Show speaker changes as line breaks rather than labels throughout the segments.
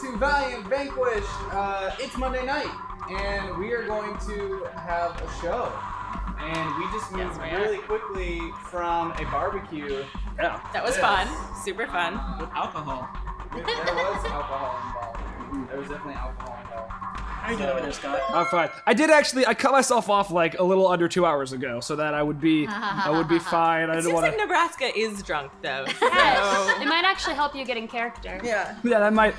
to Valiant, Vanquished. It's Monday night, and we are going to have a show. And we just moved really quickly from a barbecue.
Yeah.
That was fun. Super fun.
With alcohol.
There was alcohol involved. There was definitely alcohol involved.
How you doing over there, Scott?
I'm fine. I cut myself off like a little under 2 hours ago, so that I would be fine. I
It
didn't
seems
want
like
to.
Nebraska is drunk though.
Yes. It might actually help you get in character.
Yeah.
Yeah, that might.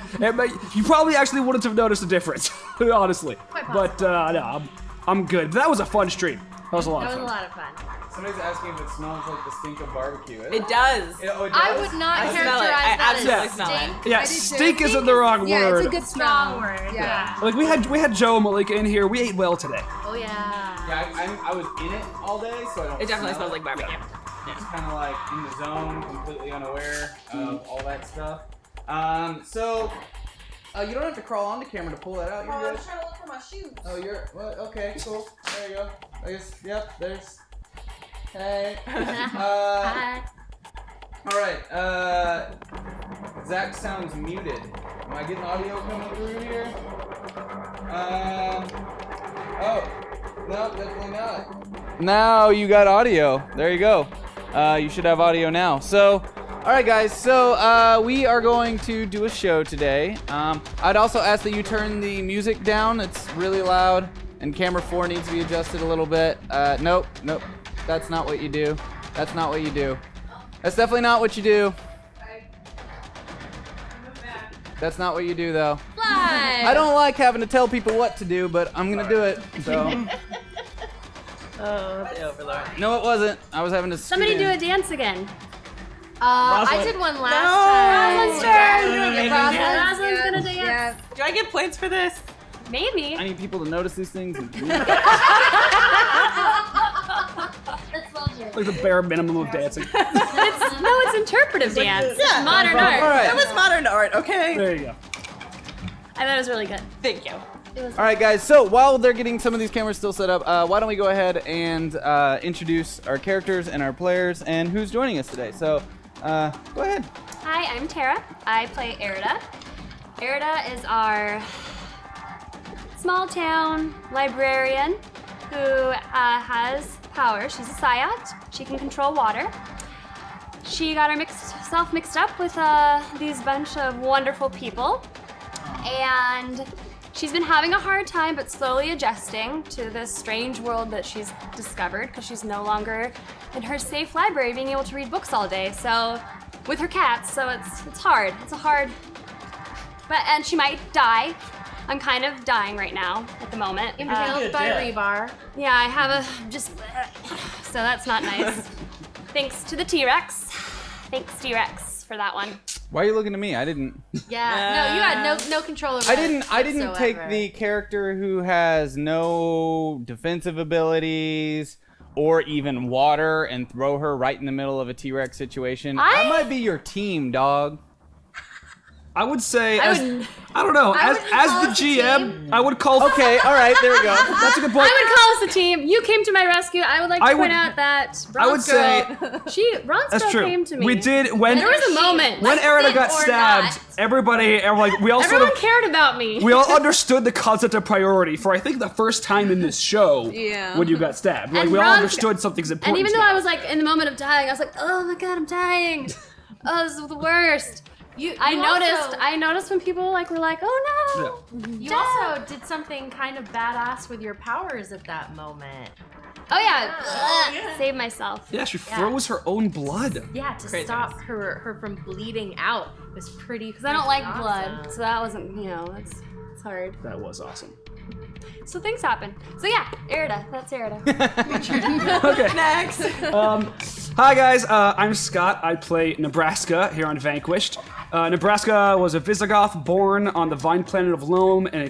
You probably actually wouldn't have noticed a difference, honestly.
Quite
But no, I'm good. That was a fun stream. That was a lot of fun.
fun.
Somebody's asking if it smells like the stink of barbecue.
It does.
Oh, it does?
I would not
I smell it.
characterize
I
that
absolutely
as
smell it.
stink.
Yeah,
I do too.
stink isn't the wrong
Yeah,
word.
it's a good
Strong
smell.
word.
Yeah.
Like we had Joe and Malika in here. We ate well today.
Oh yeah.
Yeah, I was in it all day, so I don't
It definitely
smell
smells like barbecue.
Just kind of like in the zone, completely unaware of all that stuff. You don't have to crawl onto camera to pull that out. You're
I
good.
was trying to look for my shoes.
Oh, okay, cool. There you go. I guess, yep, there's. Hey.
Hi.
Alright, Zach sounds muted. Am I getting audio coming through here? Oh. No, definitely not. Now you got audio. There you go. You should have audio now. So, alright guys, so we are going to do a show today. I'd also ask that you turn the music down. It's really loud, and camera 4 needs to be adjusted a little bit. Nope. That's not what you do. That's not what you do. That's definitely not what you do. That's not what you do, though.
Fly.
I don't like having to tell people what to do, but I'm gonna do it. So.
Oh, the Overlord.
No, it wasn't. I was having to.
Somebody do a dance again.
I did one last time.
Rosalind's turn.
Rosalind's
Rosalind's gonna dance.
Yeah.
Do I get points for this?
Maybe.
I need people to notice these things.
That's well
Like the bare minimum of dancing.
it's interpretive dance.
Yeah.
Modern art.
All right.
That was modern art, okay?
There you go.
I thought it was really good.
Thank you.
All right, guys. So while they're getting some of these cameras still set up, why don't we go ahead and introduce our characters and our players and who's joining us today? So, go ahead.
Hi, I'm Tara. I play Arida. Arida is our small town librarian who has power. She's a Psyot. She can control water. She got herself mixed up with these bunch of wonderful people, and she's been having a hard time but slowly adjusting to this strange world that she's discovered because she's no longer in her safe library being able to read books all day. So with her cats, so it's hard. It's a hard, and she might die. I'm kind of dying right now at the moment.
Impaled by rebar.
Yeah, I have so that's not nice. Thanks to the T-Rex. Thanks T-Rex for that one.
Why are you looking at me? I didn't.
Yeah. No, you had no control over
I
it
didn't take
whatsoever.
the character who has no defensive abilities or even water and throw her right in the middle of a T-Rex situation. I might be your team, dog.
I would say,
I
as the GM, I would call.
Okay, all right, there we go.
That's a good point.
I would call us a team. You came to my rescue. I would like to
I
point
would-
out that
I would say
Ronsko
that's true.
came to me.
We did when
There was a moment.
when Arida got
Or
stabbed.
not.
Everybody, we all
Everyone
sort of.
cared about me.
We all understood the concept of priority for I think the first time in this show when you got stabbed. Like
And
we all
Ron-
understood something's important.
And even though
now.
I was like in the moment of dying, I was like, oh my god, I'm dying. Oh, this is the worst. I noticed when people were like, oh no.
You also did something kind of badass with your powers at that moment.
Oh yeah. Save myself.
Yeah, she froze her own blood.
Yeah, to
Craziness.
stop her from bleeding out was pretty.
Because I don't like
awesome.
blood, so that wasn't, it's hard.
That was awesome.
So things happen. So yeah, Arida. That's Arida.
Okay.
Next.
Hi guys, I'm Scott. I play Nebraska here on Vanquished. Nebraska was a Visigoth born on the vine planet of Loam and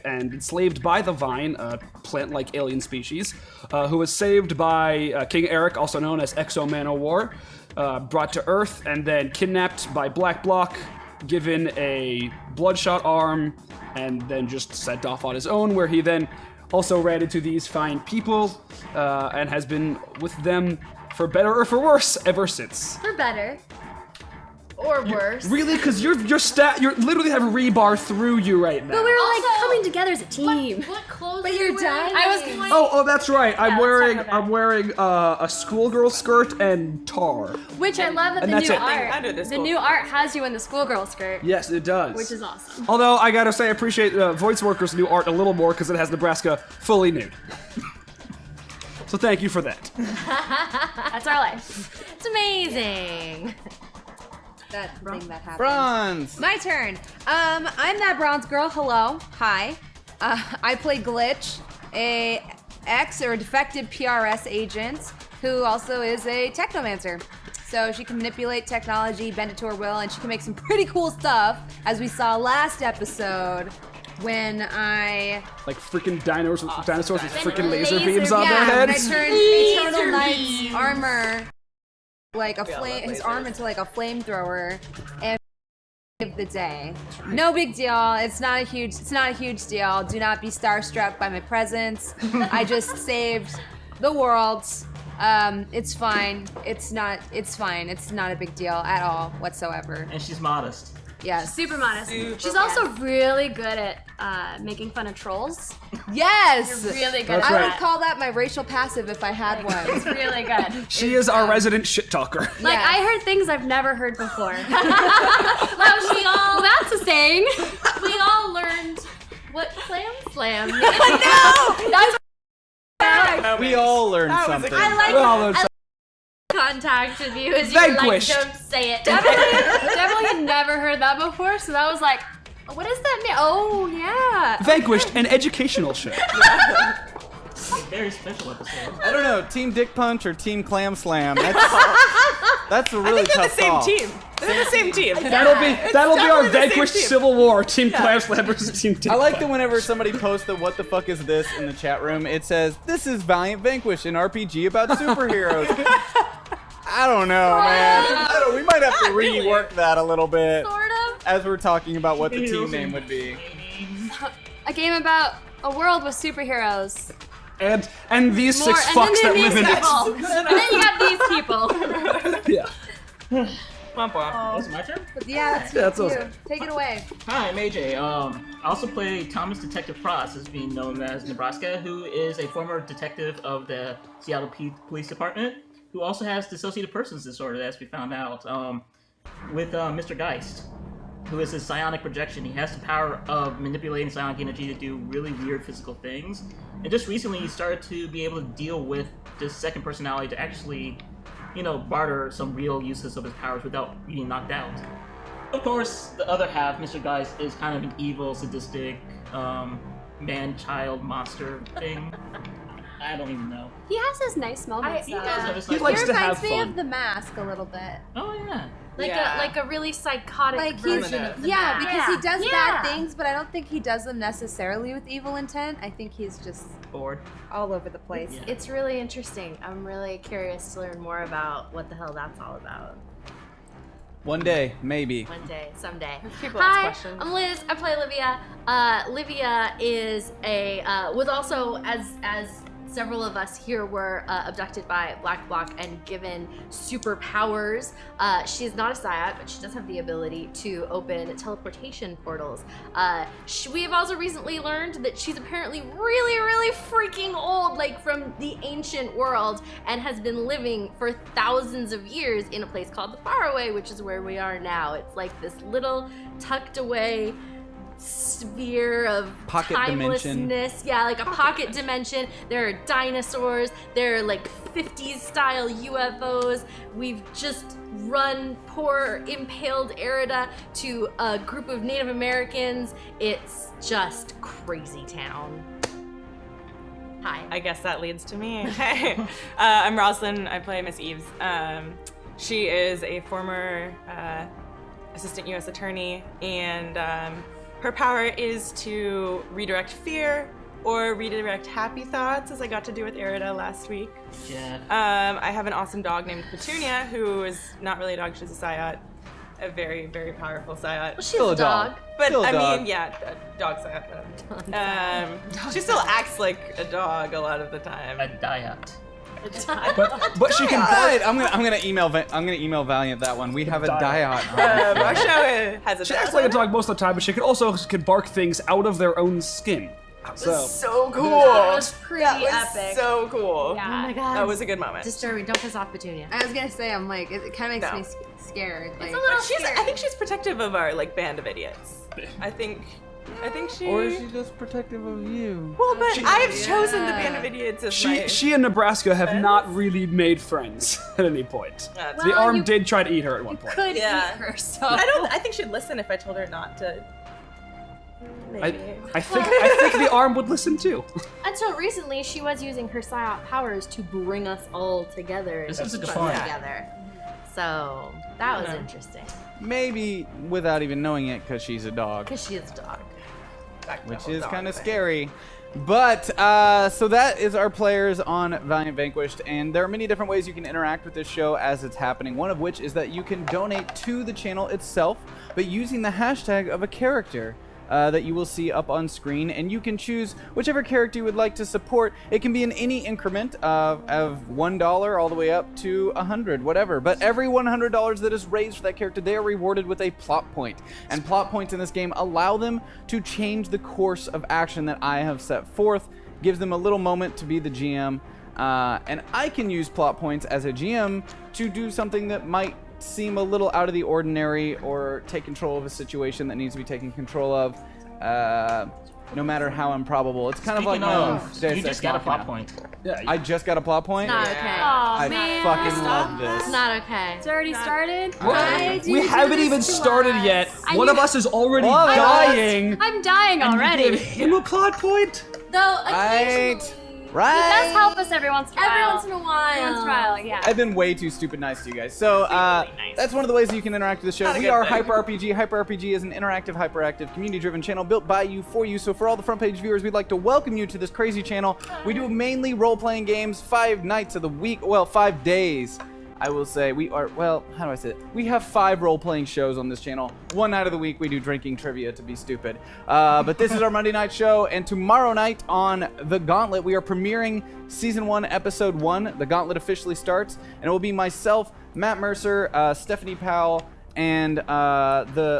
enslaved by the vine, a plant-like alien species, who was saved by King Eric, also known as Exo Man-O-War, brought to Earth and then kidnapped by Black Block, given a bloodshot arm, and then just sent off on his own, where he then also ran into these fine people and has been with them for better or for worse ever since.
For better.
Or worse.
Really? Because you literally have rebar through you right now.
But we were
Also-
like coming together as a team.
What clothes
But
are
you're
you wearing?
dying.
I was
Anyway.
Oh, that's right. I'm
let's
wearing
talk about
a schoolgirl skirt and tar.
Which I love that
And
the
that's
new
it.
art.
Under this
The
school.
new art has you in the schoolgirl skirt,
Yes, it does.
which is awesome.
Although I gotta say, I appreciate Voice Workers' new art a little more because it has Nebraska fully nude. So thank you for that.
That's our life.
It's amazing.
That thing that happened.
Bronze.
My turn. I'm that bronze girl. Hello. Hi. I play Glitch, a ex or defected PRS agent who also is a technomancer. So she can manipulate technology, bend it to her will, and she can make some pretty cool stuff, as we saw last episode when I
Like freaking dinosaurs with freaking laser
Laser
beams on their
when I
heads.
turned Eternal Knight's armor like a flame, his arm into like a flamethrower, and saved the day. No big deal. It's not a huge deal. Do not be starstruck by my presence. I just saved the world. It's fine. It's fine. It's not a big deal at all whatsoever.
And she's modest.
Yes.
Super modest.
Super
She's also really good at making fun of trolls.
Yes.
You're really good
That's
at
I
right.
would call that my racial passive if I had
It's
one.
really good.
She is our resident shit talker.
Like,
Yes.
I heard things I've never heard before. Well, that's a saying.
We all learned what clam slam means.
That's
We all learned
That was a
something.
good-
I like
Well, it's-
contact with you as you like,
Vanquished.
don't say it.
definitely had never heard that before, so that was like, what does that mean? Oh, yeah.
Vanquished, an educational show.
Very special episode.
I don't know, Team Dick Punch or Team Clam Slam. That's a really
I think they're
tough
the same
call.
team. They're the same team.
That'll be our
definitely the same
Vanquished
team.
Civil War. Team Clam Slam versus Team Dick
I like that
Punch.
whenever somebody posts the "What the fuck is this" in the chat room, it says, "This is Valiant Vanquished, an RPG about superheroes." I don't know, man. We might have to rework that a little bit
Sort of.
as we're talking about what the team name would be.
A game about a world with superheroes.
And these
More,
six
and then
fucks that
these
live in it.
people. And then you got these people.
Yeah.
Womp womp.
Was it my turn?
Yeah,
that's
you.
awesome.
Take it away.
Hi, I'm AJ. I also play Thomas Detective Pross, as being known as Nebraska, who is a former detective of the Seattle Police Department, who also has dissociative persons disorder, as we found out, with Mr. Geist, who is his psionic projection. He has the power of manipulating psionic energy to do really weird physical things. And just recently, he started to be able to deal with this second personality to actually, barter some real uses of his powers without being knocked out. Of course, the other half, Mr. Geist, is kind of an evil, sadistic, man-child monster thing. I don't even know.
He has his nice moments.
He
though.
does have his
He
nice
likes
He
to have
reminds me
fun.
of The Mask a little bit.
Oh, yeah.
Like a really psychotic
Like
version
he's
of the
yeah,
Mask.
because he does
Yeah.
bad things, but I don't think he does them necessarily with evil intent. I think he's just
Bored.
all over the place.
Yeah.
It's really interesting. I'm really curious to learn more about what the hell that's all about.
One day, maybe.
One day, someday.
People ask
Hi,
questions.
I'm Liz. I play Livia. Livia is was also as several of us here were abducted by Black Bloc and given superpowers. She is not a Psyot, but she does have the ability to open teleportation portals. We have also recently learned that she's apparently really, really freaking old, like from the ancient world, and has been living for thousands of years in a place called the Faraway, which is where we are now. It's like this little tucked away sphere of
Pocket dimension.
timelessness. Yeah, like a pocket dimension. There are dinosaurs. There are like 50s style UFOs. We've just run poor impaled Arida to a group of Native Americans. It's just crazy town. Hi.
I guess that leads to me. Hey, I'm Roslyn. I play Miss Eves. She is a former assistant U.S. attorney, and her power is to redirect fear or redirect happy thoughts, as I got to do with Arida last week.
Yeah.
I have an awesome dog named Petunia, who is not really a dog, she's a Psyot. A very, very powerful Psyot.
She's
Still
a
a dog.
dog.
But
Still a
I
dog.
mean, yeah, a dog Psyot. She still acts like a dog a lot of the time.
A diet.
But she can
All
bark.
right, I'm gonna email Valiant that one. We have a
Diot.
diot.
Our show has a
She acts like a dog most of the time, but she can bark things out of their own skin.
so cool.
That was pretty
That was
epic.
so cool.
Yeah.
Oh my god.
That was a good moment.
disturbing. Don't piss off Petunia.
I was gonna say, I'm like, it kind of makes
No.
me scared. Like,
It's a little scary.
I think she's protective of our like band of idiots. I think she.
Or is she just protective of you?
Well, but I've chosen the band of idiots as my.
She and Nebraska have not really made friends at any point.
That's-
The
Well,
arm
you-
did try to eat her at one point.
Could
Yeah.
eat her, so.
I think she'd listen if I told her not to. Maybe.
I think the arm would listen too.
Until recently, she was using her psyop powers to bring us all together.
This
and
is a
keep
good
us
point.
together. So that was
Yeah.
interesting.
Maybe without even knowing it, because she's a dog,
Because she is a dog.
which is kind of scary. But so that is our players on Valiant Vanquished, and there are many different ways you can interact with this show as it's happening. One of which is that you can donate to the channel itself, but using the hashtag of a character that you will see up on screen, and you can choose whichever character you would like to support. It can be in any increment of $1 all the way up to 100, whatever. But every $100 that is raised for that character, they are rewarded with a plot point. And plot points in this game allow them to change the course of action that I have set forth, gives them a little moment to be the GM. And I can use plot points as a GM to do something that might seem a little out of the ordinary or take control of a situation that needs to be taken control of, no matter how improbable. It's kind of like my own Deus
You
Ex
just got a
Machina.
plot point.
Yeah,
I just got a plot point?
Not okay.
I
man.
fucking love this.
It's not okay.
It's already started.
we haven't even started yet. One of us is already
One of us-
dying.
I'm dying already.
Him a plot point?
Though
Right.
occasionally,
Right.
It does help us every once in a while.
every once in a while.
Every once in a while, yeah.
I've been way too stupid nice to you guys. So
really nice.
that's one of the ways that you can interact with the show.
Not a
We
good
are
thing.
Hyper RPG. Hyper RPG is an interactive, hyperactive, community-driven channel built by you for you. So for all the front page viewers, we'd like to welcome you to this crazy channel. We do mainly role-playing games 5 nights of the week. Well, 5 days. I will say we are, well, how do I say it? We have 5 role-playing shows on this channel. 1 night of the week we do drinking trivia to be stupid. But this is our Monday night show, and tomorrow night on The Gauntlet, we are premiering Season 1, Episode 1. The Gauntlet officially starts, and it will be myself, Matt Mercer, Stephanie Powell, and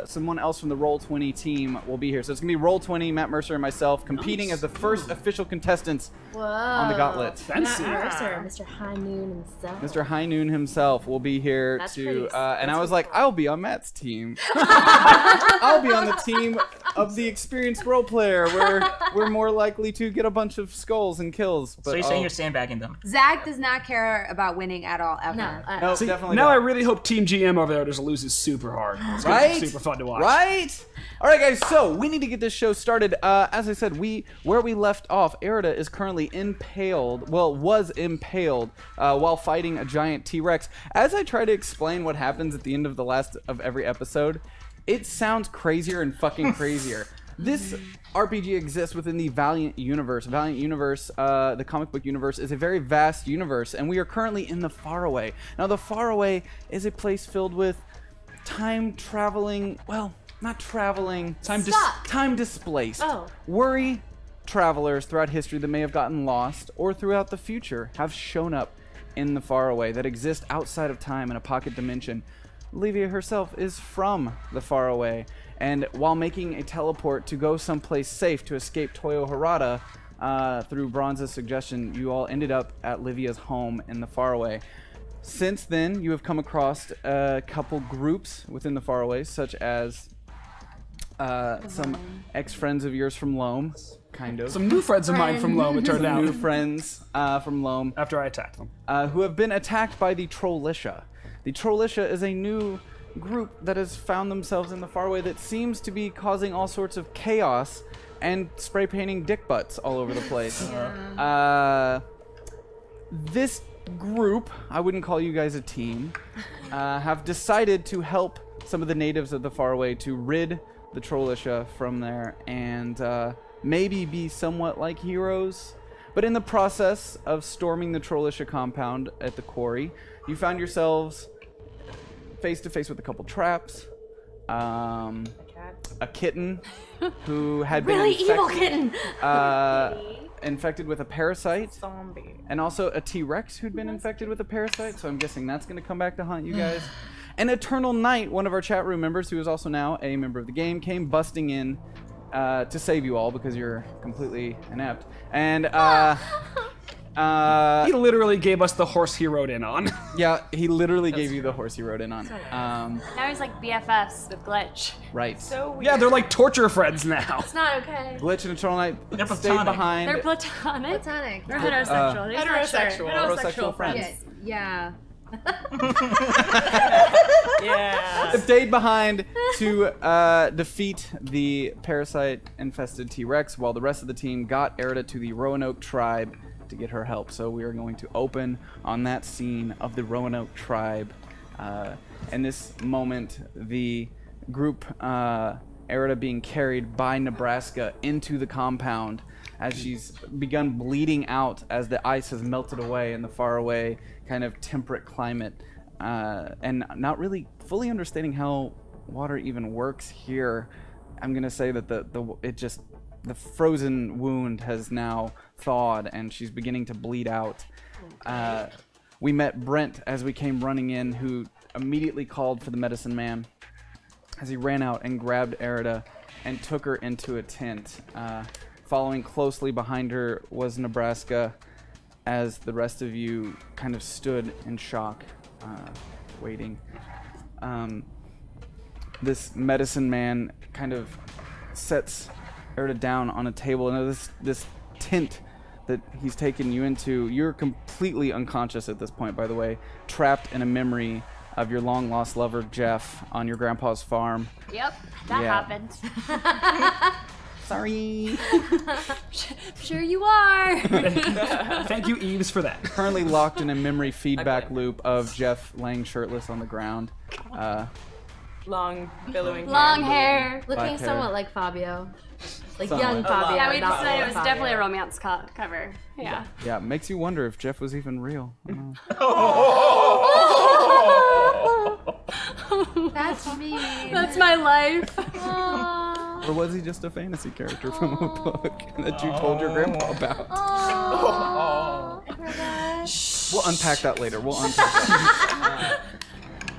someone else from the Roll20 team will be here. So it's going to be Roll20, Matt Mercer, and myself competing as the first official contestants on The Gauntlet.
Fancy.
Mercer, Mr. High Noon himself.
Mr. High Noon himself will be here
That's
to,
pretty-
and I was like, I'll be on Matt's team. I'll be on the team of the experienced role player, where we're more likely to get a bunch of skulls and kills. But
So you're saying you're sandbagging them?
Zach does not care about winning at all, ever.
No,
no,
See,
definitely
now I
don't.
really hope Team GM over there just loses super hard. It's gonna be
Right?
super fun to watch.
Right? All right, guys. So we need to get this show started. As I said, where we left off, Arida is currently impaled. Well, was impaled while fighting a giant T-Rex. As I try to explain what happens at the end of the last of every episode, it sounds crazier and fucking crazier. This RPG exists within the Valiant universe. Valiant universe, the comic book universe, is a very vast universe, and we are currently in the Faraway. Now, the Faraway is a place filled with time traveling, well, not traveling, time displaced.
Oh.
Worry travelers throughout history that may have gotten lost or throughout the future have shown up in the Faraway that exist outside of time in a pocket dimension. Livia herself is from the Faraway, and while making a teleport to go someplace safe to escape Toyo Harada, through Bronze's suggestion, you all ended up at Livia's home in the Faraway. Since then, you have come across a couple groups within the Faraway, such as some ex-friends of yours from Loam, kind of.
Some new friends of mine from Loam, it turned
Some
out,
new friends from Loam,
after I attacked them.
who have been attacked by the Trollitia. The Trollitia is a new group that has found themselves in the Faraway that seems to be causing all sorts of chaos and spray painting dick butts all over the place. This group, I wouldn't call you guys a team, have decided to help some of the natives of the Faraway to rid the Trollitia from there and maybe be somewhat like heroes. But in the process of storming the Trollitia compound at the quarry, you found yourselves face to face with a couple traps, a kitten who had been
Really
infected,
evil kitten.
infected with a parasite.
Zombie.
And also a T-Rex who'd been infected with a parasite, so I'm guessing that's going to come back to haunt you guys. And Eternal Knight, one of our chat room members, who is also now a member of the game, came busting in to save you all because you're completely inept. And
He literally gave us the horse he rode in on.
yeah, he literally gave you the horse he rode in on.
Now he's like BFFs with Glitch.
Right.
So weird.
Yeah, they're like torture friends now.
It's not okay.
Glitch and Eternal Knight
They're
stayed
platonic.
behind.
They're platonic.
Platonic.
They're heterosexual. They're
heterosexual.
Heterosexual friends.
Yeah.
Yeah.
Stayed behind to defeat the parasite-infested T-Rex, while the rest of the team got Arida to the Roanoke tribe to get her help. So we are going to open on that scene of the Roanoke tribe. In this moment, the group, Arida being carried by Nebraska into the compound as she's begun bleeding out as the ice has melted away in the faraway kind of temperate climate, and not really fully understanding how water even works here. I'm gonna say that the frozen wound has now thawed and she's beginning to bleed out. We met Brent as we came running in, who immediately called for the medicine man as he ran out and grabbed Arida and took her into a tent. Following closely behind her was Nebraska, as the rest of you kind of stood in shock, waiting. This medicine man kind of sets Arida down on a table, and this tent that he's taken you into, you're completely unconscious at this point, by the way, trapped in a memory of your long-lost lover, Jeff, on your grandpa's farm.
Yep, that
Yeah.
happened.
Sorry.
Sure you are.
Thank you, Eves, for that.
Currently locked in a memory feedback loop of Jeff laying shirtless on the ground.
Long, billowing
Long hair.
Looking
Black hair.
somewhat like Fabio. Like
Somewhat.
young Fabio.
Yeah, we
not
decided it
old
was
Fabio.
definitely a romance cover. Yeah.
Yeah, it makes you wonder if Jeff was even real.
That's me.
That's my life.
Or was he just a fantasy character from a book that you told your grandpa about? We'll unpack that later. We'll unpack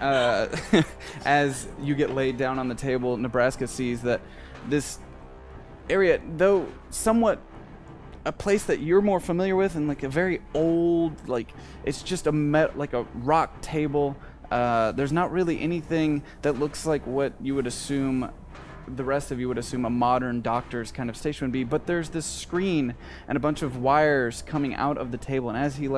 that. As you get laid down on the table, Nebraska sees that this area, though somewhat a place that you're more familiar with, and like a very old, like it's just like a rock table. There's not really anything that looks like what you would assume, the rest of you would assume a modern doctor's kind of station would be, but there's this screen and a bunch of wires coming out of the table, and as he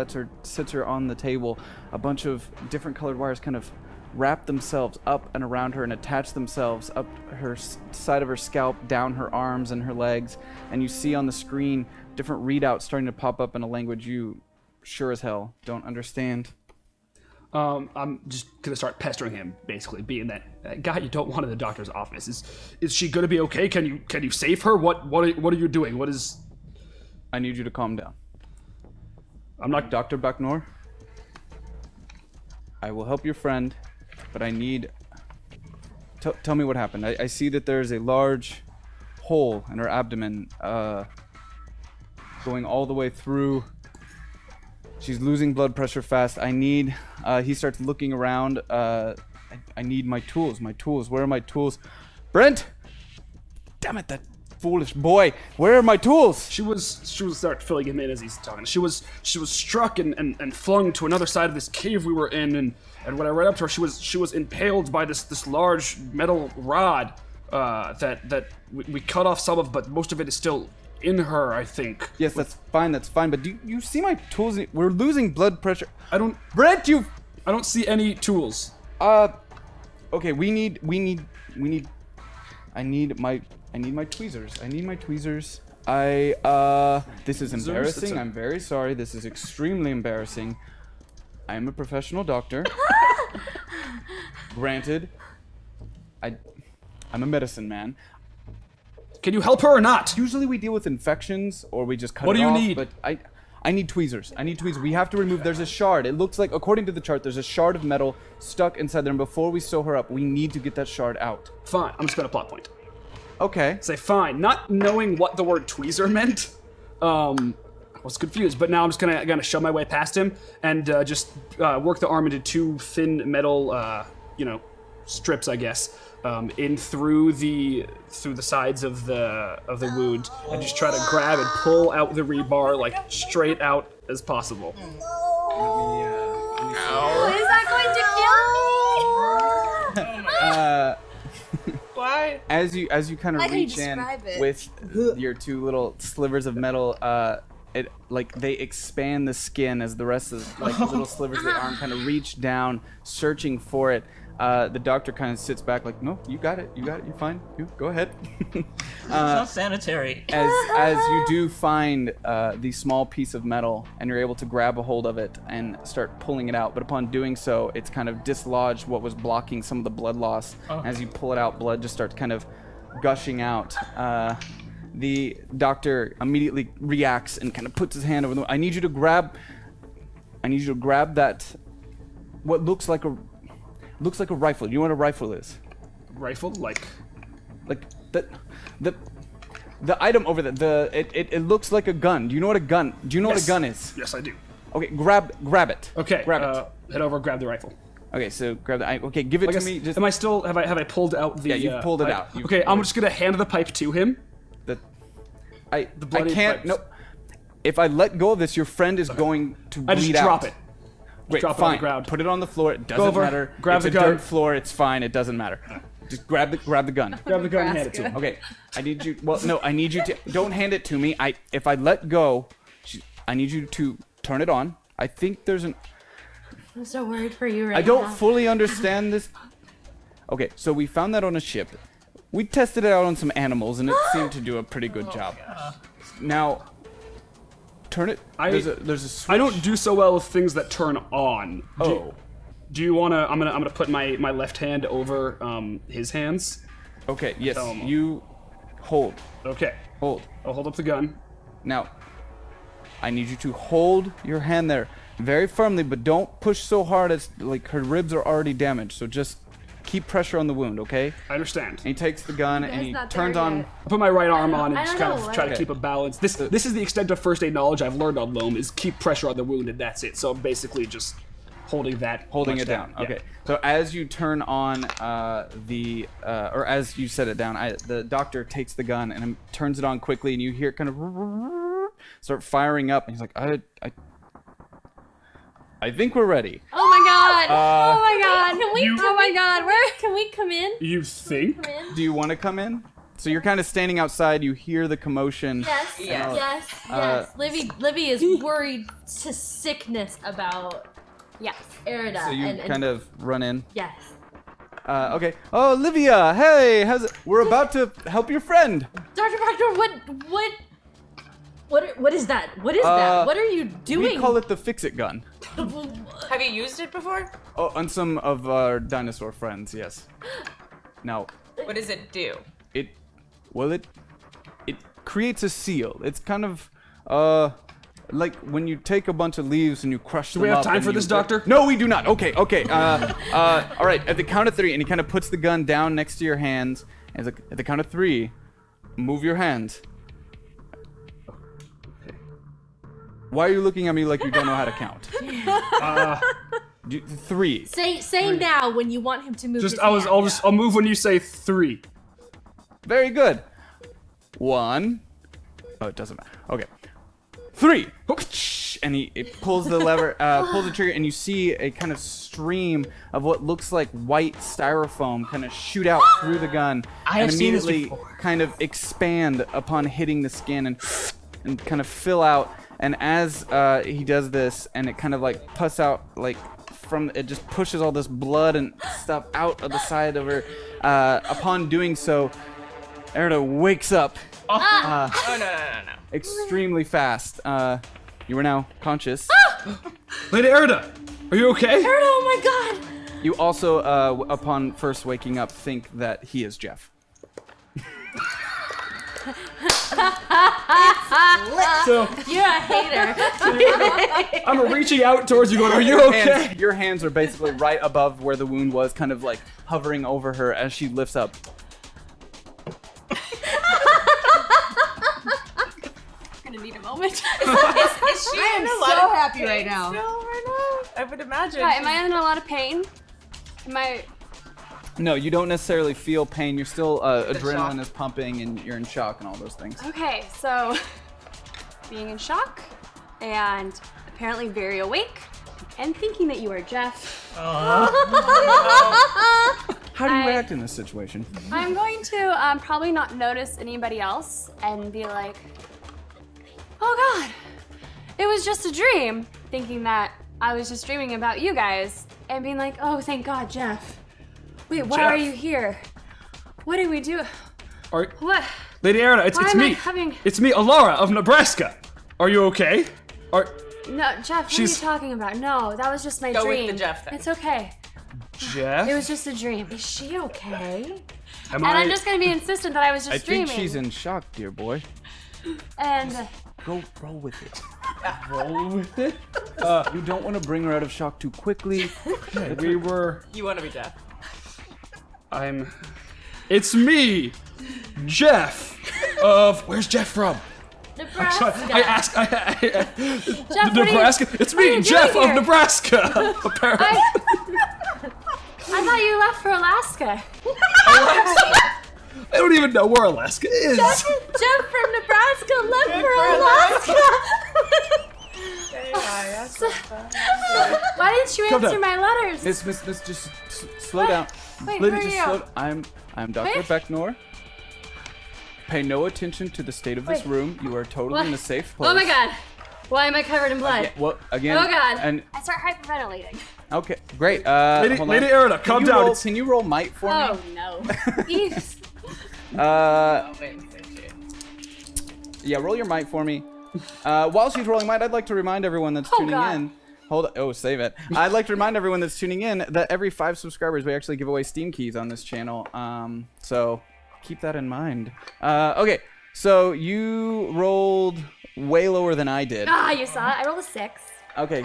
sits her on the table, a bunch of different colored wires kind of wrap themselves up and around her and attach themselves up her side of her scalp, down her arms and her legs, and you see on the screen different readouts starting to pop up in a language you sure as hell don't understand.
I'm just gonna start pestering him, basically, being that guy you don't want in the doctor's office. Is she gonna be okay? Can you save her? What are you doing? What is?
I need you to calm down.
I'm not.
Dr. Bucknor, I will help your friend, but I need... Tell me what happened. I see that there's a large hole in her abdomen, going all the way through. She's losing blood pressure fast. I need... he starts looking around. I need my tools. My tools. Where are my tools? Brent! Damn it, that foolish boy. Where are my tools?
She was start filling him in as he's talking. She was struck and flung to another side of this cave we were in, and when I ran up to her, she was impaled by this large metal rod that we cut off some of, but most of it is still in her, I think.
Yes, that's fine, but do you see my tools? We're losing blood pressure.
I don't
Brent,
I don't see any tools.
Okay, I need my tweezers. This is embarrassing. I'm very sorry. This is extremely embarrassing. I am a professional doctor. Granted, I'm a medicine man.
Can you help her or not?
Usually we deal with infections or we just cut
What
it
do you
off,
need?
but I need tweezers. We have to remove, there's a shard. It looks like, according to the chart, there's a shard of metal stuck inside there, and before we sew her up, we need to get that shard out.
Fine, I'm just gonna plot point.
Okay.
Say fine, not knowing what the word tweezer meant. I was confused, but now I'm just gonna shove my way past him and just work the arm into 2 thin metal, strips, I guess, in through the sides of the wound, and just try to grab and pull out the rebar like straight out as possible.
Is that going to kill me?
Why?
As you kind of
Like how you
reach in
describe it.
with your 2 little slivers of metal, it like they expand the skin as the rest of like little slivers of the arm kind of reach down, searching for it. The doctor kind of sits back like, no, you got it, you're fine, you go ahead.
It's not sanitary.
As you do find the small piece of metal and you're able to grab a hold of it and start pulling it out, but upon doing so, it's kind of dislodged what was blocking some of the blood loss. As you pull it out, blood just starts kind of gushing out. The doctor immediately reacts and kind of puts his hand over the. I need you to grab that. What looks like a rifle. You know what a rifle is?
Rifle, like
the item over there. It looks like a gun. Do you know what a gun? Do you know what a gun is?
Yes, I do.
Okay, grab it.
Okay,
grab it.
Head over, grab the rifle.
Okay, so grab the. Okay, give it to me. Just
Am I still? Have I pulled out the?
Yeah, you've pulled it
pipe?
out.
Okay, I'm just gonna hand the pipe to him.
I
bloody
can't.
pipes.
No. If I let go of this, your friend is going to bleed out.
I just drop it.
Wait,
drop it
fine.
on the ground.
Put it on the floor. It doesn't
over,
matter.
grab
it's
the
a
gun.
dirt floor. It's fine. It doesn't matter. Just grab the gun.
Grab the gun and hand it to him.
Okay. I need you. Well, no. I need you to. Don't hand it to me. If I let go, I need you to turn it on. I think there's an.
I'm so worried for you right now.
I don't fully understand this. Okay, so we found that on a ship. We tested it out on some animals, and it seemed to do a pretty good job. Now, turn it. There's a switch.
I don't do so well with things that turn on.
Oh.
Do you wanna? I'm gonna put my left hand over his hands.
Okay. Yes. You hold.
Okay.
Hold.
I'll hold up the gun.
Now, I need you to hold your hand there very firmly, but don't push so hard as like her ribs are already damaged. So just keep pressure on the wound, okay?
I understand.
And he takes the gun and he turns on.
I put my right arm on and
I
just
don't
kind
know,
of try to
like-
keep a balance. This is the extent of first aid knowledge I've learned on Loam is keep pressure on the wound and that's it. So I'm basically just holding it
Holding it down.
Yeah.
Okay. So as you turn on or as you set it down, the doctor takes the gun and turns it on quickly, and you hear it kind of start firing up. And he's like, I think we're ready.
Oh my god!
Oh my god!
Can we?
You-
Oh my god! Where can we come in?
You think?
Come in?
Do you want to come in? So you're kind of standing outside. You hear the commotion.
Yes, yes, yes. Livy is worried to sickness about
Yes.
Arida.
So you
and
kind of run in.
yes.
Okay. Oh, Olivia, hey, how's it? We're about to help your friend.
Dr. Proctor, what is that? What is that? What are you doing?
We call it the fix-it gun.
Have you used it before?
Oh, on some of our dinosaur friends, yes. Now,
What does it do?
it creates a seal. It's kind of like when you take a bunch of leaves and you crush them
we have
up
time
and
for
you-
this, Doctor?
No, we do not. Okay. All right, at the count of 3, and he kind of puts the gun down next to your hands, and he's like, at the count of 3, move your hands. Why are you looking at me like you don't know how to count? 3.
Say now when you want him to move. his hand.
I'll move when you say 3.
Very good. 1. Oh, it doesn't matter. Okay. 3. And he pulls the lever, pulls the trigger, and you see a kind of stream of what looks like white styrofoam kind of shoot out through the gun
I
and
have seen this
immediately
before.
kind of expand upon hitting the skin and kind of fill out. And as he does this, and it kind of like pus out like from it, just pushes all this blood and stuff out of the side of her. Upon doing so, Arida wakes up.
Oh no.
Extremely fast. You are now conscious.
Lady Arida, are you okay?
Arida, oh my god!
You also, upon first waking up, think that he is Jeff.
So
You're a hater.
I'm reaching out towards you, going, "Are you okay?"
Your hands are basically right above where the wound was, kind of like hovering over her as she lifts up.
We're gonna need a moment.
moment? Is she
I am so happy right now.
I would imagine.
Yeah, am I in a lot of pain? Am I?
No, you don't necessarily feel pain. You're still adrenaline
shock.
is pumping and you're in shock and all those things.
Okay, so being in shock and apparently very awake and thinking that you are Jeff.
How do you react in this situation?
I'm going to probably not notice anybody else and be like, oh God, it was just a dream. Thinking that I was just dreaming about you guys and being like, oh, thank God, Jeff. Wait, why
Jeff.
are you here? What did we do? What?
Lady Arida, it's
Why am I
me.
having-
It's me, Alara of Nebraska. Are you okay?
No, Jeff, what are you talking about? No, that was just my
Go with
dream.
the Jeff thing.
It's okay.
Jeff?
It was just a dream. Is she okay?
Am
And I'm just gonna be insistent that I was just
I
dreaming.
think she's in shock, dear boy.
And
Go roll with it.
roll with it?
You don't want to bring her out of shock too quickly.
We were...
You want to be Jeff.
It's me, Jeff of... Where's Jeff from?
Nebraska.
I asked...
Jeff,
Nebraska? It's
what are
me,
you
Jeff
doing
of
here?
Nebraska, apparently.
I thought you left for Alaska.
I don't even know where Alaska is.
Jeff from Nebraska left for Alaska. Why didn't you
Calm
answer
down.
my letters?
Miss, just slow down.
Wait,
Lady,
who are
just
you?
slow. I'm Dr.
Wait.
Becknor. Pay no attention to the state of this
Wait.
room. You are totally
What?
in a safe place.
Oh my God. Why am I covered in blood?
Again.
Oh God.
And
I start hyperventilating.
okay, great.
Lady
Hold on.
Arida, calm
Can you
down.
roll- Can you roll might for
Oh
me?
no. Eesh.
Yeah, roll your might for me. While she's rolling might, I'd like to remind everyone that's
Oh,
tuning
God.
in. Hold on. Oh, save it. I'd like to remind everyone that's tuning in that every 5 subscribers, we actually give away Steam keys on this channel. So keep that in mind. Okay, so you rolled way lower than I did.
Ah, you saw it. I rolled a 6.
Okay,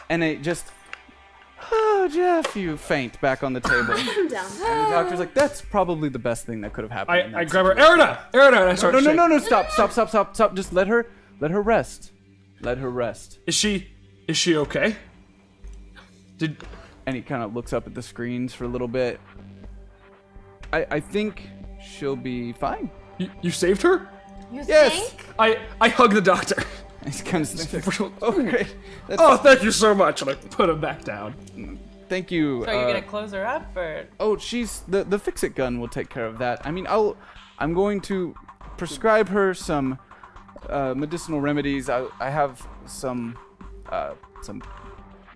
and it just, oh, Jeff, you faint back on the table.
I'm down.
And the doctor's like, that's probably the best thing that could have happened. in that
I grab her.
situation."
Arida, and I start
No,
shaking.
stop. Just let her rest. Let her rest.
Is she okay?
And he kind of looks up at the screens for a little bit. I think she'll be fine.
You saved her?
You
Yes.
think?
I hug the doctor.
He's kind of oh, great. That's,
Oh, thank you so much. And I put him back down.
thank you.
So are you gonna close her up, or?
Oh, she's the fix-it gun will take care of that. I mean, I'm going to prescribe her some medicinal remedies. I have some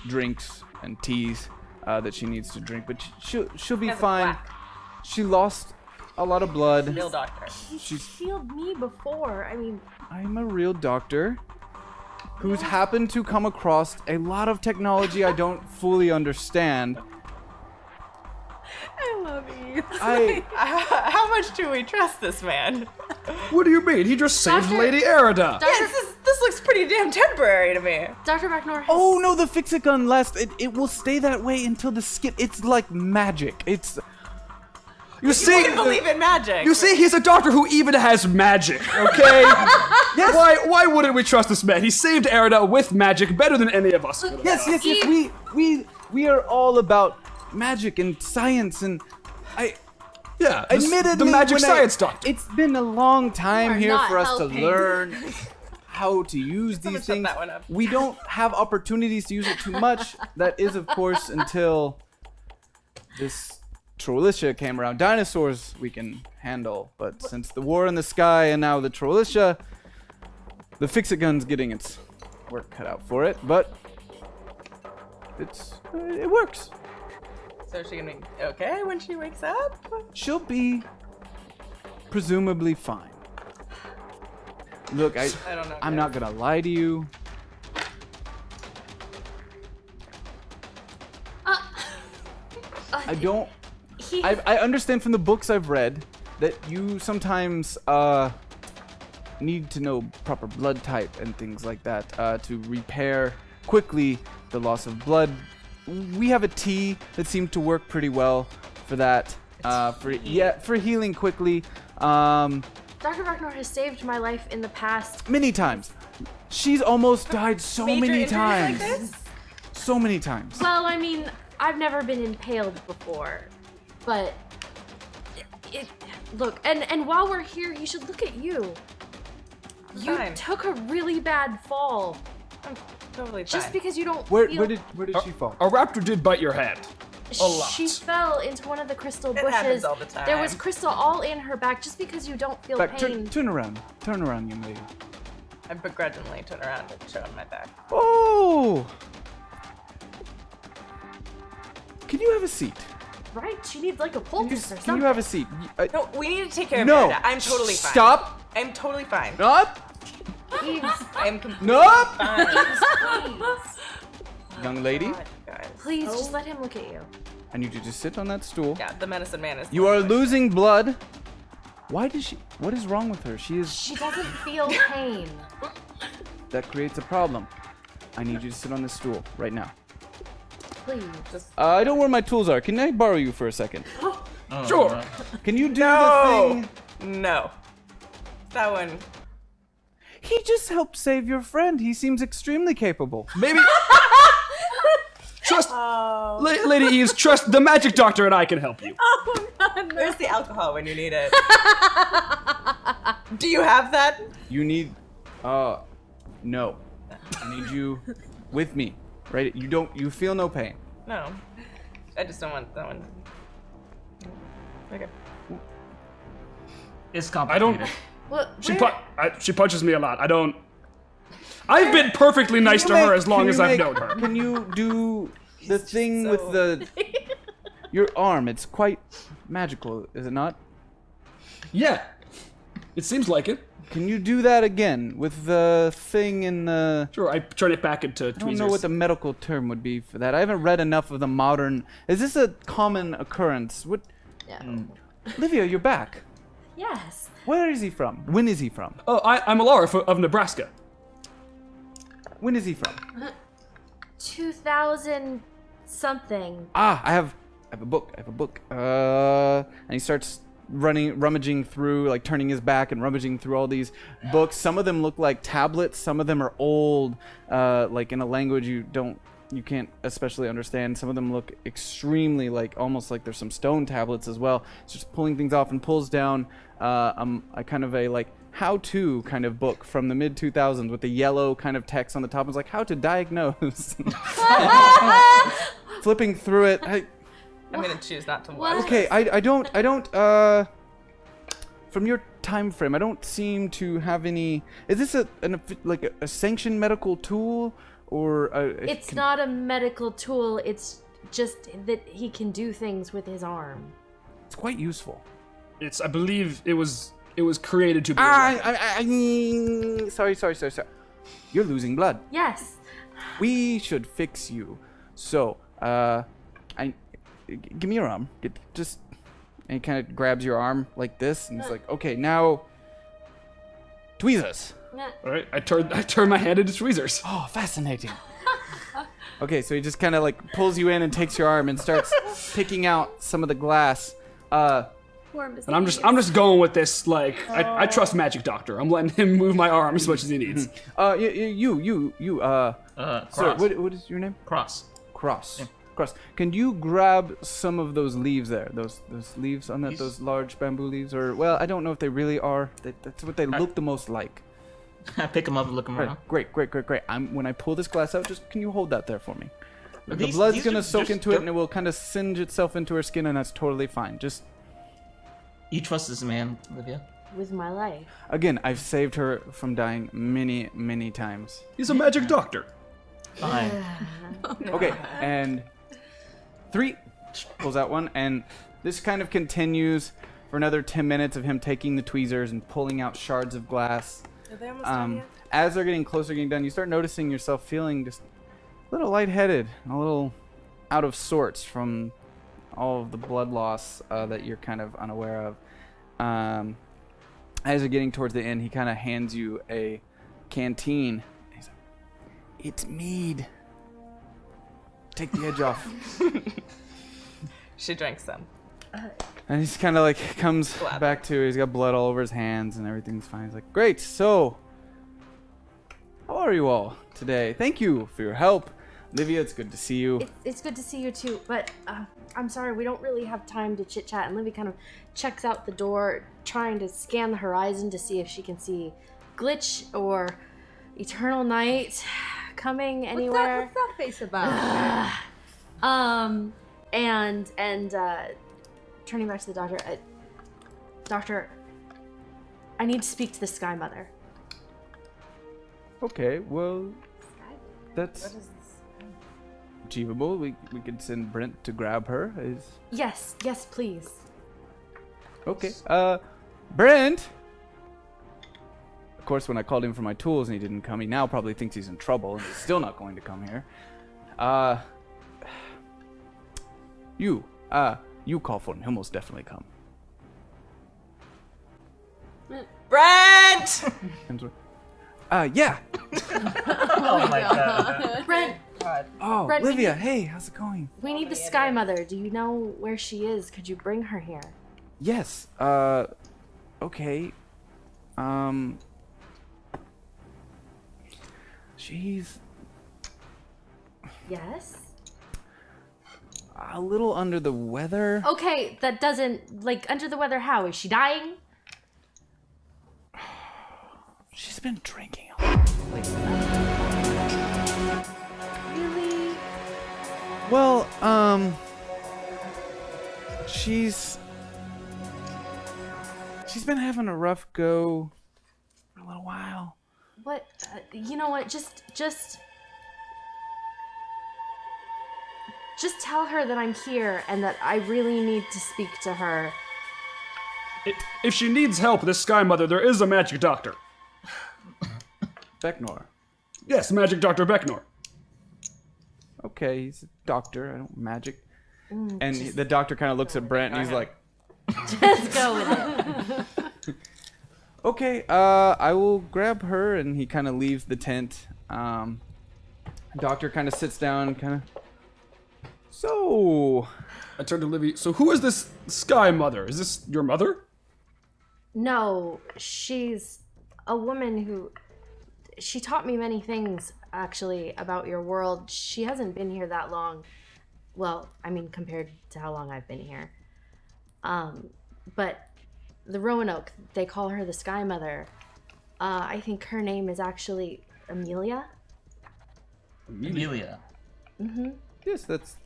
drinks and teas that she needs to drink, but she'll be
Has a
fine.
quack.
She lost a lot of blood.
Real doctor.
She's
Healed me before. I mean,
I'm a real doctor who's happened to come across a lot of technology I don't fully understand.
I love you.
I
How much do we trust this man?
What do you mean? He just saved
Doctor-
Lady Arida.
This looks pretty damn temporary to me.
Dr. Becknor has...
Oh no, the fix-it gun lasts. It will stay that way until the skin. It's like magic. It's.
You see,
wouldn't believe in magic.
You see, he's a doctor who even has magic. Okay. Yes. Why wouldn't we trust this man? He saved Arida with magic better than any of us.
Yes. We are all about magic and science and
Yeah.
admittedly
the magic
when
science doctor.
It's been a long time
You are
here
not
for us
helping.
to learn how to use
Someone
these
shut
things.
that one up.
We don't have opportunities to use it too much. That is, of course, until this Trollitia came around. Dinosaurs we can handle, but since the war in the sky and now the Trollitia, the fix-it gun's getting its work cut out for it. But it works.
So is she gonna be okay when she wakes up?
She'll be presumably fine. Look,
I don't know.
I'm
guys.
not gonna lie to you. I don't. I understand from the books I've read that you sometimes need to know proper blood type and things like that to repair quickly the loss of blood. We have a tea that seemed to work pretty well for that. For healing quickly.
Dr. Ragnar has saved my life in the past.
Many times. She's almost died so
Major
many
injuries
times.
like this?
So many times.
Well, I mean, I've never been impaled before, but look, and while we're here, you should look at you. You
Fine.
took a really bad fall.
I'm totally fine.
Just because you don't
Where
feel...
did she fall?
A raptor did bite your hand. A lot.
She fell into one of the crystal
It
bushes.
happens all the time.
There was crystal all in her back. Just because you don't feel
Back,
pain.
turn around. Turn around, young lady.
I begrudgingly turn around and show him my back.
Oh! Can you have a seat?
Right? She needs like a poultice or
Can
something.
you have a seat?
No, we need to take care of
No.
Arida. I'm totally fine.
Stop!
I'm totally fine.
Up!
I'm completely
Nope!
fine.
Young lady,
God, guys.
Please, just let him look at you.
I need you to sit on that stool.
Yeah, the medicine man is.
You are losing blood. Why does she? What is wrong with her? She is.
She doesn't feel pain.
That creates a problem. I need you to sit on this stool right now.
Please.
I don't know where my tools are. Can I borrow you for a second?
Oh,
Sure.
no.
Can you do
No.
the thing?
No. That one.
He just helped save your friend. He seems extremely capable.
Maybe. Trust, Lady Eves. Trust the magic doctor, and I can help you.
Where's the alcohol when you need it? Do you have that?
You need. No. I need you with me. Right? You don't. You feel no pain.
No. I just don't want that one. Okay.
It's
I
complicated.
don't.
What?
She punches me a lot. I don't. I've been perfectly nice to her as long as I've known her.
Can you do the thing with the your arm? It's quite magical, is it not?
Yeah. It seems like it.
Can you do that again with the thing in the?
Sure, I turn it back into
I don't
tweezers.
know what the medical term would be for that. I haven't read enough of the modern. Is this a common occurrence? What?
No.
Livia, you're back.
Yes.
Where is he from? When is he from?
Oh, I'm Alara of Nebraska.
When is he from?
2000 something.
Ah, I have a book. And he starts rummaging through, like turning his back and rummaging through all these books. Some of them look like tablets. Some of them are old, like in a language you can't especially understand. Some of them look extremely like almost like there's some stone tablets as well. It's just pulling things off and pulls down a kind of a like how-to kind of book from the mid-2000s with the yellow kind of text on the top. It's like how to diagnose. Flipping through it.
I'm gonna choose not to watch.
Okay, I don't from your time frame, I don't seem to have any. Is this a sanctioned medical tool or
It's not a medical tool. It's just that he can do things with his arm.
It's quite useful.
I believe it was created to be.
Sorry. You're losing blood.
Yes.
We should fix you. So, give me your arm. And he kind of grabs your arm like this, and he's like, okay, now, tweezers.
All right, I turn my hand into tweezers.
Oh, fascinating. Okay, so he just kind of like pulls you in and takes your arm and starts picking out some of the glass.
And I'm just going with this. Like I trust Magic Doctor. I'm letting him move my arm as much as he needs.
You.
Cross.
Sir, what is your name?
Cross.
Cross.
Yeah.
Cross. Can you grab some of those leaves there? Those leaves on that, those large bamboo leaves, or well, I don't know if they really are. That's what they look the most like.
I pick him up and look him around.
Great. When I pull this glass out, just can you hold that there for me? The
These-
blood's
these
gonna
are
soak
just
into it,
dirt-
and it will kind of singe itself into her skin, and that's totally fine. Just
You trust this man, Olivia?
With my life.
again, I've saved her from dying many, many times.
He's a Magic Doctor.
Fine.
Okay, and 3 pulls out one, and this kind of continues for another 10 minutes of him taking the tweezers and pulling out shards of glass.
Are they almost done yet?
As they're getting closer, getting done, you start noticing yourself feeling just a little lightheaded, a little out of sorts from all of the blood loss that you're kind of unaware of. As you're getting towards the end, he kind of hands you a canteen. He's like, "It's mead. Take the edge off."
She drank some.
And he's kind of like comes back to. He's got blood all over his hands and everything's fine. He's like, great. So, how are you all today? Thank you for your help, Livia. It's good to see you.
It's good to see you too, but I'm sorry, we don't really have time to chit chat. And Livy kind of checks out the door, trying to scan the horizon to see if she can see Glitch or Eternal Night coming anywhere.
What's that face about?
And turning back to the doctor, Doctor, I need to speak to the skymother.
Okay, well, that's achievable. We could send Brent to grab her.
Yes, please.
Okay. Brent. Of course, when I called him for my tools and he didn't come, he now probably thinks he's in trouble and he's still not going to come here. You call for him. He'll most definitely come.
Brent!
Yeah.
Oh my god.
Brent,
Oh,
Brent,
Olivia, hey, how's it going?
we need the skymother. Do you know where she is? Could you bring her here?
Yes. Okay. She's
Yes?
a little under the weather.
Okay, that doesn't, under the weather how? Is she dying?
She's been drinking a lot lately.
Really?
Well, she's been having a rough go for a little while.
What? You know what? Just tell her that I'm here and that I really need to speak to her.
If she needs help, this skymother, there is a magic doctor.
Becknor.
Yes, magic Dr. Becknor.
Okay, he's a doctor. I don't magic. And the doctor kind of looks at Brent and he's like,
Just go with it.
okay, I will grab her, and he kind of leaves the tent. Doctor kind of sits down, kind of. So,
I turned to Livy. So who is this skymother? Is this your mother?
No, she's a woman who... She taught me many things, actually, about your world. She hasn't been here that long. Well, I mean, compared to how long I've been here. But the Roanoke, they call her the skymother. I think her name is actually Amelia.
Amelia.
yes, that's,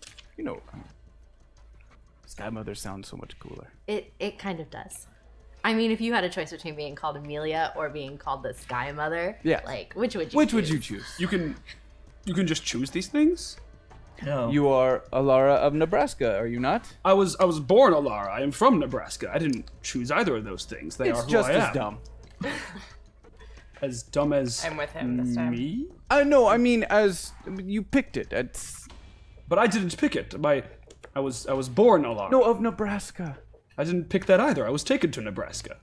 Sky Mother sounds so much cooler.
It kind of does. I mean, if you had a choice between being called Amelia or being called the skymother,
Yeah.
which would you
Which
choose?
would you choose?
You can just choose these things?
No.
You are Alara of Nebraska, are you not?
I was born Alara. I am from Nebraska. I didn't choose either of those things. They
It's
are who
just
I
as
am.
dumb.
As dumb as
I'm with him this time.
me?
No, I mean, as you picked it. It's
But I didn't pick it. I was born Alara.
no of Nebraska.
I didn't pick that either. I was taken to Nebraska.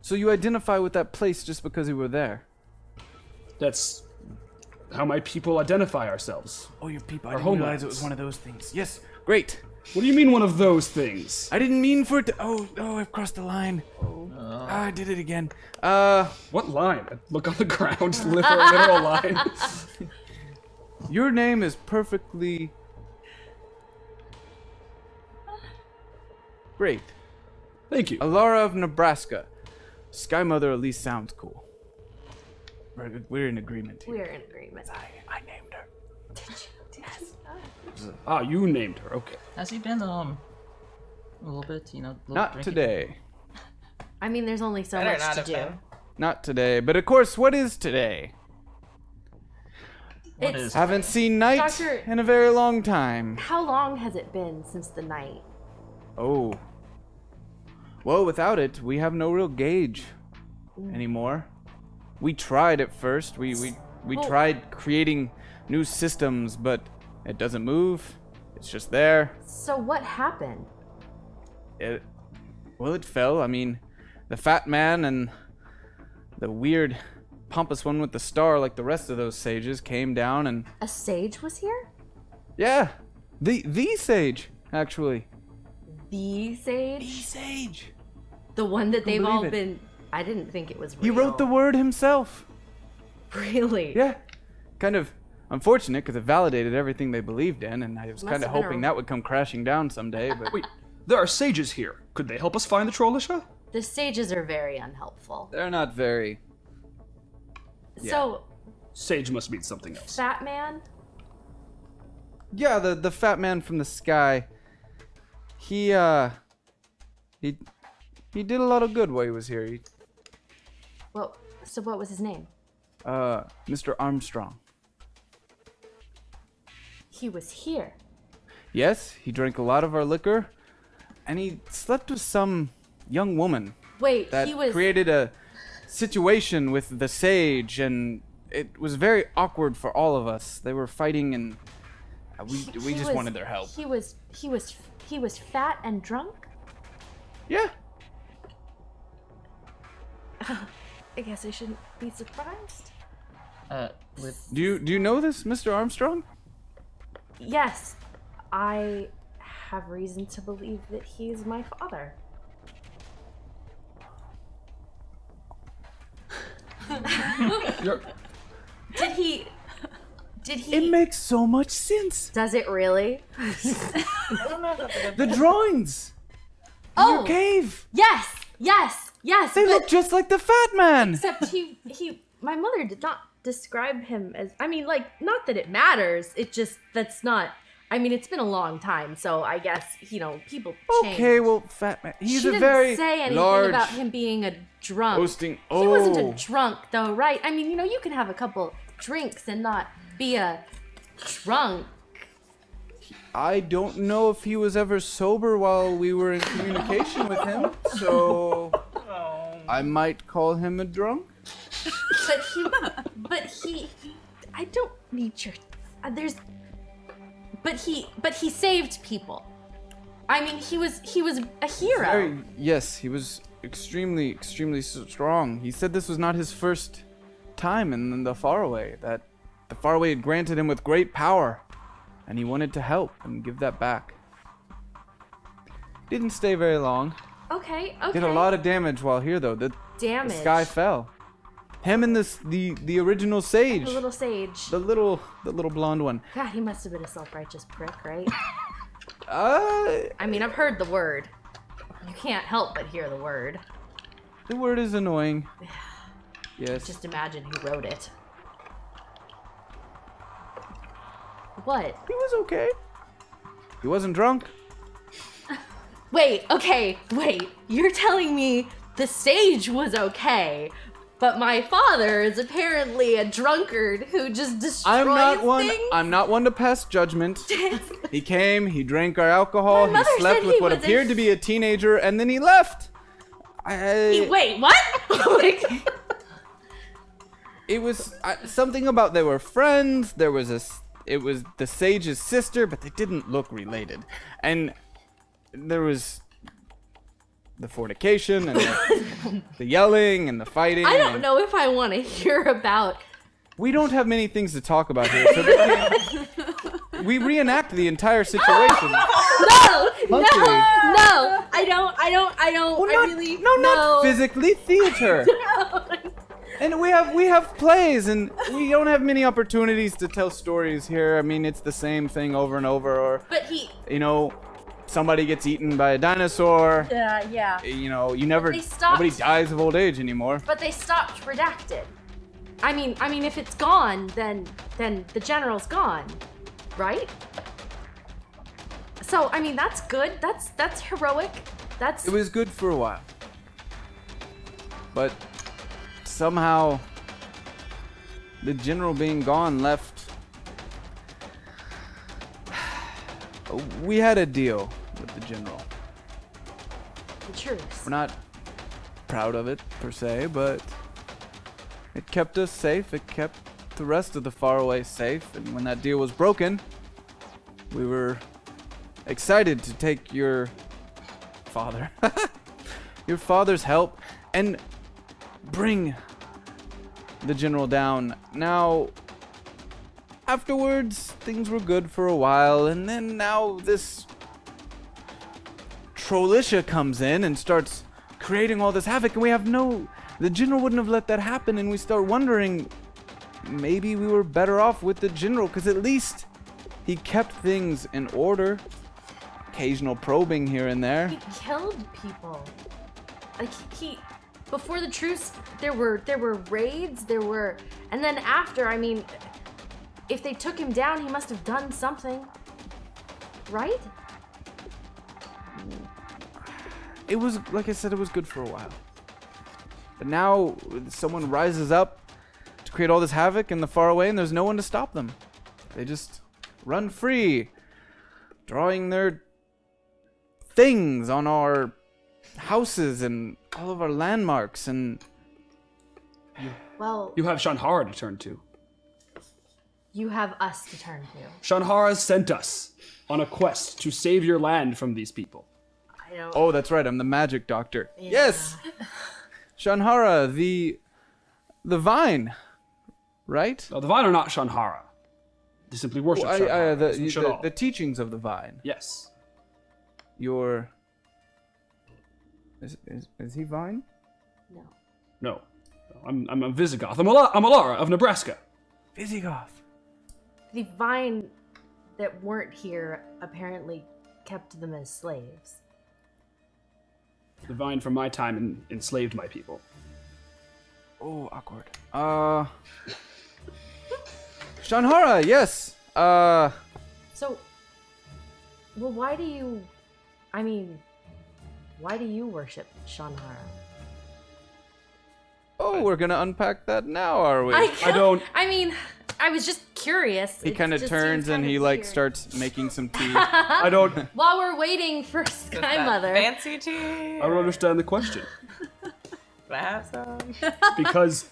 So you identify with that place just because you were there.
That's how my people identify ourselves.
Oh, your people. I
Our
didn't realize it
homelands.
was one of those things. Yes, great.
What do you mean one of those things?
I didn't mean for it to. Oh, I've crossed the line. I did it again.
What line? I look on the ground, literal line.
Your name is perfectly great.
Thank you.
Alara of Nebraska. Sky Mother at least sounds cool. We're in agreement here.
We're in agreement.
I named her.
Ah, you named her. Okay.
Has he been a little bit,
Not
drinking?
today.
I mean, there's only so
Better
much
not
to
have
do.
been.
Not today. But of course, what is today?
What
It's-
is-
Haven't seen night
Doctor-
in a very long time.
How long has it been since the night?
Oh. Well, without it, we have no real gauge anymore. We tried at first. We tried creating new systems, but it doesn't move. It's just there.
So what happened?
It fell. I mean, the fat man and the weird pompous one with the star, like the rest of those sages, came down and
A sage was here?
yeah, the sage actually.
The sage?
The sage.
The one that they've
believe
all
it.
been. I didn't think it was real.
He wrote the word himself.
Really?
Yeah. Kind of unfortunate because it validated everything they believed in, and I was
Must
kind of
have been
hoping
a-
that would come crashing down someday. But
Wait, there are sages here. Could they help us find the Trollitia?
The sages are very unhelpful.
they're not very. Yeah.
So,
Sage must mean something else.
Fat Man?
Yeah, the fat man from the sky. He did a lot of good while he was here.
So what was his name?
Mr. Armstrong.
He was here.
Yes, he drank a lot of our liquor, and he slept with some young woman
Wait,
that
he was.
created a situation with the sage, and it was very awkward for all of us. They were fighting, and we
he
just
was-
wanted their help.
He was fat and drunk?
Yeah.
I guess I shouldn't be surprised.
With
Do you know this, Mr. Armstrong?
Yes, I have reason to believe that he's my father. Did he?
It makes so much sense.
Does it really?
The drawings. In
Oh,
your cave.
yes.
They
but
look just like the fat man.
except my mother did not describe him as. I mean, like, not that it matters. It just that's not. I mean, it's been a long time, so I guess people change.
Okay, well, fat man. He's
she
a
didn't
very
say anything
large
about him being a drunk.
hosting.
He wasn't
Oh.
a drunk, though, right? I mean, you can have a couple drinks and not be a drunk.
I don't know if he was ever sober while we were in communication with him, so I might call him a drunk.
But he, I don't need your. But he saved people. I mean, he was a hero.
Yes, he was extremely strong. He said this was not his first time in the Faraway, that the Faraway had granted him with great power, and he wanted to help and give that back. Didn't stay very long.
Okay.
Did a lot of damage while here, though. The
damage.
sky fell. Him and the original sage.
The little sage.
The little blonde one.
God, he must have been a self-righteous prick, right?
The
I mean, I've heard the word. You can't help but hear the word.
word is annoying. Yes.
Just imagine who wrote it. What?
He was okay. He wasn't drunk.
Wait. You're telling me the sage was okay, but my father is apparently a drunkard who just destroys things?
I'm not one to pass judgment. He came, he drank our alcohol,
My
he
mother
slept
said
with
he
what
was a-
appeared to be a teenager, and then he left.
Wait, what?
It was something about they were friends. It was the sage's sister, but they didn't look related. And there was the fornication and the yelling and the fighting.
I don't
and
know if I want to hear about.
We don't have many things to talk about here, so we reenact the entire situation.
No,
Monthly.
I don't.
Well,
I
not,
really
no, not physically. Theater.
No.
And we have plays, and we don't have many opportunities to tell stories here. I mean, it's the same thing over and over. Or,
But he.
somebody gets eaten by a dinosaur.
Yeah.
Nobody dies of old age anymore.
But they stopped redacted. I mean, if it's gone, then the general's gone, right? So I mean, that's good. That's heroic.
It was good for a while. But somehow the general being gone left. We had a deal with the general.
the truth.
We're not proud of it per se, but it kept us safe. It kept the rest of the Faraway safe. And when that deal was broken, we were excited to take your father's help and bring the general down. Now, afterwards, things were good for a while, and then now this Trollitia comes in and starts creating all this havoc, and we have the general wouldn't have let that happen, and we start wondering, maybe we were better off with the general, because at least he kept things in order. Occasional probing here and there.
He killed people. Like before the truce, there were raids, and then after, I mean, if they took him down, he must have done something, right?
It was, like I said, it was good for a while. But now someone rises up to create all this havoc in the Faraway, and there's no one to stop them. They just run free, drawing their things on our houses and all of our landmarks, and
Well,
You have Shanhara to turn to.
you have us to turn to.
Shanhara sent us on a quest to save your land from these people.
I don't.
oh, that's right, I'm the magic doctor. Yes, Shanhara, the vine, right?
No, the Vine are not Shanhara. They simply worship Shanhara. as we should all.
The teachings of the vine.
Yes.
Your is he vine?
No.
No. I'm a Visigoth. I'm Alara of Nebraska.
Visigoth.
The vine that weren't here apparently kept them as slaves.
The Vine from my time enslaved my people.
Oh, awkward. Shanhara, yes.
So, well, why do you worship Shanhara?
Oh, we're gonna unpack that now, are we?
I don't.
I mean, I was just curious.
He kind of turns and he like starts making some tea.
I don't.
While we're waiting for skymother.
Fancy tea.
I don't understand the question.
Can I have some?
Because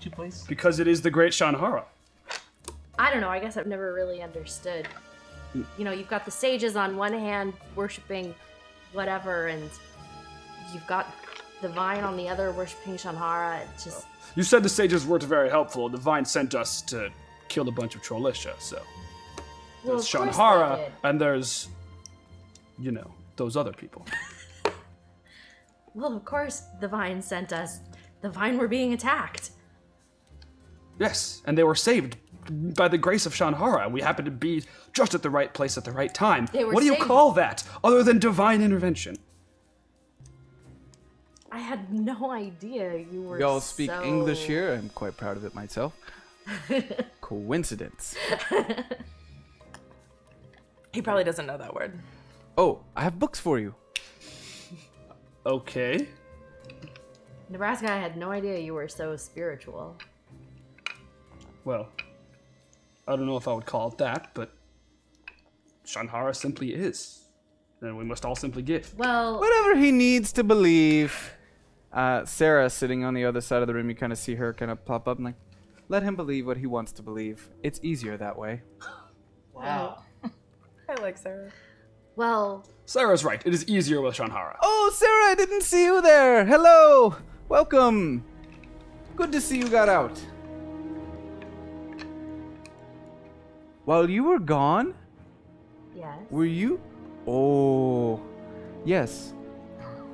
Two places.
because it is the great Shanhara.
I don't know. I guess I've never really understood. You know, you've got the sages on one hand worshiping whatever, and you've got the vine on the other worshiping Shanhara. It's just
You said the sages weren't very helpful. The Vine sent us to kill a bunch of Trollitia, so
well,
there's
of course they
Shanhara,
did.
and there's, those other people.
Well, of course the vine sent us. The vine were being attacked.
Yes, and they were saved by the grace of Shanhara. We happened to be just at the right place at the right time.
They were
What do you
saved.
call that, other than divine intervention?
I had no idea you were.
We all speak
so...
English here. I'm quite proud of it myself. Coincidence.
He probably doesn't know that word.
Oh, I have books for you.
Okay.
Nebraska, I had no idea you were so spiritual.
Well, I don't know if I would call it that, but Shanhara simply is. And we must all simply give.
Well,
Whatever he needs to believe. Sarah sitting on the other side of the room, you kind of see her kind of pop up and like, let him believe what he wants to believe. It's easier that way.
Wow.
I like Sarah.
well,
Sarah's right. It is easier with Shanhara.
Oh, Sarah, I didn't see you there. Hello. Welcome. Good to see you got out. While you were gone,
yes.
were you? Oh, yes.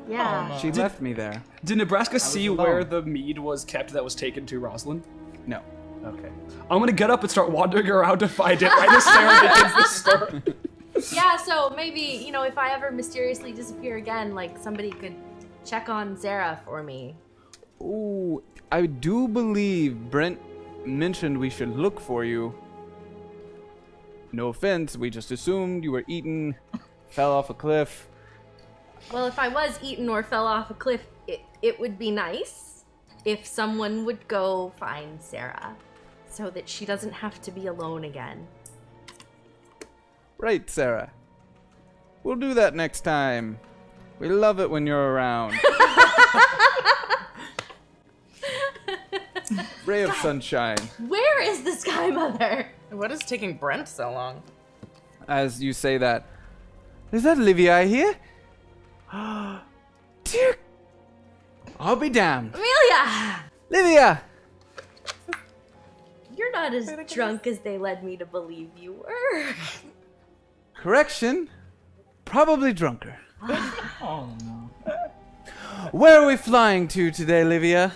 Yeah.
She left me there.
Did Nebraska see
alone.
where the mead was kept that was taken to Rosalind?
No.
Okay. I'm gonna get up and start wandering around to find it right as Sarah begins the story.
Yeah, so maybe, if I ever mysteriously disappear again, like somebody could check on Sarah for me.
Ooh, I do believe Brent mentioned we should look for you. No offense, we just assumed you were eaten, fell off a cliff.
Well, if I was eaten or fell off a cliff, it would be nice if someone would go find Sarah so that she doesn't have to be alone again.
Right, Sarah. We'll do that next time. We love it when you're around. Ray of sunshine.
Where is the skymother?
What is taking Brent so long?
As you say that, is that Livia here? Dear, I'll be damned.
Amelia!
Livia!
You're not as drunk as they led me to believe you were.
Correction. Probably drunker.
Oh no.
Where are we flying to today, Livia?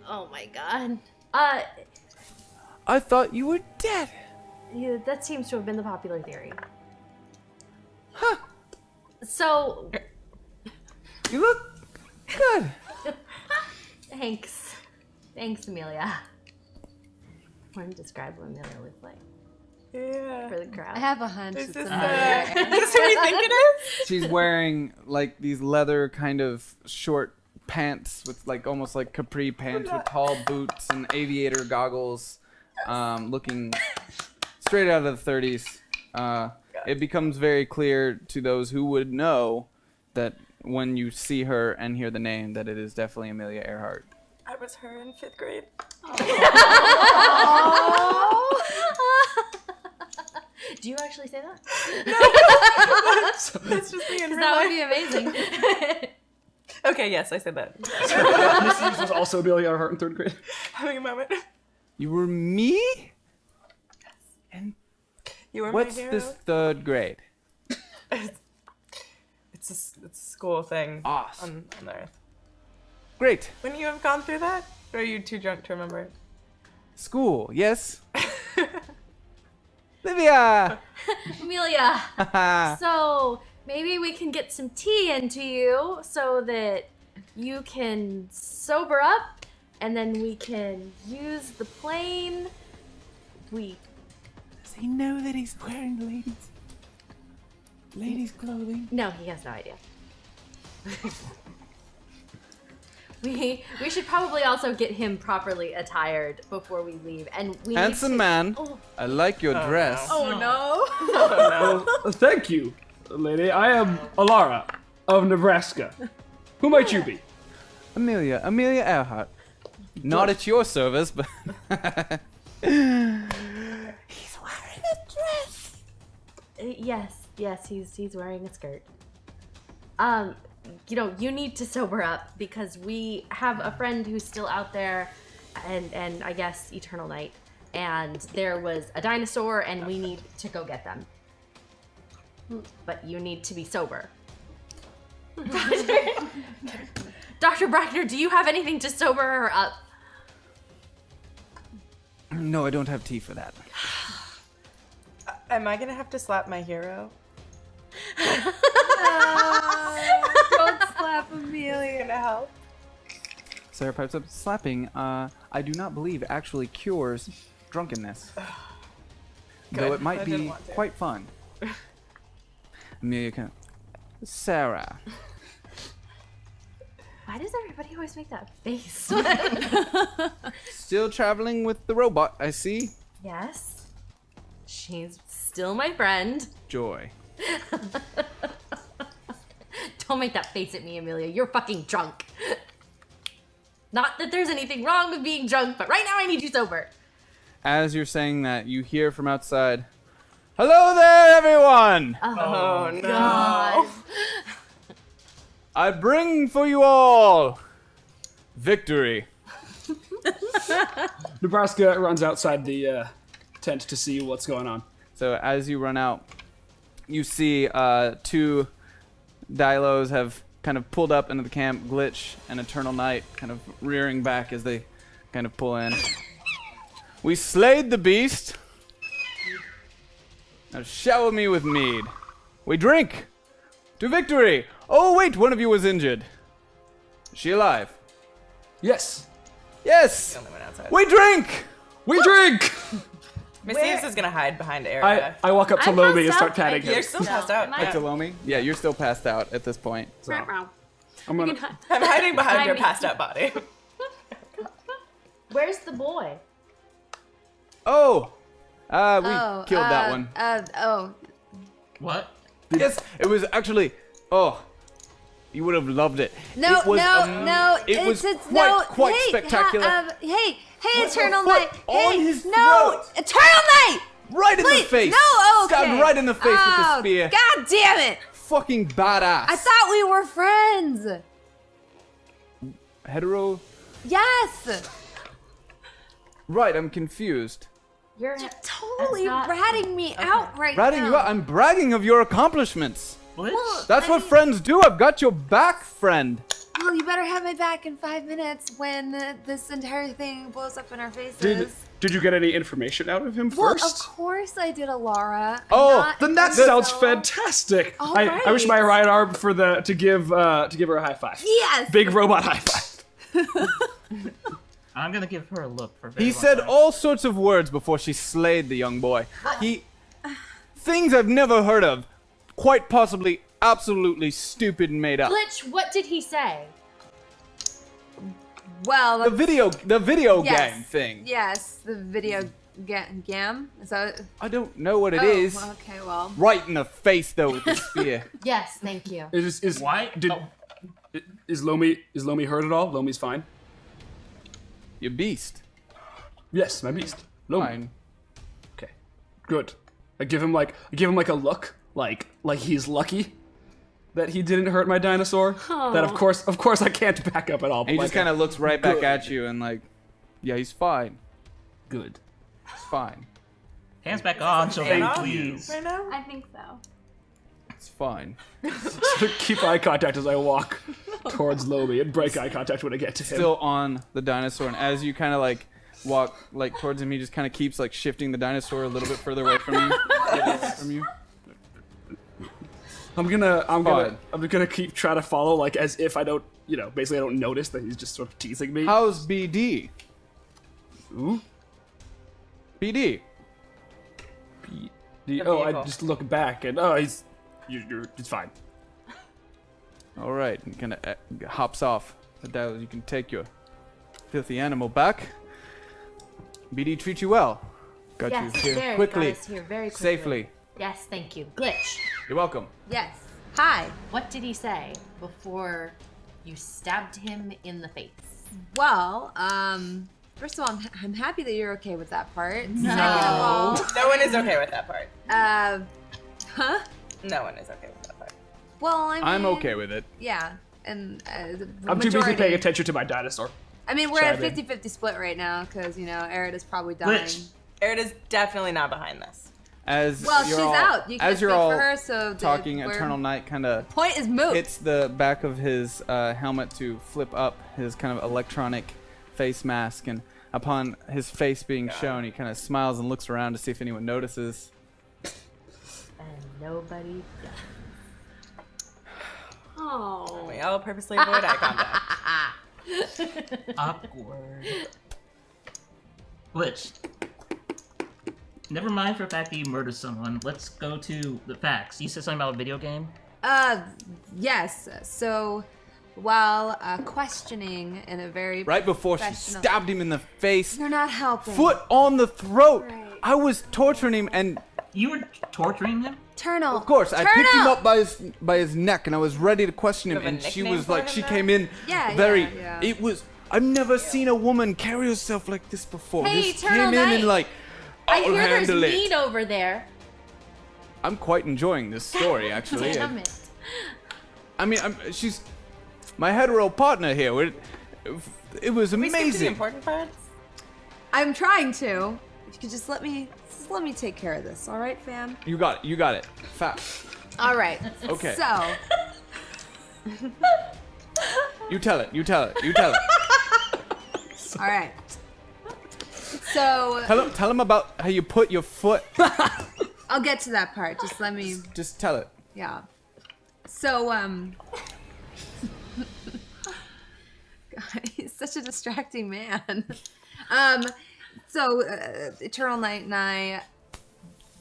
Oh my god.
I thought you were dead.
Yeah, that seems to have been the popular theory.
Huh.
So,
You look good.
thanks. Thanks, Amelia. Want to describe what Amelia looks like
Yeah.
for the crowd?
I have a hunch.
Is
It's
this
Amelia.
is this who we think it is?
She's wearing like these leather kind of short pants with like almost like capri pants with tall boots and aviator goggles, looking straight out of the 30s. It becomes very clear to those who would know that when you see her and hear the name that it is definitely Amelia Earhart.
I was her in 5th grade.
Do you actually say that?
It's just me and her.
That would be amazing.
Okay, yes, I said that.
Miss Eves was also Amelia Earhart in 3rd grade.
Having a moment.
You were me? And
You were
what's
my hero.
this 3rd grade?
It's a school thing
Awesome.
on the Earth.
Great.
Wouldn't you have gone through that? Or are you too drunk to remember it?
School, yes. Livia!
Amelia,
Haha.
so maybe we can get some tea into you so that you can sober up and then we can use the plane.
Does he know that he's wearing ladies' clothing?
No, he has no idea. We should probably also get him properly attired before we leave, and we
Handsome
need to...
man.
Oh,
I like your dress.
oh no!
Well, thank you, lady. I am Alara of Nebraska. Who might you be?
Amelia Earhart. Not at your service, but he's wearing a dress.
Yes, he's wearing a skirt. You need to sober up because we have a friend who's still out there, and I guess Eternal Night, and there was a dinosaur, and we need to go get them. But you need to be sober. Dr. Brackner, do you have anything to sober her up?
No, I don't have tea for that.
Am I gonna have to slap my hero?
Don't slap Amelia.
Gonna help?
Sarah pipes up. Slapping, I do not believe actually cures drunkenness. Though
Good.
it might
I didn't
be
want to.
quite fun. Amelia kind of... Sarah.
Why does everybody always make that face?
Still traveling with the robot, I see.
Yes. She's still my friend.
Joy.
Don't make that face at me, Amelia. You're fucking drunk. Not that there's anything wrong with being drunk, but right now I need you sober.
As you're saying that, you hear from outside, "Hello there, everyone!
Oh no.
God.
I bring for you all victory."
Nebraska runs outside the tent to see what's going on.
So as you run out, you see 2 Dilos have kind of pulled up into the camp, Glitch and Eternal Night kind of rearing back as they kind of pull in. "We slayed the beast. Now shower me with mead. We drink to victory. Oh wait, one of you was injured. Is she alive?
Yes,
Yes.
Only went outside.
We drink.
we drink!
Miss Eves is gonna hide behind Arida.
I walk up to
I'm
Lomi and
passed
start
out.
patting him.
You're still passed out.
am I-
Yeah.
Delomi? Yeah, you're still passed out at this point. So.
I'm gonna.
I'm hiding behind your
I'm-
passed out body.
Where's the boy?
Oh, we killed that one.
What?
Yes, it was actually. Oh, you would have loved it.
No,
it was,
no.
It was
it's
quite
hey,
spectacular.
Hey,
Put
Eternal
your
Night.
foot on
Hey,
his
no,
throat.
Eternal Night.
Right in the
Please,
face.
no, oh, okay.
Stabbed right in the face with the
Oh,
spear.
God damn it!
Fucking badass.
I thought we were friends.
Hetero.
Yes.
Right, I'm confused.
You're
Totally
that's not-
ratting me out right
Ratting
now.
you out. I'm bragging of your accomplishments.
Glitch?
That's what friends do. I've got your back, friend.
Well, you better have my back in 5 minutes when this entire thing blows up in our faces.
Did you get any information out of him
Well,
first?
of course I did, Alara.
Oh,
Then that sounds fantastic.
All
I wish my
right.
right arm to give her a high five.
Yes.
Big robot high five.
I'm gonna give her a look for.
He said all sorts of words before she slayed the young boy. Things I've never heard of. Quite possibly absolutely stupid and made up.
Glitch, what did he say?
Well,
The video
yes.
game thing.
Yes, the video gam. Is that?
I don't know what it
Oh,
is.
okay, well.
Right in the face though with the spear.
Yes, thank you.
Is
Why?
is Lomi hurt at all? Lomi's fine.
You beast.
Yes, my beast. Lomi.
Fine.
Okay, good. I give him like a look, like he's lucky that he didn't hurt my dinosaur. That of course I can't back up at all.
And he
but
just
like
kind of looks right back
good.
at you and like, yeah, he's fine.
good.
He's fine.
Hands back on, children, please.
Right now?
I think so.
It's fine.
Keep eye contact as I walk towards Lomi and break eye contact when I get to him.
Still on the dinosaur, and as you kind of like walk like towards him, he just kind of keeps like shifting the dinosaur a little bit further away from you.
I'm gonna keep trying to follow like as if I don't, basically I don't notice that he's just sort of teasing me.
How's BD?
Ooh.
BD.
I just look back and it's fine.
All right, and kind of hops off. That you can take your filthy animal back. BD treat you well. Got
Yes,
you here
very
quickly,
got us here very quickly.
safely.
Yes, thank you. Glitch,
You're welcome.
Yes. Hi.
what did he say before you stabbed him in the face?
Well, first of all, I'm happy that you're okay with that part.
No.
Second of all,
No one is okay with that part.
huh?
No one is okay with that part.
Well,
I'm okay with it.
Yeah, and the
I'm too busy
majority-
paying attention to my dinosaur.
I mean, we're at a
Chime in.
50-50 split right now because Arida's probably dying.
Glitch.
Erida's definitely not behind this.
As
Well,
you're
she's
all,
out. You can't
as you're
speak
all
for her, so
talking,
we're-
Eternal Knight kind of
Point is moot.
hits the back of his helmet to flip up his kind of electronic face mask, and upon his face being shown, he kind of smiles and looks around to see if anyone notices.
And nobody does.
Oh.
We all purposely avoid eye contact.
Awkward. Glitch. Never mind for the fact that you murdered someone. Let's go to the facts. You said something about a video game?
Yes. So, while questioning in a very
Right before she
professional-
stabbed him in the face,
You're not helping.
foot on the throat.
Right.
I was torturing him, and
You were torturing him?
Eternal.
of course, I picked him up by his neck, and I was ready to question him,
You have a
and she
nickname
was
for
like,
him
she
now?
came in
Yeah,
very.
yeah.
It was. I've never seen a woman carry herself like this before.
Hey,
Just
Eternal
came in
Knight.
and like,
I
I'll
hear there's
handle it.
meat over there.
I'm quite enjoying this story, actually.
Damn it.
I mean, she's my hetero partner here. It was
We skip to the
amazing.
important parts.
I'm trying to. If you could just let me take care of this, all right, fam?
You got it. You got it. Fast.
All right.
Okay.
So,
You tell it. You tell it. You tell it.
all right. So,
Tell him about how you put your foot.
I'll get to that part. Just let me.
Just tell it.
Yeah. So, God, he's such a distracting man. So, Eternal Knight and I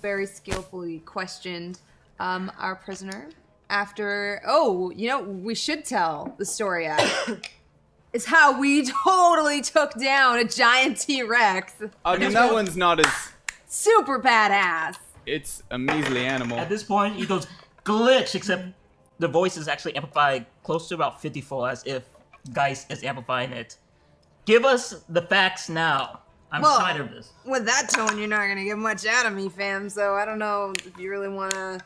very skillfully questioned our prisoner after. Oh, we should tell the story. Is how we totally took down a giant T-Rex.
I mean, that one's not as.
Super badass.
It's a measly animal.
At this point, he goes glitch, except the voice is actually amplified close to about 50-fold, as if Geist is amplifying it. Give us the facts now. I'm tired of this.
With that tone, you're not gonna get much out of me, fam. So I don't know if you really wanna,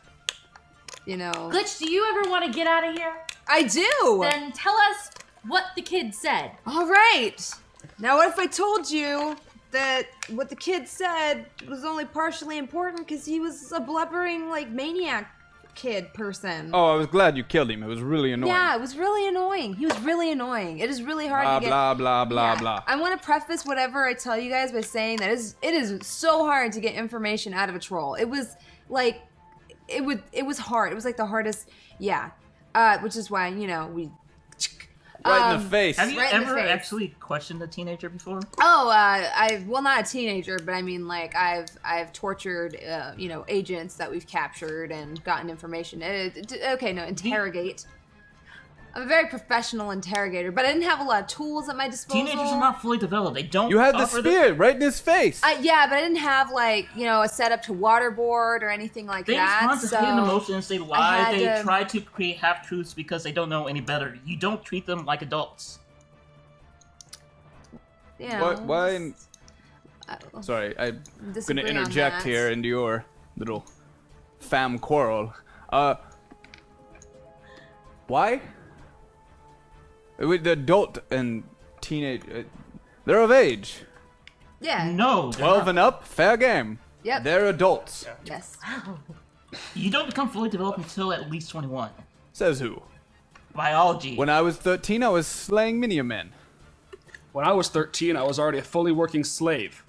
Glitch, do you ever want to get out of here?
I do.
Then tell us what the kid said.
All right. Now, what if I told you that what the kid said was only partially important because he was a blubbering, like, maniac kid person.
Oh, I was glad you killed him. It was really annoying.
Yeah, it was really annoying. He was really annoying. It is really hard to get.
Blah, blah, blah,
Yeah.
blah.
I want to preface whatever I tell you guys by saying that it is so hard to get information out of a troll. It was like, it was hard. It was like the hardest, yeah. Which is why, we...
Right in the face.
Have you
Right in the
ever
face.
actually questioned a teenager before?
Oh, well, not a teenager, but I mean, like, I've tortured, agents that we've captured and gotten information. Interrogate. I'm a very professional interrogator, but I didn't have a lot of tools at my disposal.
Teenagers are not fully developed. They don't.
You had the
offer
spear right in his face.
Yeah, but I didn't have, like, a setup to waterboard or anything like
They
that.
respond to hidden emotions. They lie.
had
They
to-
try to create half truths because they don't know any better. You don't treat them like adults.
Why? Sorry, I'm gonna
disagree on
interject
that.
here into your little fam quarrel. Why? With the adult and teenage, they're of age.
Yeah.
No, they're
12
not.
and up, fair game.
Yep.
They're adults.
Yes.
You don't become fully developed until at least 21.
Says who?
Biology.
When I was 13, I was slaying minion-men.
When I was 13, I was already a fully working slave.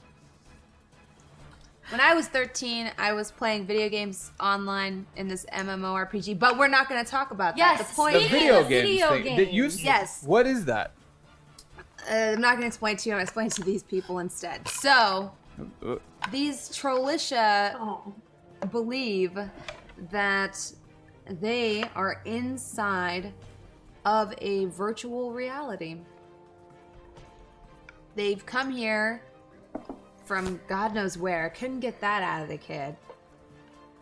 When I was 13, I was playing video games online in this MMORPG, but we're not going to talk about that.
Yes,
The point
The
Speaking
video
of
games
video
thing. Did you?
games.
Yes.
What is that?
I'm not going to explain to you. I'm going to explain to these people instead. So,
Uh,
these Trollitia
Oh.
believe that they are inside of a virtual reality. They've come here from God knows where. Couldn't get that out of the kid.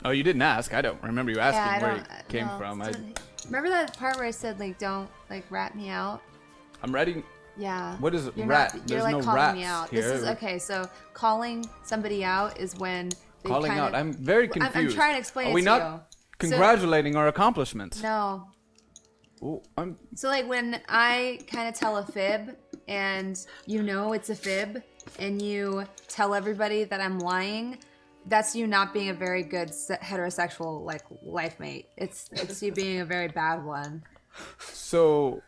Oh, you didn't ask. I don't remember you asking
I
where
don't-
it came
no,
from.
Remember that part where I said, like, don't, like, rat me out?
I'm ready.
Yeah.
What is
You're
rat?
Not, you're
There's
like
no
calling
rats
me out.
here.
This is okay. So calling somebody out is when they
Calling
kind
out.
of,
I'm very
I'm
confused.
trying to explain
Are
it
we
to
not
you.
congratulating our accomplishments?
No.
Ooh, I'm.
So like when I kind of tell a fib and you know it's a fib and you tell everybody that I'm lying, that's you not being a very good heterosexual like life mate. It's you being a very bad one.
So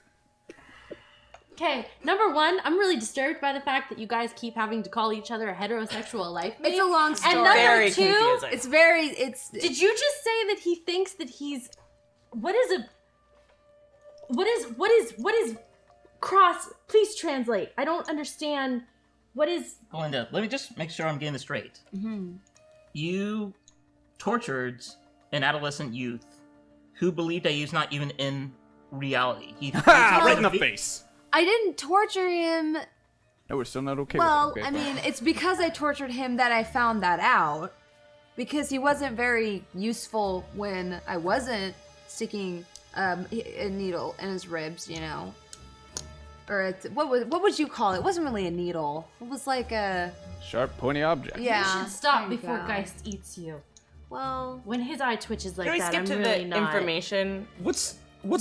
Okay, number one, I'm really disturbed by the fact that you guys keep having to call each other a heterosexual life mate.
It's a long story.
And number
Very
two,
confusing.
It's
did you just say that he thinks that he's what is cross? Please translate. I don't understand. What is
Belinda, let me just make sure I'm getting this straight. You tortured an adolescent youth who believed that he was not even in reality. He
right in the face.
I didn't torture him.
No, we're still not okay.
Well,
with it.
I
Okay, fine.
mean, it's because I tortured him that I found that out. Because he wasn't very useful when I wasn't sticking a needle in his ribs, you know. Or what would you call it? It wasn't really a needle. It was like a
Sharp, pointy object.
yeah.
You should stop
there you
before
go.
Geist eats you.
Well,
When his eye twitches like
Can we
that,
skip
I'm
to
really
the
not.
information?
What's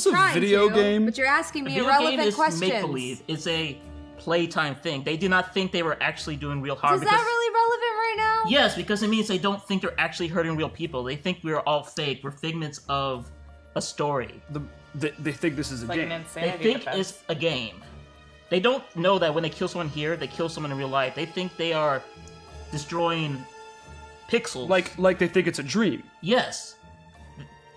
a
trying
video
to,
game?
But you're asking
A
me
video game
irrelevant
is
questions.
make-believe. It's a playtime thing. They do not think they were actually doing real harm.
Is that really relevant right now?
Yes, because it means they don't think they're actually hurting real people. They think we're all fake. We're figments of a story.
They think this is a
Like an
game.
They
insanity
think
defense.
it's a game. They don't know that when they kill someone here, they kill someone in real life. They think they are destroying pixels.
Like they think it's a dream.
Yes.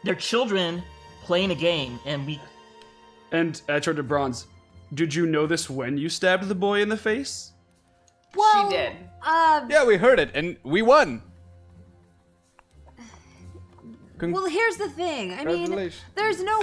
They're children playing a game, and we...
And Charter Bronze, did you know this when you stabbed the boy in the face?
Well,
She did.
Yeah, we heard it, and we won.
Well, here's the thing. I mean,
Congratulations.
there's no.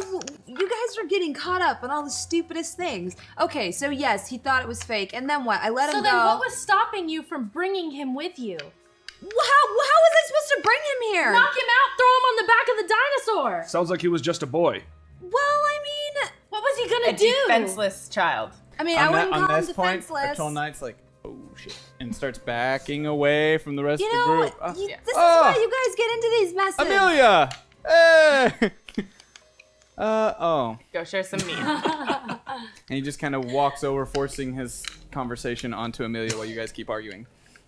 You guys are getting caught up on all the stupidest things. Okay, so yes, he thought it was fake, and then what? I let
So
him
then,
go.
what was stopping you from bringing him with you?
How was I supposed to bring him here?
Knock him out, throw him on the back of the dinosaur.
Sounds like he was just a boy.
Well, I mean,
What was he
A
gonna do?
defenseless child.
I mean, I wouldn't call him
this point,
defenseless.
Patrol Knight's like, oh shit, and starts backing away from the rest
You
of the
know,
group.
this is
Oh.
why you guys get into these messes.
Amelia! Hey! Oh.
Go share some meat.
And he just kind of walks over, forcing his conversation onto Amelia while you guys keep arguing.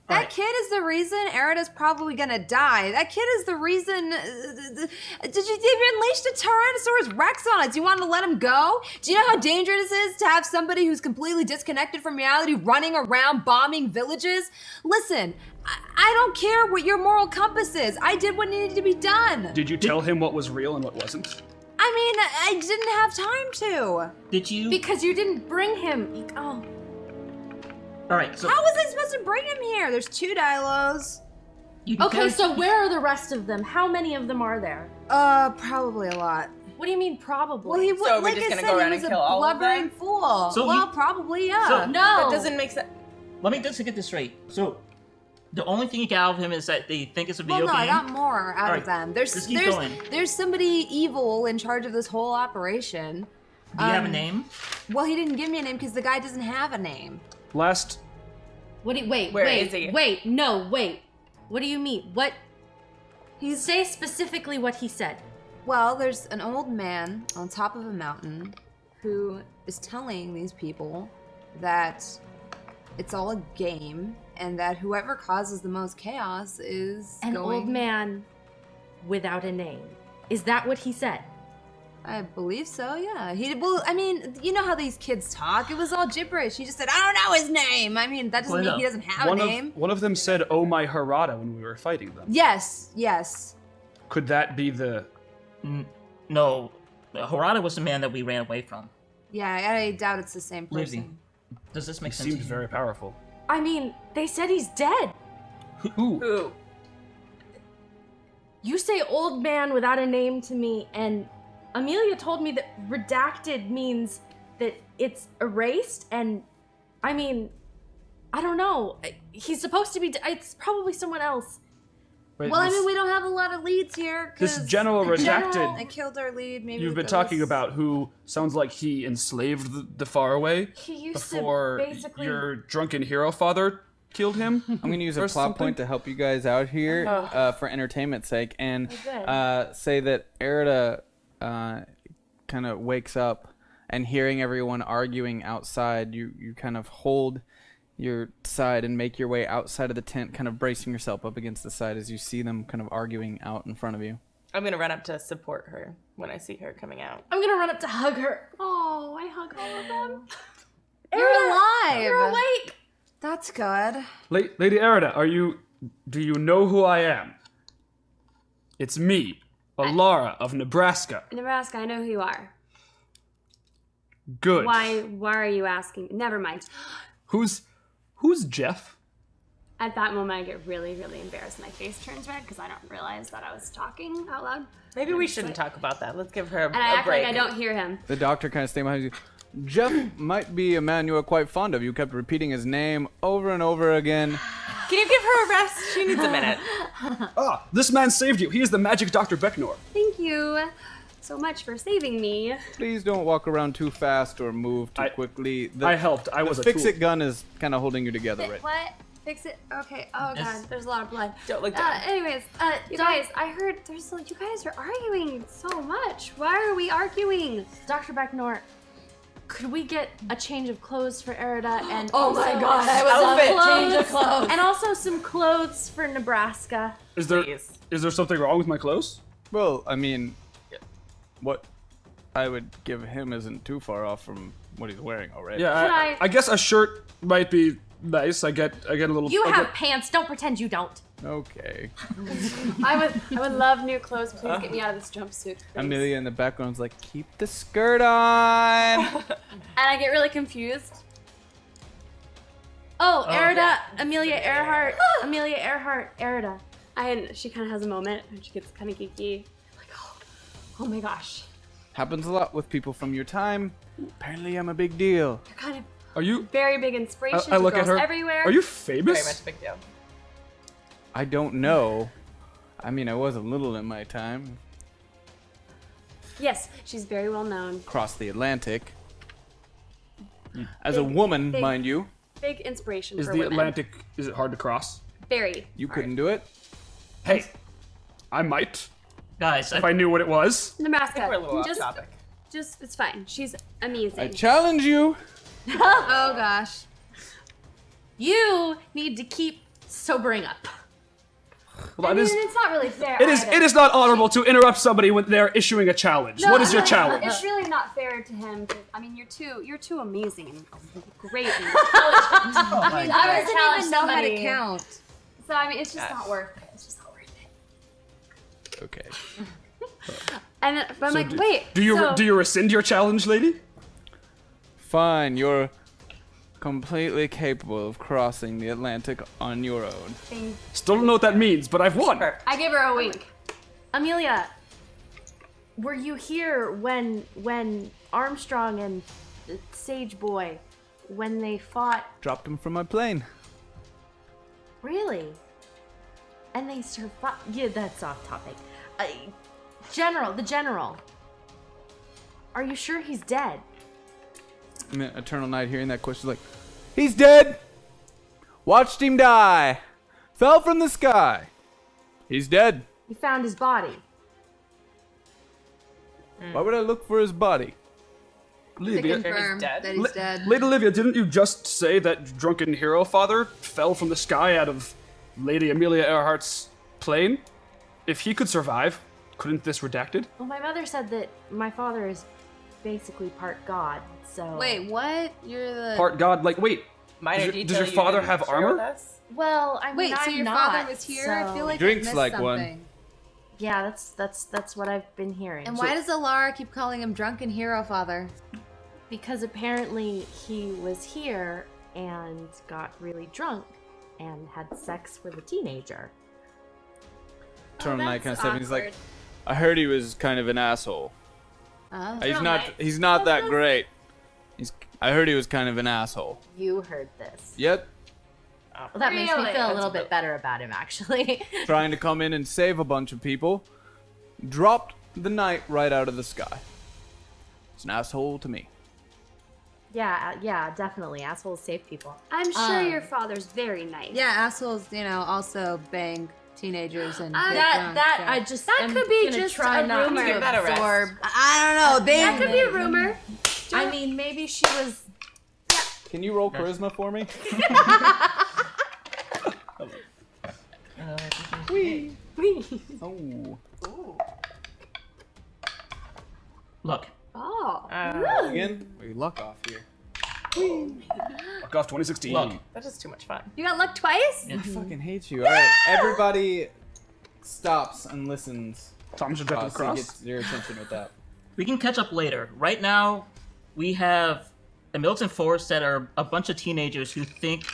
That kid is the reason Arida's probably gonna die. That kid is the reason. Did you unleashed a Tyrannosaurus Rex on us? You want to let him go? Do you know how dangerous it is to have somebody who's completely disconnected from reality running around bombing villages? Listen, I don't care what your moral compass is. I did what needed to be done.
Did you tell him what was real and what wasn't?
I mean, I didn't have time to.
Did you?
Because you didn't bring him. Oh.
All right. So
How was I supposed to bring him here? There's 2 Dilos.
Okay, so where are the rest of them? How many of them are there?
Probably a lot.
What do you mean probably?
Well, he was,
So are we
like
just
I
gonna
said,
go
he
around
was
and
a
kill all of
blubbering
them?
fool.
So
well,
he-
probably, yeah.
So-
no.
That doesn't make sense.
let me just get this straight. So the only thing you get out of him is that they think it's a video
Well, no, I
game.
got more out
Alright,
of them.
just keep going.
There's somebody evil in charge of this whole operation.
Do you have a name?
Well, he didn't give me a name because the guy doesn't have a name.
Last
What do you, wait,
Where
wait,
is he?
wait, no, wait. What do you mean? What? Say specifically what he said.
Well, there's an old man on top of a mountain who is telling these people that it's all a game and that whoever causes the most chaos is
An
going...
old man without a name. Is that what he said?
I believe so, yeah. Well, I mean, you know how these kids talk. It was all gibberish. He just said, I don't know his name. I mean, that doesn't
Well,
mean
no.
he doesn't have a name.
one of them said, "Oh my Harada," when we were fighting them.
Yes, yes.
Could that be the?
No. Harada was the man that we ran away from.
Yeah, I doubt it's the same
Livy,
person.
does this make
He
sense?
seemed
to you?
very powerful.
I mean, they said he's dead.
Who?
Ooh.
You say old man without a name to me, and Amelia told me that redacted means that it's erased, and I mean, I don't know. He's supposed to be. It's probably someone else.
Wait,
Well, I
this-
mean, we don't have a lot of leads here.
This
'cause
General
the
Redacted-
general- I killed our lead. Maybe
You've
with
been talking
those.
about who sounds like he enslaved the Faraway
He used
before
to basically.
your drunken hero father killed him.
I'm going to use a
Or
plot
something?
point to help you guys out here for entertainment's sake and
good.
say that Arida kind of wakes up and hearing everyone arguing outside, you kind of hold your side and make your way outside of the tent, kind of bracing yourself up against the side as you see them kind of arguing out in front of you.
I'm gonna run up to support her when I see her coming out.
I'm gonna run up to hug her. Oh, I hug all of them.
You're alive.
You're awake.
That's good.
Lady Arida, do you know who I am? It's me, Alara of Nebraska.
Nebraska, I know who you are.
Good.
Why are you asking? Never mind.
Who's Jeff?
At that moment, I get really, really embarrassed. My face turns red because I don't realize that I was talking out loud.
Maybe we shouldn't talk about that. Let's give her a,
And I
a
act
break.
like I don't hear him.
The doctor kind of staying behind you. Jeff might be a man you are quite fond of. You kept repeating his name over and over again.
Can you give her a rest? She needs a minute.
Ah, this man saved you. He is the magic Dr. Becknor.
Thank you so much for saving me.
Please don't walk around too fast or move too quickly.
I helped. I was
the
a tool.
fix-it gun is kind of holding you together right now.
What? Fix it? Okay. Oh god, there's a lot of blood.
Don't look down.
Anyways, you guys, I heard you guys are arguing so much. Why are we arguing?
Dr. Becknor, could we get a change of clothes for Arida and
Oh
also
my God, I would love
some
a change of clothes.
and also some clothes for Nebraska.
Is there
Please.
something wrong with my clothes?
Well, I mean, what I would give him isn't too far off from what he's wearing already.
Yeah, I guess a shirt might be nice. I get a little.
You
I
have
get-
pants. Don't pretend you don't.
Okay.
I would love new clothes. Please get me out of this jumpsuit. please.
Amelia in the background's like, keep the skirt on.
And I get really confused.
Oh, Arida, Amelia Earhart, Amelia Earhart, Arida.
She kind of has a moment and she gets kind of geeky. Like, oh my gosh,
Happens a lot with people from your time. Apparently, I'm a big deal.
you're kind of
Are you?
very big inspiration
I
to
look at
girls
her.
everywhere.
Are you
Very
famous?
much a big deal.
I don't know. I mean, I was a little in my time.
Yes, she's very well known.
Across the Atlantic. As a woman,
big-
mind you.
Big inspiration
Is
for
the
women.
Atlantic? Is it hard to cross?
Very.
You couldn't do it?
Hey, I might
Guys,
if I knew what it was.
Nebraska.
We're a little off
just
topic.
Just, it's fine. She's amazing.
I challenge you.
Oh gosh.
You need to keep sobering up.
Well,
I mean, it's not really fair.
It is not honorable to interrupt somebody when they're issuing a challenge.
No,
What is your
no,
challenge?
It's really not fair to him. I mean, you're too amazing and great. And
I
challenge
don't even know how to
somebody.
count.
So I mean, it's just not worth it. It's just not worth it.
Okay.
And but I'm like, wait.
Do you
so,
do you rescind your challenge, lady?
Fine, you're completely capable of crossing the Atlantic on your own.
Still don't know what that means, but I've won.
I give her a wink.
Amelia, were you here when Armstrong and Sage Boy, when they fought?
Dropped him from my plane.
Really? And they survived? Yeah, that's off topic. The general. Are you sure he's dead?
Eternal Knight hearing that question like, he's dead. Watched him die. Fell from the sky. He's dead.
You found his body.
Why would I look for his body?
To
Olivia,
confirm
dead?
that he's dead.
Lady Olivia, didn't you just say that drunken hero father fell from the sky out of Lady Amelia Earhart's plane? If he could survive, couldn't this redacted?
Well, my mother said that my father is basically part god, so...
Wait, what? You're the
Part god, like, wait.
Minor
Does
detail
your
you
father
didn't
have
share
armor?
with us?
Well, I mean,
Wait, so
I'm
your
not,
father was here? I
so-
feel like
Drinks
I missed
like
something.
one.
Yeah, that's what I've been hearing.
And why does Alara keep calling him drunken hero father?
Because apparently he was here and got really drunk and had sex with a teenager.
Eternal Knight kind of
that's
said, he's like,
awkward.
I heard he was kind of an asshole.
Oh.
He's not that great. I heard he was kind of an asshole.
You heard this.
Yet,
Well, that makes me
Really?
feel a little bit better about him, actually.
trying to come in and save a bunch of people, dropped the knight right out of the sky. It's an asshole to me.
yeah, definitely. Assholes save people.
I'm sure your father's very nice.
Yeah, assholes, also bang teenagers and get drunk,
That
yeah.
I just
That
am
could be
gonna
just
try
a
not
rumor.
to
Give that a rest.
absorb.
I don't know. They
That could be a rumor.
I mean, maybe she was.
Can you roll charisma for me? Oh.
Look,
Oh.
Again? We luck off here.
Fuck off 2016.
look.
That's just too much fun.
You got luck twice?
I fucking hate you. Alright, everybody stops and listens.
Thomas rejected the
So
cross.
gets your attention with that.
We can catch up later. Right now, we have a militant force that are a bunch of teenagers who think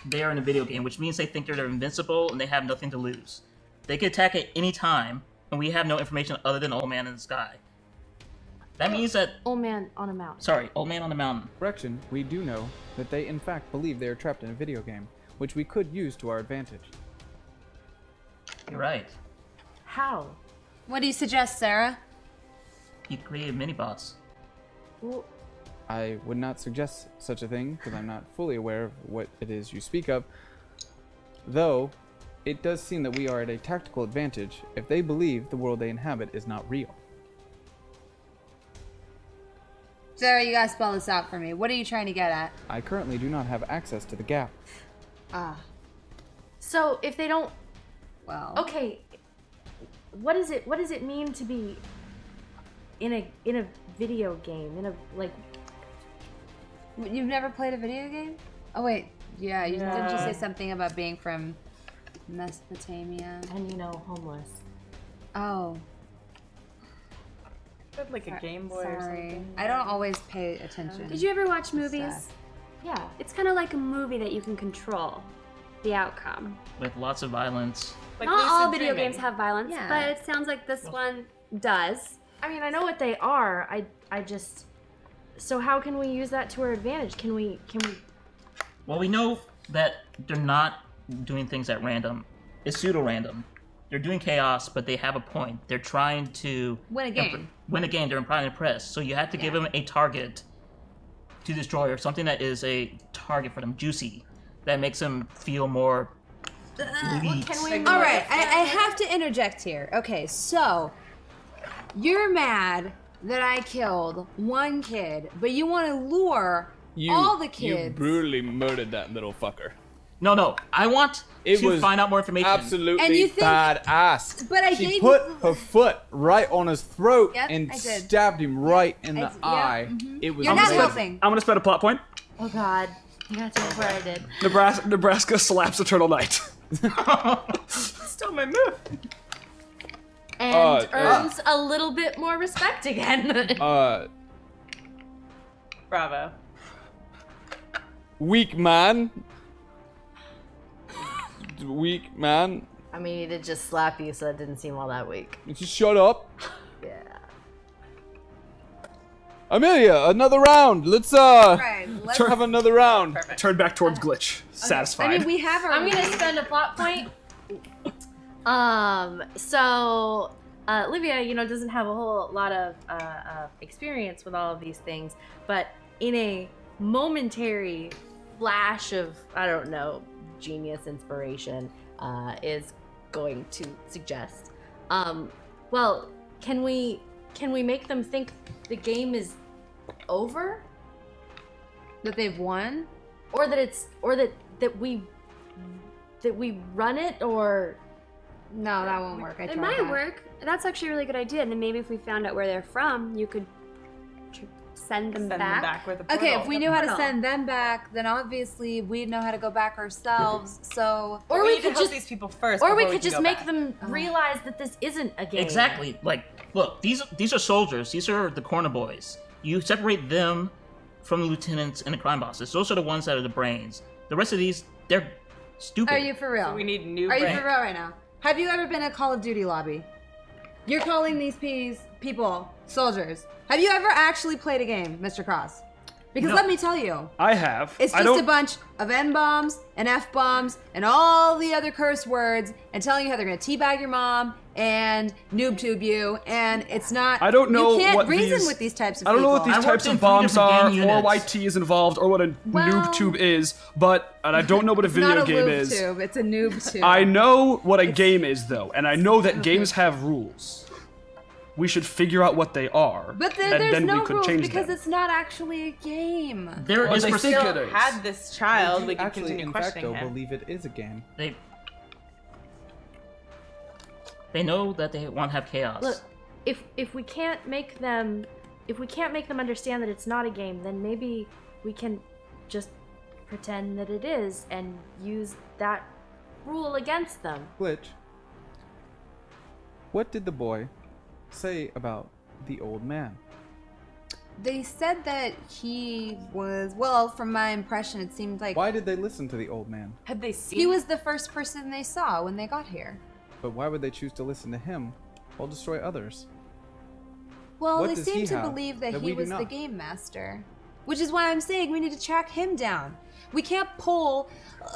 they are in a video game, which means they think they're invincible and they have nothing to lose. They can attack at any time, and we have no information other than Old Man in the Sky. That means that...
Old man on a mountain.
Sorry, Old Man on the Mountain.
Correction, we do know that they in fact believe they are trapped in a video game, which we could use to our advantage.
You're right.
How?
What do you suggest, Sarah?
He created mini-bots.
Well,
I would not suggest such a thing, because I'm not fully aware of what it is you speak of. Though, it does seem that we are at a tactical advantage if they believe the world they inhabit is not real.
Sarah, you gotta spell this out for me. What are you trying to get at?
I currently do not have access to the gap.
Ah,
so if they don't,
well.
okay, what does it mean to be in a video game?
You've never played a video game? Oh wait, yeah. Didn't you say something about being from Mesopotamia?
And homeless.
Oh,
Like a Game Boy or
sorry.
something.
I don't always pay attention.
Did you ever watch movies?
Sad.
Yeah.
It's kind of like a movie that you can control the outcome.
With lots of violence.
Like
Not all
lucid
video
dreaming.
games have violence,
Yeah.
but it sounds like this one does.
I mean, I know what they are. I just. So how can we use that to our advantage? Can we?
Well, we know that they're not doing things at random. It's pseudo-random. They're doing chaos, but they have a point. They're trying to
Win a game.
Win a game. They're trying to impress. So you have to give them a target to destroy, or something that is a target for them, juicy, that makes them feel more elite.
Can we?
All right, I have to interject here. Okay, so you're mad that I killed one kid, but you want to lure all the kids.
You brutally murdered that little fucker.
No. I want to find out more information.
Absolutely
And you think-
badass.
But I
she
gave
put
you-
her foot right on his throat
Yep,
and
I did.
stabbed him right in the
yeah,
eye. It was
You're not
amazing.
helping.
I'm gonna spend a plot point.
Oh God. You got to tell me where I did.
Nebraska slaps Eternal Knight.
Still my move.
And earns a little bit more respect again.
Bravo.
Weak man. Weak man.
I mean, he did just slap you, so that didn't seem all that weak.
Just shut up.
Yeah.
Amelia, another round. Let's
Right, let's-
have another round.
Turn back towards Glitch. Satisfied.
I mean, we have our.
I'm gonna spend a plot point. So Livia, doesn't have a whole lot of experience with all of these things, but in a momentary flash of, I don't know, genius inspiration, is going to suggest, well, can we make them think the game is over,
that they've won.
or that we run it, or
No, that won't work. I
It
tried
might
that.
work. That's actually a really good idea. And then maybe if we found out where they're from, you could send them
Send
back.
them back with a portal.
Okay, if we knew how to
portal.
send them back, then obviously we'd know how to go back ourselves. So
or
we
we
need to
could
help
just
these people first.
or we
before
could
can
just
go
make
back.
them realize that this isn't a game.
Exactly. Like, look, these are soldiers. These are the corner boys. You separate them from the lieutenants and the crime bosses. Those are the ones that are the brains. The rest of these, they're stupid.
are you for real?
So we need new
Are you
brain.
for real right now? Have you ever been in a Call of Duty lobby? You're calling these people soldiers. Have you ever actually played a game, Mr. Cross? Because
No.
let me tell you,
I have.
it's
I
just
don't,
a bunch of N-bombs and F-bombs and all the other curse words and telling you how they're gonna teabag your mom and noob tube you, and it's not.
I don't know
You can't
what
reason
these-
with these types of
I don't know
people.
what these
I
types
worked in
of
3
bombs
different
are,
gang
or
units.
why T is involved, or what a
Well-
noob tube is, and I don't know what a
It's not
video
a
game
lube
is.
tube. It's a noob tube.
I know what a game is, though, and I know that games have rules. We should figure out what they are,
But
and
there's
then
no
we could
rules
change
because
them.
it's not actually a game.
There
Well,
is
they
for
think
still
it is.
Had this child, we could
actually,
continue
in
questioning
fact,
him.
believe it is a game.
They know that they want to have chaos.
Look, if we can't make them understand that it's not a game, then maybe we can just pretend that it is and use that rule against them.
Glitch. What did the boy say about the old man?
They said that he was, well, from my impression, it seemed like
Why did they listen to the old man?
Had they seen?
he was the first person they saw when they got here.
But why would they choose to listen to him while destroy others?
Well,
What
they
does
seem
he
to
have
believe that
that
he
we do
was the
not?
game master. Which is why I'm saying we need to track him down. We can't pull.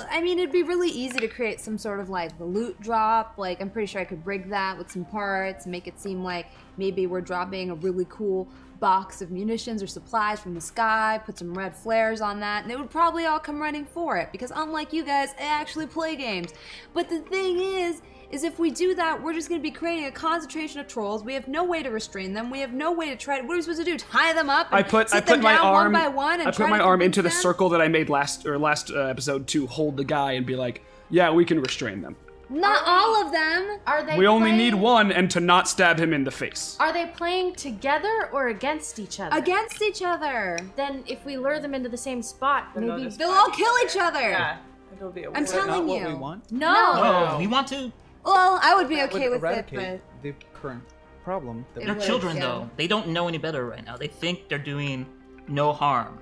I mean, it'd be really easy to create some sort of like loot drop. Like, I'm pretty sure I could rig that with some parts, make it seem like maybe we're dropping a really cool box of munitions or supplies from the sky, put some red flares on that, and they would probably all come running for it because unlike you guys, I actually play games. But the thing is if we do that, we're just going to be creating a concentration of trolls. We have no way to restrain them. We have no way to try to, what are we supposed to do? Tie them up and sit them
my
down
arm.
one by one and
I
try
put my
to
arm
convince
into the
them?
circle that I made last episode to hold the guy and be like, "Yeah, we can restrain them.
Not all of them.
Are they?
We only
playing-
need one, and to not stab him in the face."
Are they playing together or against each other?
Against each other.
Then if we lure them into the same spot,
Then they'll
maybe
just
They'll all kill each other.
Yeah, it'll be a
I'm
war.
telling
Not what
you.
we want.
no.
Oh, we want to.
Well, I would be
That would
okay with it,
eradicate
but
the current problem. That
It
They're
would,
children,
yeah.
though. They don't know any better right now. They think they're doing no harm.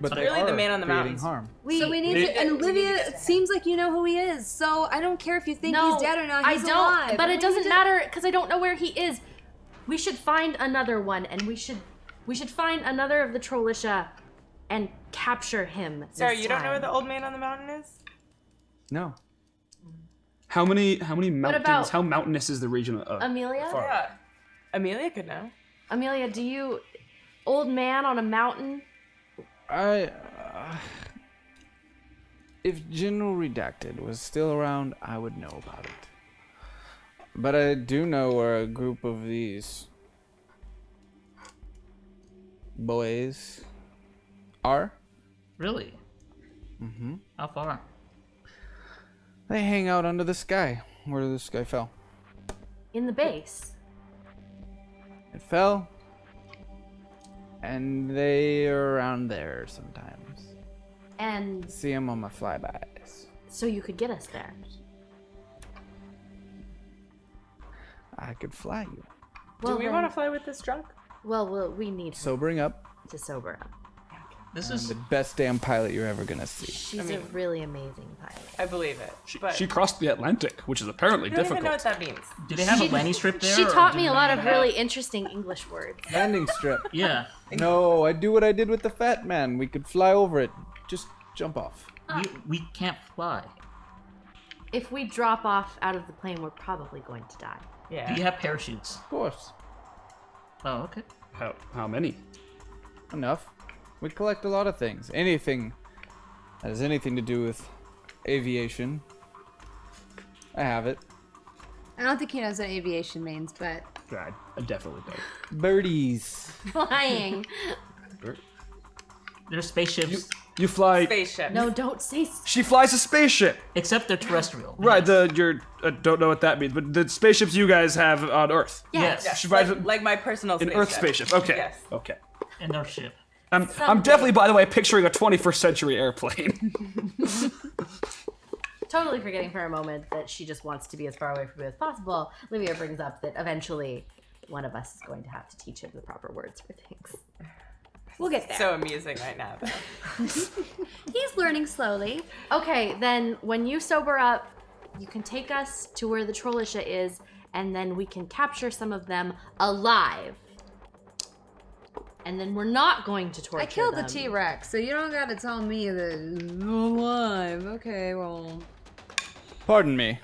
but they
Really
are
the man on the
creating
mountains.
harm.
so we need to. And Olivia, it seems like you know who he is. So I don't care if you think
No,
he's dead or not. He's
I don't.
alive.
But
We
it
need
doesn't
to-
matter because I don't know where he is. We should find another one, and we should find another of the Trollitia and capture him.
Sarah,
this
you don't know where
time.
the old man on the mountain is?
No.
How many mountains?
about-
How mountainous is the region of?
Amelia?
Yeah. Amelia could know.
Amelia, do you, old man on a mountain?
If General Redacted was still around, I would know about it. But I do know where a group of these boys are.
Really? Mm-hmm. How far?
They hang out under the sky, where the sky fell.
In the base.
It fell, and they are around there sometimes.
And
See them on my flybys.
so you could get us there.
I could fly you.
Do we want to fly with this drunk?
Well, we need
Sobering up.
to sober up.
This
I'm
is
the best damn pilot you're ever gonna see.
She's a really amazing pilot.
I believe it. But
She crossed the Atlantic, which is apparently
I don't even know
difficult.
what that means.
Do they have a landing strip there?
She
or
taught
do
me a
they
lot of
have-
really interesting English words.
Landing strip.
Yeah.
No, I do what I did with the fat man. We could fly over it. Just jump off.
We can't fly.
If we drop off out of the plane, we're probably going to die.
Yeah.
Do you have parachutes?
Of course.
Oh, okay.
How many?
Enough. We collect a lot of things. Anything that has anything to do with aviation. I have it.
I don't think he knows what aviation means, but
I definitely don't.
Birdies.
Flying.
There's spaceships,
You fly.
Spaceship.
No, don't say.
She flies a spaceship.
except they're terrestrial.
Right. Don't know what that means, but the spaceships you guys have on Earth.
Yes.
Yes,
She flies
like my personal
an
spaceship.
Earth spaceship. Okay.
Yes.
Okay.
And their ship.
I'm definitely, by the way, picturing a 21st century airplane.
Totally forgetting for a moment that she just wants to be as far away from you as possible. Livia brings up that eventually one of us is going to have to teach him the proper words for things. We'll get there.
So amusing right now, though.
He's learning slowly. Okay, then when you sober up, you can take us to where the Trollitia is, and then we can capture some of them alive. And then we're not going to torture
I killed
them.
the T-Rex, so you don't gotta tell me that I'm alive. Okay, well,
Pardon me.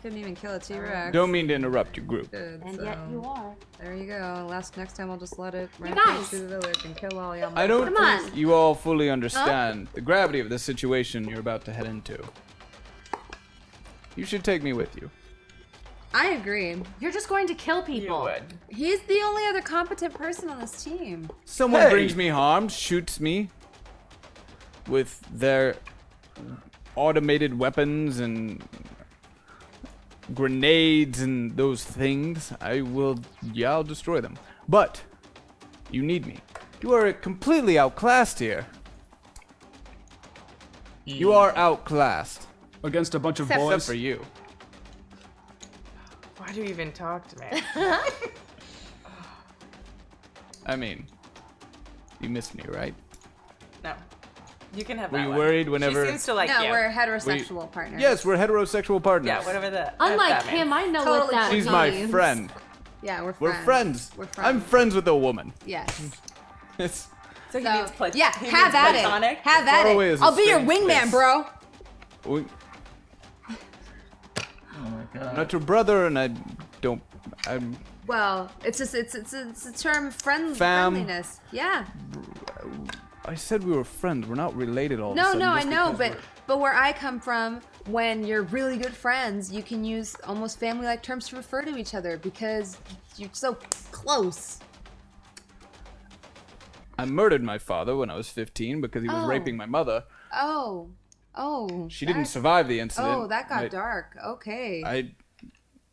didn't even kill a T-Rex.
Don't mean to interrupt your group.
Good,
And
so
yet you are.
there you go. Next time I'll just let it
guys.
rampage through the village and kill all y'all.
I don't
Come
think
on.
you all fully understand the gravity of the situation you're about to head into. You should take me with you.
I agree.
You're just going to kill
You
people.
would.
He's the only other competent person on this team.
Someone
Hey!
brings me harm, shoots me with their automated weapons and grenades and those things. I'll destroy them. But you need me. You are completely outclassed here. You are outclassed.
Against a bunch of
Except
boys.
Except for you.
Why do you even talk to me?
I mean, you missed me, right?
No. You can have
Were
that
you
one.
worried whenever-
She seems to like
No,
you.
we're heterosexual partners.
Yes, we're heterosexual partners.
Yeah, whatever the.
Unlike
that means.
him, I know
Totally
what that
She's
means.
my friend.
Yeah, we're
We're friends.
We're friends.
I'm friends with a woman.
Yes.
It's
So he
So,
means
yeah,
he
have
means
at
platonic?
it. Have at
Faraway
it.
is a
I'll be your
strange
wingman,
place.
bro.
we,
Oh my god.
I'm not your brother, and I don't. I'm.
Well, it's a term of
Fam.
friendliness. Yeah.
I said we were friends. We're not related all of a
No,
sudden.
no, I
just
know,
because
but
we're-
where I come from, when you're really good friends, you can use almost family-like terms to refer to each other because you're so close.
I murdered my father when I was 15 because he was
Oh.
raping my mother.
Oh.
She didn't
that-
survive the incident.
Oh, that got
I-
dark. Okay.
I.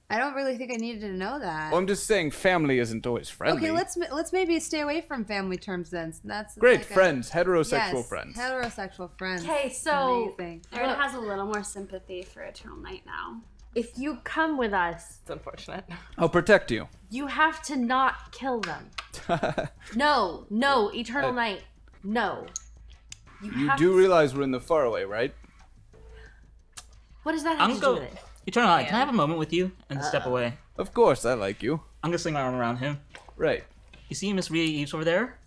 I don't really think I needed to know that.
Well, I'm just saying, family isn't always friendly.
Okay, let's maybe stay away from family terms then. That's
Great
like a-
friends, heterosexual
Yes,
friends.
Heterosexual friends.
Okay, so
Amazing.
Arida has a little more sympathy for Eternal Night now.
if you come with us,
It's unfortunate.
I'll protect you.
you have to not kill them. No, Eternal Night. No.
You
have
do
to-
realize we're in the Faraway, right?
What does that have
I'm
to
go.
do with it?
Eternal Eye, can I have a moment with you and step away?
Of course, I like you.
I'm gonna sling my arm around him.
Right.
You see Miss Rhea Eves over there?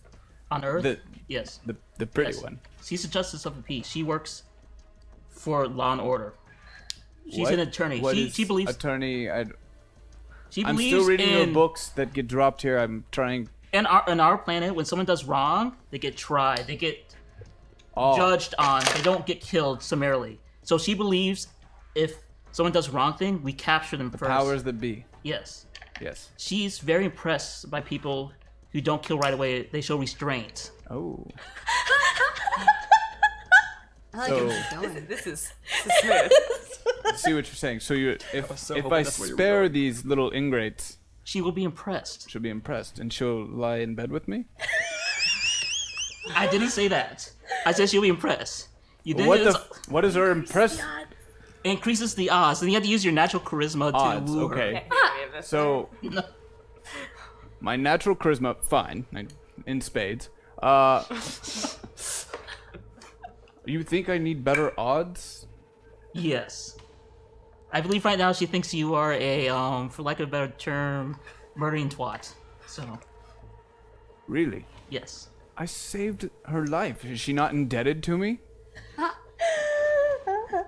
On Earth?
The
Yes.
the pretty
Yes.
one.
She's the Justice of the Peace. She works for law and order. She's
What?
an attorney.
What
she
is
believes
attorney.
she
I'm
believes
still reading your
in,
books that get dropped here. I'm trying.
in our planet, when someone does wrong, they get tried. They get
Oh,
judged on. They don't get killed summarily. So she believes if someone does wrong thing, we capture them first.
powers that be.
Yes.
Yes.
She's very impressed by people who don't kill right away, they show restraint.
Oh.
I like
So-
where she's going.
This is smooth.
I see what you're saying. So if
so
if
hoping
I
that's where you were
spare
going.
these little ingrates,
She will be impressed.
she'll be impressed and she'll lie in bed with me.
I didn't say that. I said she'll be impressed. You did
What is her impress?
increases the odds, and you have to use your natural charisma to
Odds.
lure her.
Okay. So my natural charisma, fine, in spades. You think I need better odds?
Yes. I believe right now she thinks you are a, for lack of a better term, murdering twat. So,
Really?
yes.
I saved her life. Is she not indebted to me?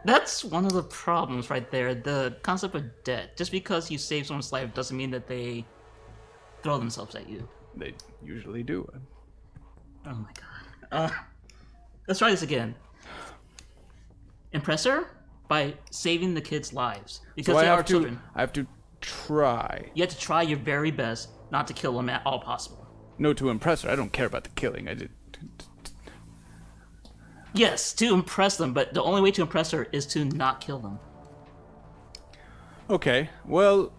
That's one of the problems right there, the concept of debt. Just because you save someone's life doesn't mean that they throw themselves at you.
They usually do.
Oh my god. Let's try this again. Impress her by saving the kids' lives. Because
So I
they are
have
children.
to. I have to try.
You have to try your very best not to kill them at all possible.
No, to impress her. I don't care about the killing. I did.
Yes, to impress them, but the only way to impress her is to not kill them.
Okay. Well,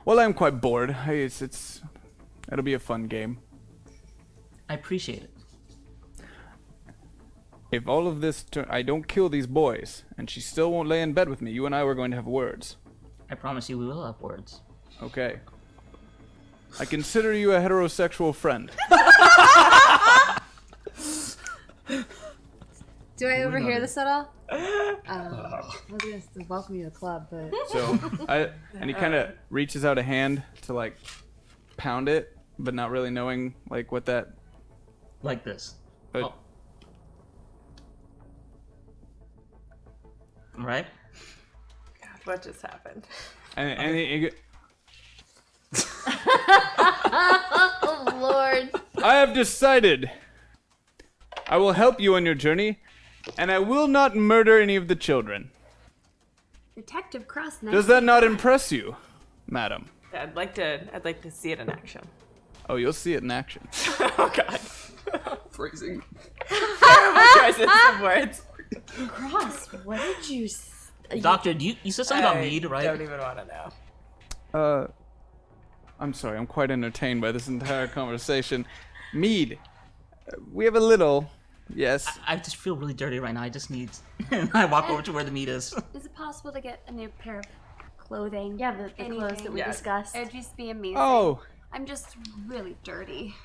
Well, I'm quite bored. It'll be a fun game.
I appreciate it.
If all of this, I don't kill these boys, and she still won't lay in bed with me, you and I were going to have words.
I promise you we will have words.
Okay. I consider you a heterosexual friend.
Do I overhear this at all? I was gonna welcome you to the club, but
So, and he kind of reaches out a hand to like pound it, but not really knowing like what that.
Like this.
Oh.
Right?
What just happened?
And he
Oh Lord.
I have decided. I will help you on your journey, and I will not murder any of the children.
Detective Cross.
Does that not impress you, madam?
I'd like to see it in action.
Oh, you'll see it in action.
Oh god.
Phrasing.
Choices of words.
Cross, what did you
Doctor, you said something about mead, right?
I don't even want to know.
I'm sorry, I'm quite entertained by this entire conversation. Mead. We have a little, yes.
I just feel really dirty right now. I just need... I walk over to where the meat is.
Is it possible to get a new pair of clothing?
Yeah, the clothes that we
Yeah.
discussed.
It'd just be amazing.
Oh,
I'm just really dirty.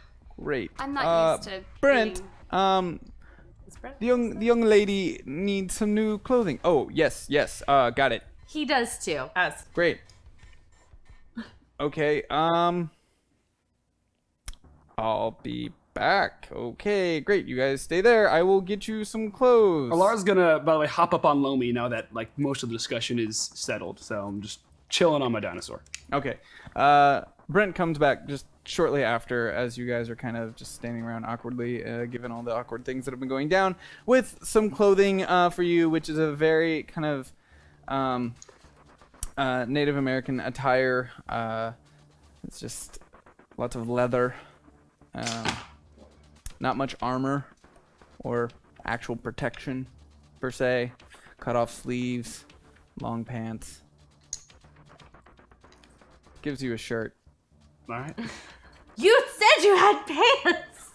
great.
I'm not used to
Brent,
being...
the young lady needs some new clothing. Oh, yes, got it.
He does too.
Us.
Great. Okay, I'll be back. Okay, great. You guys stay there. I will get you some clothes.
Alara's gonna, by the way, hop up on Lomi now that like most of the discussion is settled. So I'm just chilling on my dinosaur.
Okay. Brent comes back just shortly after, as you guys are kind of just standing around awkwardly, given all the awkward things that have been going down, with some clothing for you, which is a very kind of Native American attire. It's just lots of leather, not much armor or actual protection per se. Cut off sleeves, long pants. Gives you a shirt.
All right.
You said you had pants.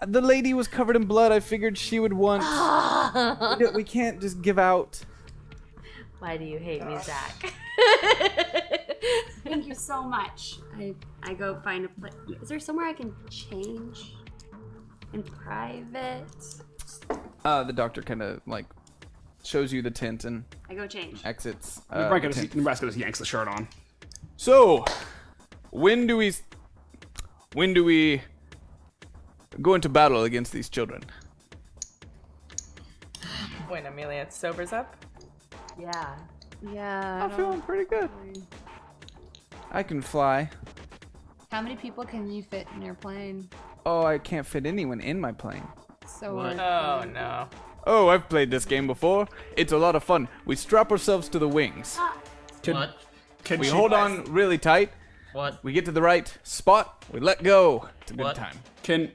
The lady was covered in blood. I figured she would want. We can't just give out.
Why do you hate me, Zach?
Thank you so much. I go find a place. Is there somewhere I can change in private?
The doctor kind of like shows you the tent and
I go change.
exits.
Nebraska just yanks the shirt on.
So, when do we go into battle against these children?
When Amelia sobers up.
Yeah.
yeah.
I'm feeling pretty good. I can fly.
How many people can you fit in your plane?
Oh, I can't fit anyone in my plane.
So
What?
we're-
Oh no.
Oh, I've played this game before. It's a lot of fun. We strap ourselves to the wings.
What?
Can
We
she-
hold on really tight.
What?
We get to the right spot. We let go. It's a good
What?
time.
Can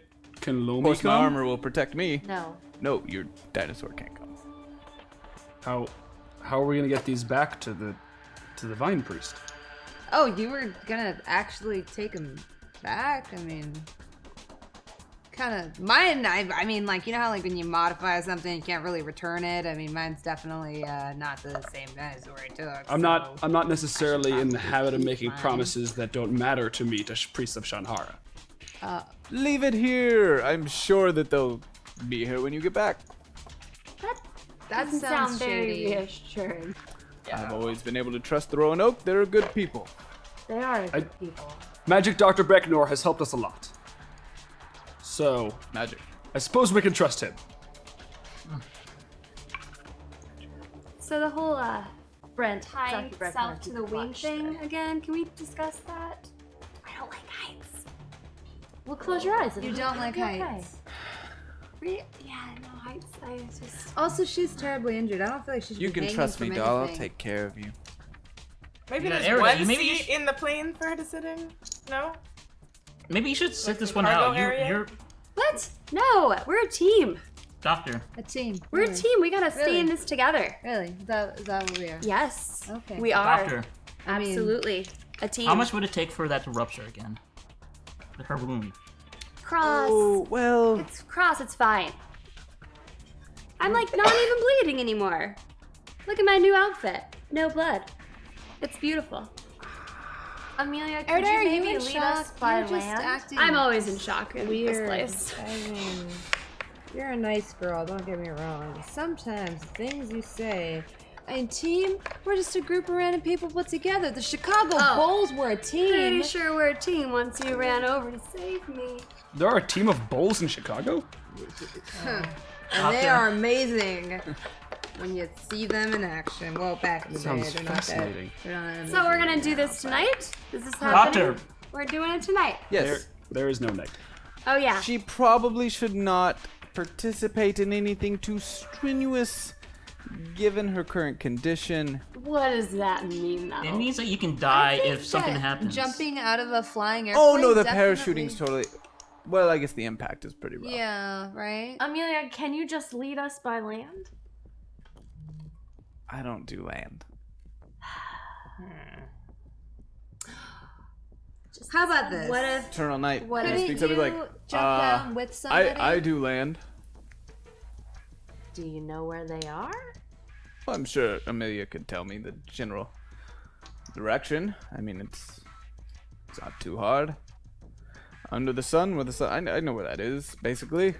Of
Lomi
course, my
come?
armor will protect me.
No.
No, your dinosaur can't come.
How are we gonna get these back to the Vine Priest?
Oh, you were gonna actually take him back? I mean, kind of. Mine, I mean, like, you know how, like, when you modify something, you can't really return it? I mean, mine's definitely not the same dinosaur I took.
I'm not necessarily in the habit of
keep
making
mine.
promises that don't matter to me to priests of Shanhara.
Leave it here. I'm sure that they'll be here when you get back.
That
Doesn't
sounds
sound very
shady.
reassuring.
I've always been able to trust the Roanoke. They're good people.
They are good people.
Magic Dr. Becknor has helped us a lot. So,
Magic.
I suppose we can trust him.
So the whole
Brent.
tying
Dr. Breckner,
self to
keep
the
it
wing
watched
thing
there.
again, can we discuss that?
I don't like heights. Well, close your eyes.
You don't like
Okay.
heights.
Yeah, no heights. I just.
Also, she's terribly injured. I don't feel like she should
You
be
can
hanging
trust me,
from
doll. I'll
anything.
take care of you.
Maybe
Yeah,
there's
Arida,
one
you maybe
seat
just-
in the plane for her to sit in? No?
Maybe you should sit this
the
one
cargo
out.
area?
You're
What? No, we're a team.
doctor.
A team.
We're
Really?
a team. We gotta stay
Really?
in this together.
Really? Is that what we are?
Yes.
Okay.
We are.
Doctor.
I mean,
Absolutely. A team.
How much would it take for that to rupture again? Her wound.
Cross.
Oh, well.
It's cross. It's fine. I'm like not even bleeding anymore. Look at my new outfit. No blood. It's beautiful.
Amelia, could
Erda, are
you
you
maybe
in
lead
shock?
us by
You're just
land?
acting
I'm always in shock in this
weird.
place.
I mean, you're a nice girl, don't get me wrong. Sometimes the things you say. I mean, team, we're just a group of random people put together. The Chicago Bulls were a team.
Pretty sure we're a team once you ran over to save me.
There are a team of bulls in Chicago?
And they are amazing when you see them in action. Well, back in the day,
Sounds
they're not that.
fascinating.
They're not that
So we're
amazing
gonna do
now,
this
but-
tonight? Is this happening?
Doctor.
We're doing it tonight.
Yes.
There is no negative.
Oh yeah.
She probably should not participate in anything too strenuous given her current condition.
What does that mean though?
It means that you can die
think
if something
that
happens.
Jumping out of a flying airplane.
Oh no, the
definitely-
parachuting's totally. Well, I guess the impact is pretty rough.
Yeah, right?
Amelia, can you just lead us by land?
I don't do land.
How about this?
What if
Eternal Night.
What
He
if
speaks up, he's like,
jump down with somebody?
I do land.
Do you know where they are?
Well, I'm sure Amelia could tell me the general direction. I mean, it's not too hard. Under the sun, where the sun. I know where that is, basically.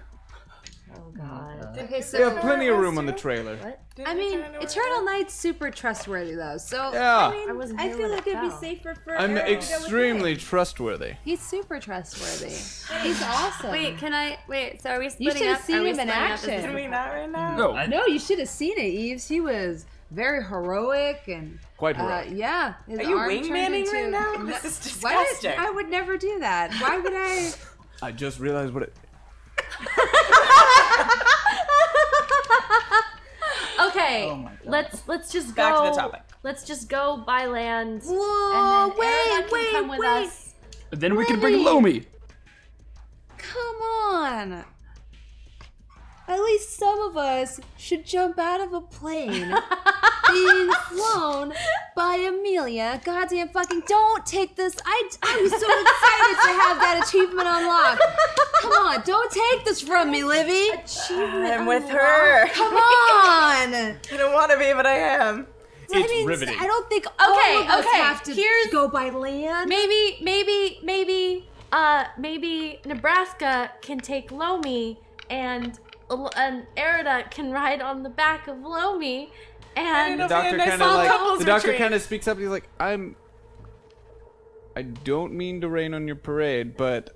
Oh God.
Okay, so
We have plenty of room on the trailer.
I mean, Eternal Night's super trustworthy though. So
Yeah.
I mean,
wasn't
I
here
feel
when
like
it
it'd be
fell.
safer for
I'm
Eric to go with
extremely
Nick.
trustworthy.
He's super trustworthy. He's awesome.
Wait, can I wait, so are we
You
splitting
should have
up?
seen
Are we
him in
splitting up? Is
action.
this-
Can we not right now?
No.
No, you should have seen it, Eves. He was very heroic and
Quite heroic.
yeah. His
Are you
arm turned
wingmanning
into-
right now?
No,
This is
what?
disgusting.
I would never do that. Why would I?
I just realized what it.
Okay,
Oh my God.
let's just
Back
go.
to the topic.
Let's just go by land.
Whoa!
and then Erica can come with us.
And then we can bring
Really?
Lomi.
Come on. At least some of us should jump out of a plane being flown by Amelia. Goddamn fucking don't take this. I'm so excited to have that achievement unlocked. Come on, don't take this from me, Livy.
I'm with her.
Come on.
I don't want to be, but I am.
It's riveting.
I don't think all of us
okay,
have to
here's-
go by land.
Maybe Nebraska can take Lomi and Arida can ride on the back of Lomi and
It'll be a
Doctor
nice
kind of
little
like
couples
the doctor
retreat.
kind of speaks up. He's like, I don't mean to rain on your parade, but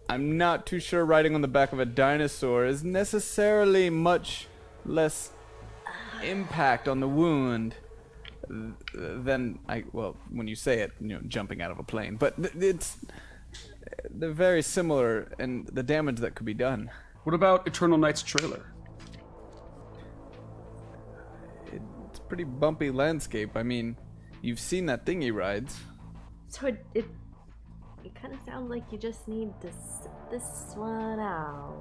I'm not too sure riding on the back of a dinosaur is necessarily much less impact on the wound than when you say it, jumping out of a plane. But they're very similar, and the damage that could be done.
What about Eternal Night's trailer?
pretty bumpy landscape. I mean, you've seen that thing he rides.
So it kind of sounds like you just need to sit this one out.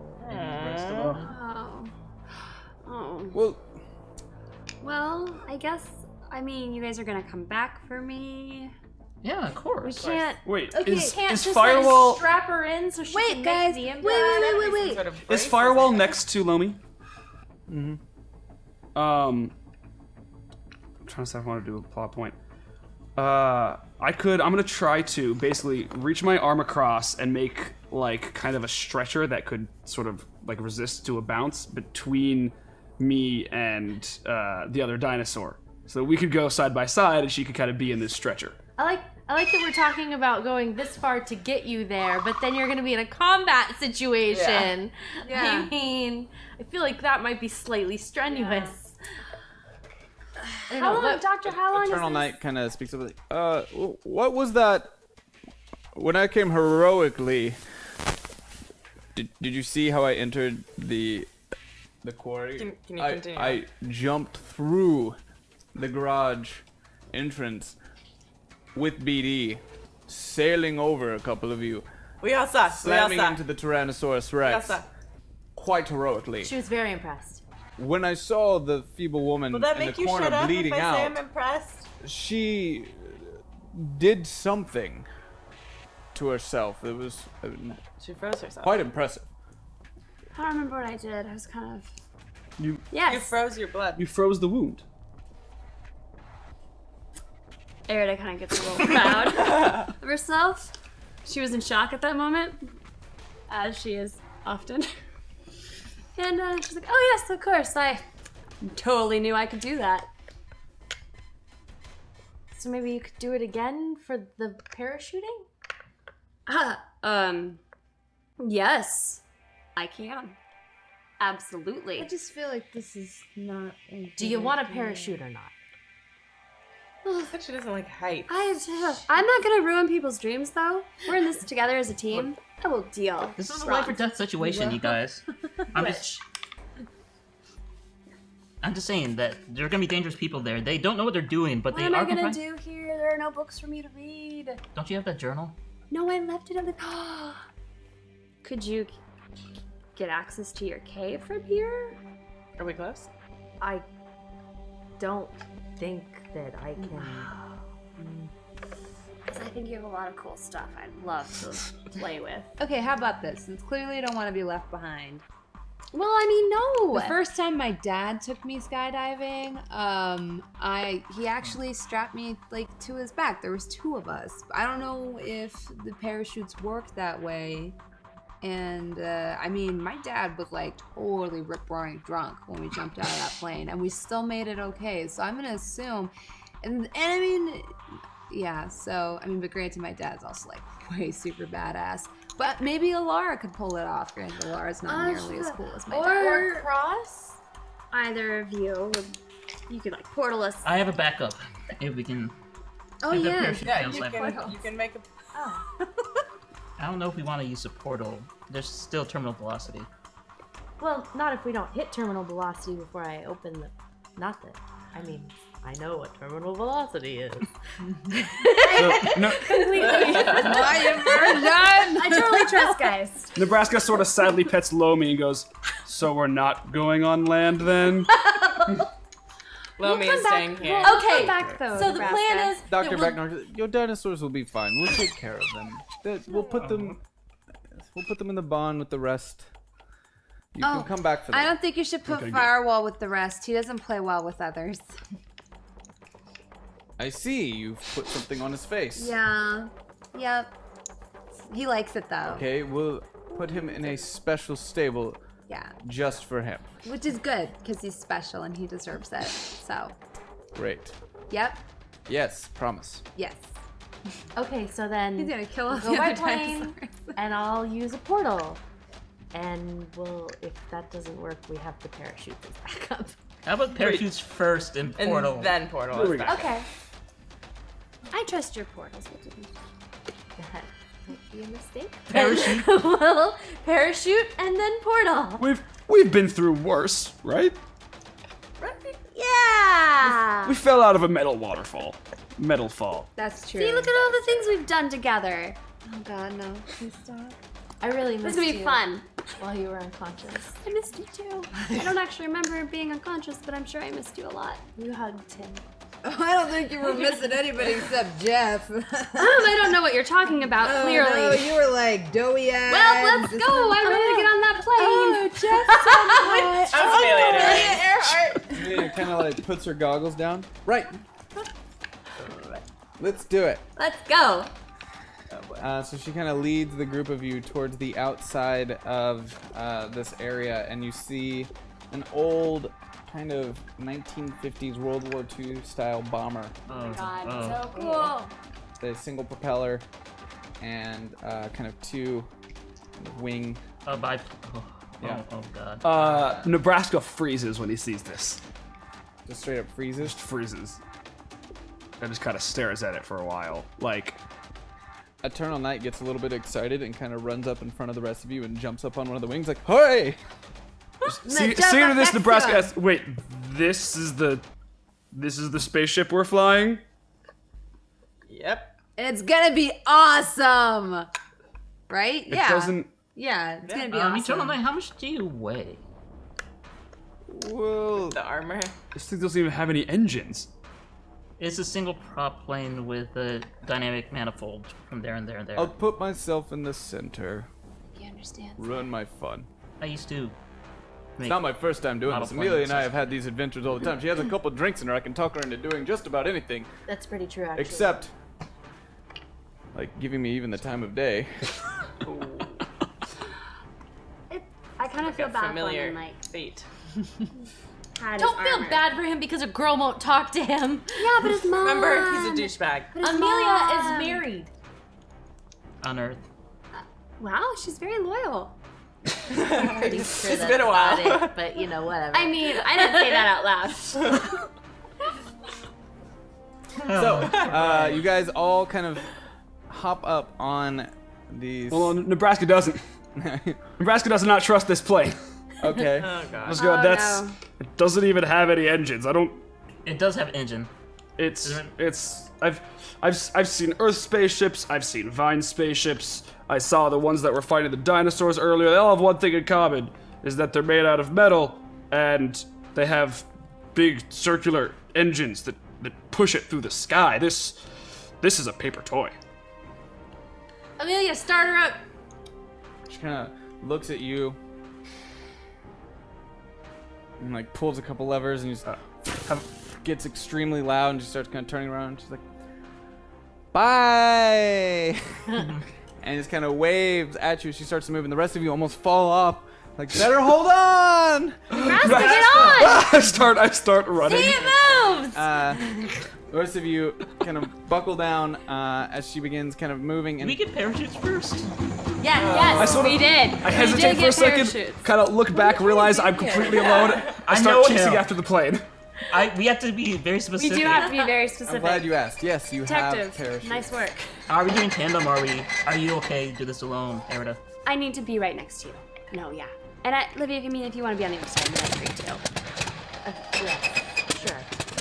Oh.
Well,
I guess. I mean, you guys are gonna come back for me.
Yeah, of course.
We can't.
Wait,
Okay,
is
can't just
Firewall
like strap her in so she
Wait,
can
guys.
make the
Wait.
Sort of
is
braces
Firewall
in
next to Lomi?
mm-hmm.
I'm trying to decide if I want to do a plot point. I'm gonna try to basically reach my arm across and make like kind of a stretcher that could sort of like resist to a bounce between me and the other dinosaur. So we could go side by side and she could kind of be in this stretcher.
I like that we're talking about going this far to get you there, but then you're gonna be in a combat situation.
Yeah.
I mean, I feel like that might be slightly strenuous.
How long, Doctor? How long
Eternal
is this?
Knight kind of speaks up like, what was that? When I came heroically, did you see how I entered the quarry?
Can you continue?
I jumped through the garage entrance with BD, sailing over a couple of you,
We all saw.
slamming into the Tyrannosaurus Rex, quite heroically.
She was very impressed.
When I saw the feeble woman
Will that
in
make
the
you
corner
shut up
bleeding
if I say I'm
out,
impressed?
she did something to herself. It was
She froze herself.
quite impressive.
I don't remember what I did. I was kind of.
You
Yes.
You froze your blood.
you froze the wound.
Arida kind of gets a little proud of herself. She was in shock at that moment, as she is often. And she's like, "Oh yes, of course. I totally knew I could do that."
So maybe you could do it again for the parachuting?
Yes, I can. Absolutely.
I just feel like this is not.
Do you want a parachute or not?
But she doesn't like height.
I'm not gonna ruin people's dreams, though. We're in this together as a team. I will deal.
This is a life or death situation, you guys. I'm just saying that there are gonna be dangerous people there. They don't know what they're doing, but
What
they
am
are
I gonna
confined-
do here? There are no books for me to read.
Don't you have that journal?
No, I left it on the. Could you get access to your cave from here?
Are we close?
I don't think that I can.
Because I think you have a lot of cool stuff I'd love to play with.
Okay, how about this? Since clearly you don't want to be left behind.
Well, I mean, no.
The first time my dad took me skydiving, he actually strapped me like to his back. There was two of us. I don't know if the parachutes work that way. And I mean, my dad was like totally rip-roaring drunk when we jumped out of that plane, and we still made it okay. So I'm gonna assume, and I mean, yeah. So I mean, but granted, my dad's also like way super badass. But maybe Alara could pull it off. Granted, Alara's not nearly as cool as my dad.
Or cross. Either of you, you could like portal us.
I have a backup if we can.
Oh
if the
yeah.
parachute
Yeah,
fails,
you
I have a backup.
can make a.
I don't know if we want to use a portal. There's still terminal velocity.
Well, not if we don't hit terminal velocity before I open the. Not that. I mean, I know what terminal velocity is.
No,
I totally trust guys.
Nebraska sort of sadly pets Lomi and goes, "So we're not going on land then?"
Lomi is staying here.
Okay,
Come back though.
so the plan is.
Dr.
that we'll-
Becknor, your dinosaurs will be fine. We'll take care of them. We'll put them in the barn with the rest. You can come back for
I
that.
don't think you should put
Okay, good.
Firewall with the rest. He doesn't play well with others.
I see. You've put something on his face.
Yeah. Yep. He likes it though.
Okay, we'll put him in a special stable
Yeah.
just for him.
Which is good because he's special and he deserves it. So,
Great.
yep.
Yes, promise.
Yes.
Okay, so then.
He's gonna kill us
go
the
by
other
plane,
dinosaurs.
and I'll use a portal. And if that doesn't work, we have the parachute as backup.
How about parachutes first and
And
portal?
then portal.
There we
is
go.
back.
Okay.
I trust your portals. What do you think?
That might be a mistake.
Parachute.
Well, parachute and then portal.
We've been through worse, right?
Yeah.
We fell out of a metal waterfall. Metal fall.
That's true.
See, look at all the things we've done together.
Oh God, no! Please stop.
I really
This
missed
is gonna be
you
fun.
while you were unconscious.
I missed you too. I don't actually remember being unconscious, but I'm sure I missed you a lot.
You hugged him.
Oh, I don't think you were missing anybody except Jeff.
I don't know what you're talking about,
Oh,
clearly.
no, you were like doughy ass.
Well, let's go. I'm ready to get on that plane.
Jeff,
Amelia kind of like puts her goggles down. Right. Let's do it.
Let's go.
So she kind of leads the group of you towards the outside of this area, and you see an old kind of 1950s World War II style bomber.
Oh my god, so cool.
The single propeller and kind of two wing.
Yeah.
Yeah.
Oh god.
Nebraska freezes when he sees this.
Just straight up freezes.
Just freezes. And just kind of stares at it for a while. Like,
Eternal Knight gets a little bit excited and kind of runs up in front of the rest of you and jumps up on one of the wings like, "Hey!"
see
jump
to
up
this,
next to
Nebraska
him.
asks, wait, this is the spaceship we're flying?
Yep.
it's gonna be awesome, right?
It
Yeah.
doesn't.
Yeah, it's gonna be
Eternal
awesome.
Knight, how much do you weigh?
Whoa.
The armor.
This thing doesn't even have any engines.
It's a single prop plane with a dynamic manifold from there and there and there.
I'll put myself in the center.
He understands.
Ruin my fun.
I used to.
It's not my first time doing
Model
this. Amelia and I
planes.
have had these adventures all the time. She has a couple drinks in her. I can talk her into doing just about anything,
That's pretty true, actually.
except like giving me even the time of day.
I kind of feel bad for
Familiar
him, like,
fate.
had his
Don't feel
armor.
bad for him because a girl won't talk to him.
Yeah, but his mom.
Remember, he's a douchebag.
But his
Amelia
mom.
is married.
On Earth.
Wow, she's very loyal.
Pretty sure
It's
that's
been a while.
not it, but you know, whatever.
I mean, I didn't say that out loud.
So, you guys all kind of hop up on these.
Well, Nebraska doesn't. Nebraska does not trust this plane.
Okay.
Oh god.
Let's go.
Oh,
That's.
no.
It doesn't even have any engines. I don't.
It does have engine.
It's. I've seen Earth spaceships. I've seen Vine spaceships. I saw the ones that were fighting the dinosaurs earlier. They all have one thing in common: is that they're made out of metal and they have big circular engines that push it through the sky. This is a paper toy.
Amelia, start her up.
She kind of looks at you and like pulls a couple levers and just gets extremely loud and just starts kind of turning around. She's like, "Bye," and just kind of waves at you. She starts to move, and the rest of you almost fall off. Like, better hold on.
Nebraska, get on!
I start running.
It moves!
The rest of you kind of buckle down as she begins kind of moving.
Did
And
we get parachutes first?
Yes,
sort of-
we did.
I hesitate for a second, kind of look back, realize I'm completely alone. I
I
start
know
chasing
him.
after the plane.
We have to be very
We
specific.
do have to be very
I'm
specific.
glad you asked. Yes, you have
Detective,
parachutes.
nice work.
Are we doing tandem? Are you okay to do this alone, Arida?
I need to be right next to you. No, yeah. And Olivia, I mean, if you want to be on the other side, that's great too.
Sure.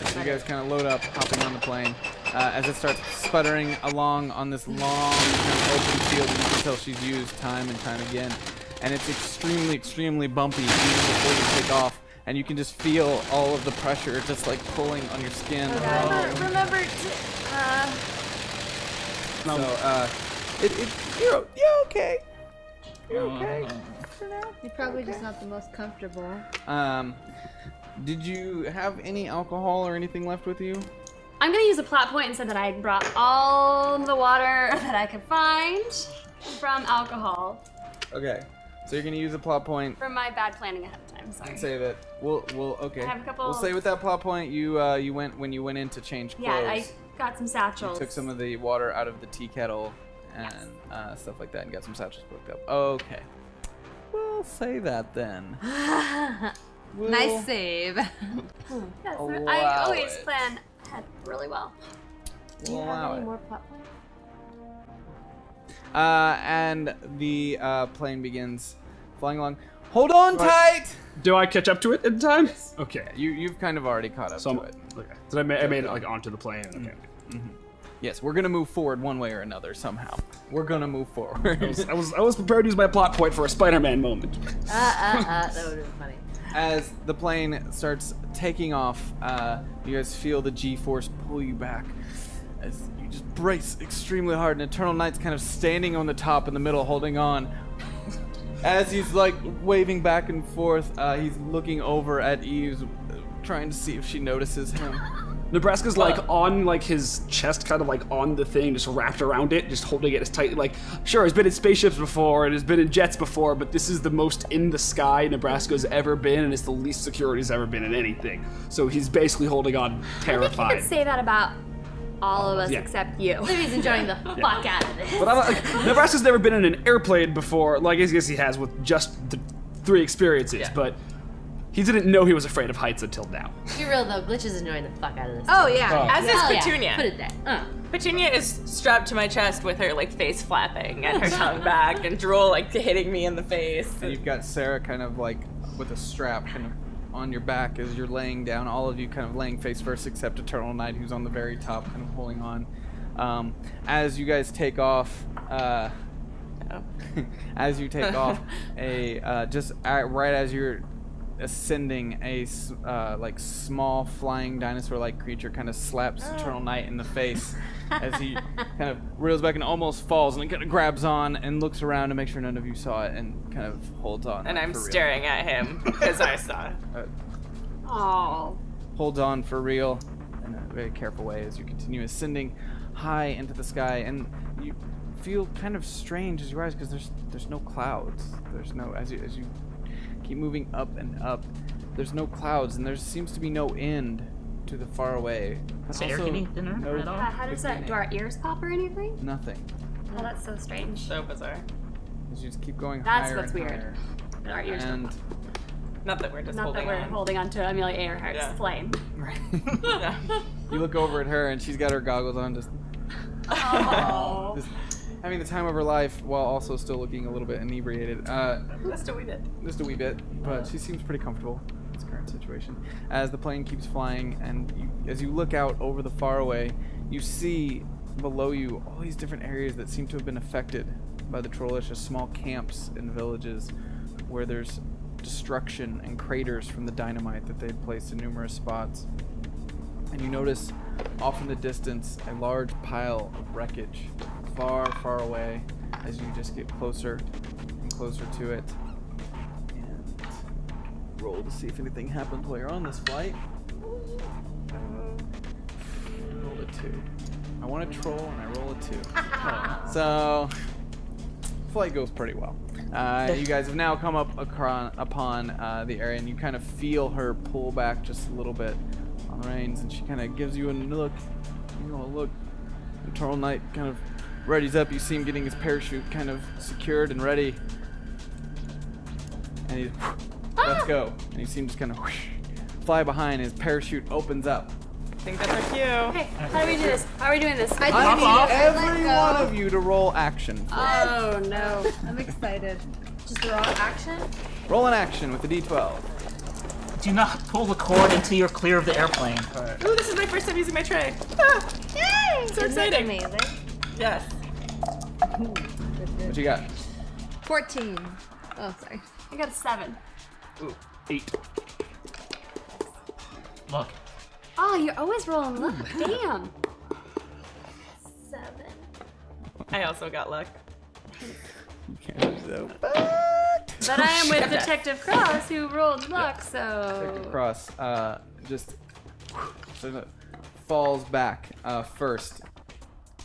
So you guys kind of load up, hopping on the plane, as it starts sputtering along on this long kind of open field. You can tell she's used time and time again, and it's extremely, extremely bumpy even before you take off. And you can just feel all of the pressure just like pulling on your skin.
Remember
You're okay. You're okay.
You're probably just not the most comfortable.
Did you have any alcohol or anything left with you?
I'm gonna use a plot point and say that I brought all the water that I could find from alcohol.
Okay. So you're gonna use a plot point
From my bad planning ahead of time, sorry.
and say that we'll okay.
I have a couple-
We'll say with that plot point you went when you went in to change clothes.
Yeah, I got some satchels.
took some of the water out of the tea kettle and stuff like that and got some satchels booked up. Okay. We'll say that then.
Nice save.
Yes, I
Allow
always
it.
plan ahead really well.
We'll allow it.
more plot points?
And the plane begins flying along. Hold on tight!
Do I catch up to it in time? Okay.
You've kind of already caught up
So
to it.
Okay. So I made it like onto the plane. Okay.
Yes, we're gonna move forward one way or another somehow. We're gonna move forward.
I was prepared to use my plot point for a Spider-Man moment.
That would have been funny.
As the plane starts taking off, you guys feel the G-force pull you back. As you just brace extremely hard, and Eternal Knight's kind of standing on the top in the middle, holding on. As he's like waving back and forth, he's looking over at Eve, trying to see if she notices him.
Nebraska's like on like his chest, kind of like on the thing, just wrapped around it, just holding it as tightly. Like, sure, he's been in spaceships before and has been in jets before, but this is the most in the sky Nebraska's ever been, and it's the least secure he's ever been in anything. So he's basically holding on,
I
terrified.
think you could say that about all of us
Yeah.
except you.
Livy's enjoying the fuck out of this.
But I'm like, Nebraska's never been in an airplane before. Like, I guess he has with just the 3 experiences, but he didn't know he was afraid of heights until now.
Be real though, Glitch is enjoying the fuck out of this.
Oh yeah.
As is
Hell yeah.
Petunia.
Put it there.
Petunia is strapped to my chest with her like face flapping and her tongue back and drool like hitting me in the face.
And you've got Sarah kind of like with a strap kind of on your back as you're laying down, all of you kind of laying face first except Eternal Knight, who's on the very top kind of holding on. As you guys take off, as you take off, right as you're ascending, a like small flying dinosaur-like creature kind of slaps Eternal Knight in the face as he kind of reels back and almost falls, and then kind of grabs on and looks around to make sure none of you saw it and kind of holds on.
And
like,
I'm
for real.
staring at him because I saw it.
Oh.
Holds on for real in a very careful way as you continue ascending high into the sky, and you feel kind of strange as you rise because there's no clouds. There's no as you keep moving up and up. There's no clouds, and there seems to be no end to the Faraway.
Is the air getting thinner at all?
How does that? Do our ears pop or anything?
Nothing.
Oh, that's so strange.
So bizarre.
As you just keep going
That's
higher
what's
and
weird.
higher.
That our ears don't
And
pop.
Not that we're just
Not
holding
that we're
on.
holding on to Amelia Earhart's
Yeah.
flame.
you look over at her, and she's got her goggles on, just having the time of her life while also still looking a little bit inebriated.
Just a wee bit.
Just a wee bit, but she seems pretty comfortable in this current situation. As the plane keeps flying, and as you look out over the Faraway, you see below you all these different areas that seem to have been affected by the Trollitia, small camps and villages where there's destruction and craters from the dynamite that they'd placed in numerous spots. And you notice off in the distance a large pile of wreckage far, far away as you just get closer and closer to it. And roll to see if anything happens while you're on this flight. Roll a 2. I want a troll and I roll a 2. So, flight goes pretty well. You guys have now come up upon the area, and you kind of feel her pull back just a little bit on the reins, and she kind of gives you a look. You know, a look. Eternal Knight kind of readies up. You see him getting his parachute kind of secured and ready, and he's let's go. And you see him just kind of fly behind. His parachute opens up.
I think that's our cue.
Okay, how do we do this? How are we doing this?
I need every one of you to roll action.
Oh no.
I'm excited. Just raw action.
Roll an action with the D12.
Do not pull the cord until you're clear of the airplane.
Ooh, this is my first time using my tray. Ah, yay! So exciting.
Amazing.
Yes.
What you got?
14. Oh, sorry.
I got a 7.
Ooh, 8.
Look.
Oh, you're always rolling luck. Damn.
7.
I also got luck.
But I am with Detective Cross, who rolled luck, so.
Cross just sort of falls back first.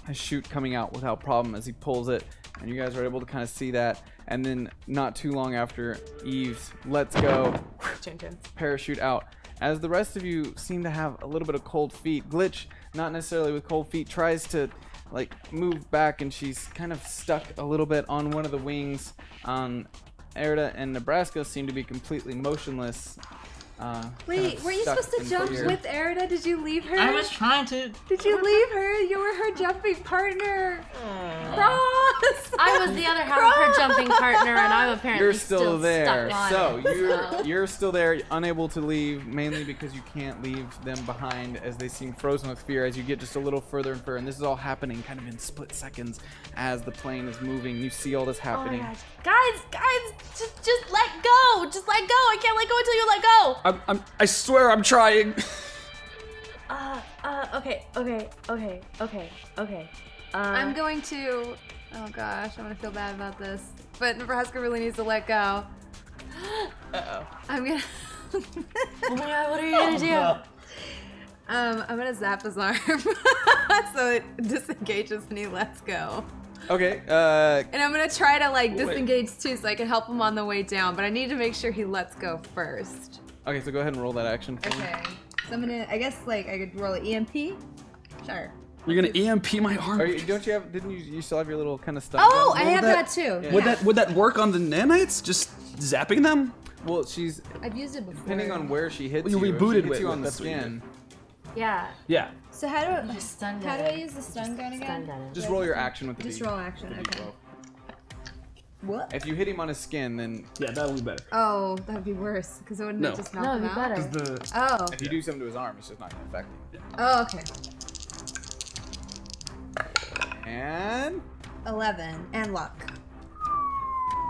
A chute coming out without problem as he pulls it, and you guys are able to kind of see that. And then not too long after, Eve's lets go,
Chin chin.
parachute out. As the rest of you seem to have a little bit of cold feet, Glitch, not necessarily with cold feet, tries to like move back, and she's kind of stuck a little bit on one of the wings. Arida and Nebraska seem to be completely motionless.
Wait, were you supposed to jump with Arida? Did you leave her?
I was trying to.
Did you leave her? You were her jumping partner. Cross.
I was the other half of her jumping partner, and I'm apparently
You're still there.
stuck on
So
it.
you're still there, unable to leave, mainly because you can't leave them behind as they seem frozen with fear as you get just a little further and further. And this is all happening kind of in split seconds as the plane is moving. You see all this happening.
Oh my gosh. Guys, just let go. Just let go. I can't let go until you let go.
I swear I'm trying.
Okay.
I'm going to. Oh gosh, I'm gonna feel bad about this. But Nebraska really needs to let go.
Uh-oh.
I'm gonna.
Oh my god, what are you gonna do?
I'm gonna zap his arm so it disengages and he lets go.
Okay.
And I'm gonna try to like disengage too, so I can help him on the way down. But I need to make sure he lets go first.
Okay, so go ahead and roll that action for me.
Okay. So I'm gonna. I guess like I could roll an EMP. Sure.
You're gonna EMP my arm.
Didn't you still have your little kind of stuff?
Oh, I have that too.
Yeah.
Would that work on the nanites? Just zapping them?
Well, she's
I've used it before.
depending on where she hits
You
you. If she
rebooted
hits
with
you
it,
on the
that's what you
skin.
Yeah.
Yeah.
So how do
The stun
how do
gun.
I use the stun gun again?
Stun gun.
Just roll your action with the
Just
D.
roll action.
the
Okay.
D12.
What?
If you hit him on his skin, then
Yeah, that'll be better.
Oh, that would be worse because it wouldn't
No.
it just
No,
knock
it'd
him
be
out?
better.
Oh.
if you do something to his arm, it's just not gonna affect him.
Oh, okay.
And
11 and luck.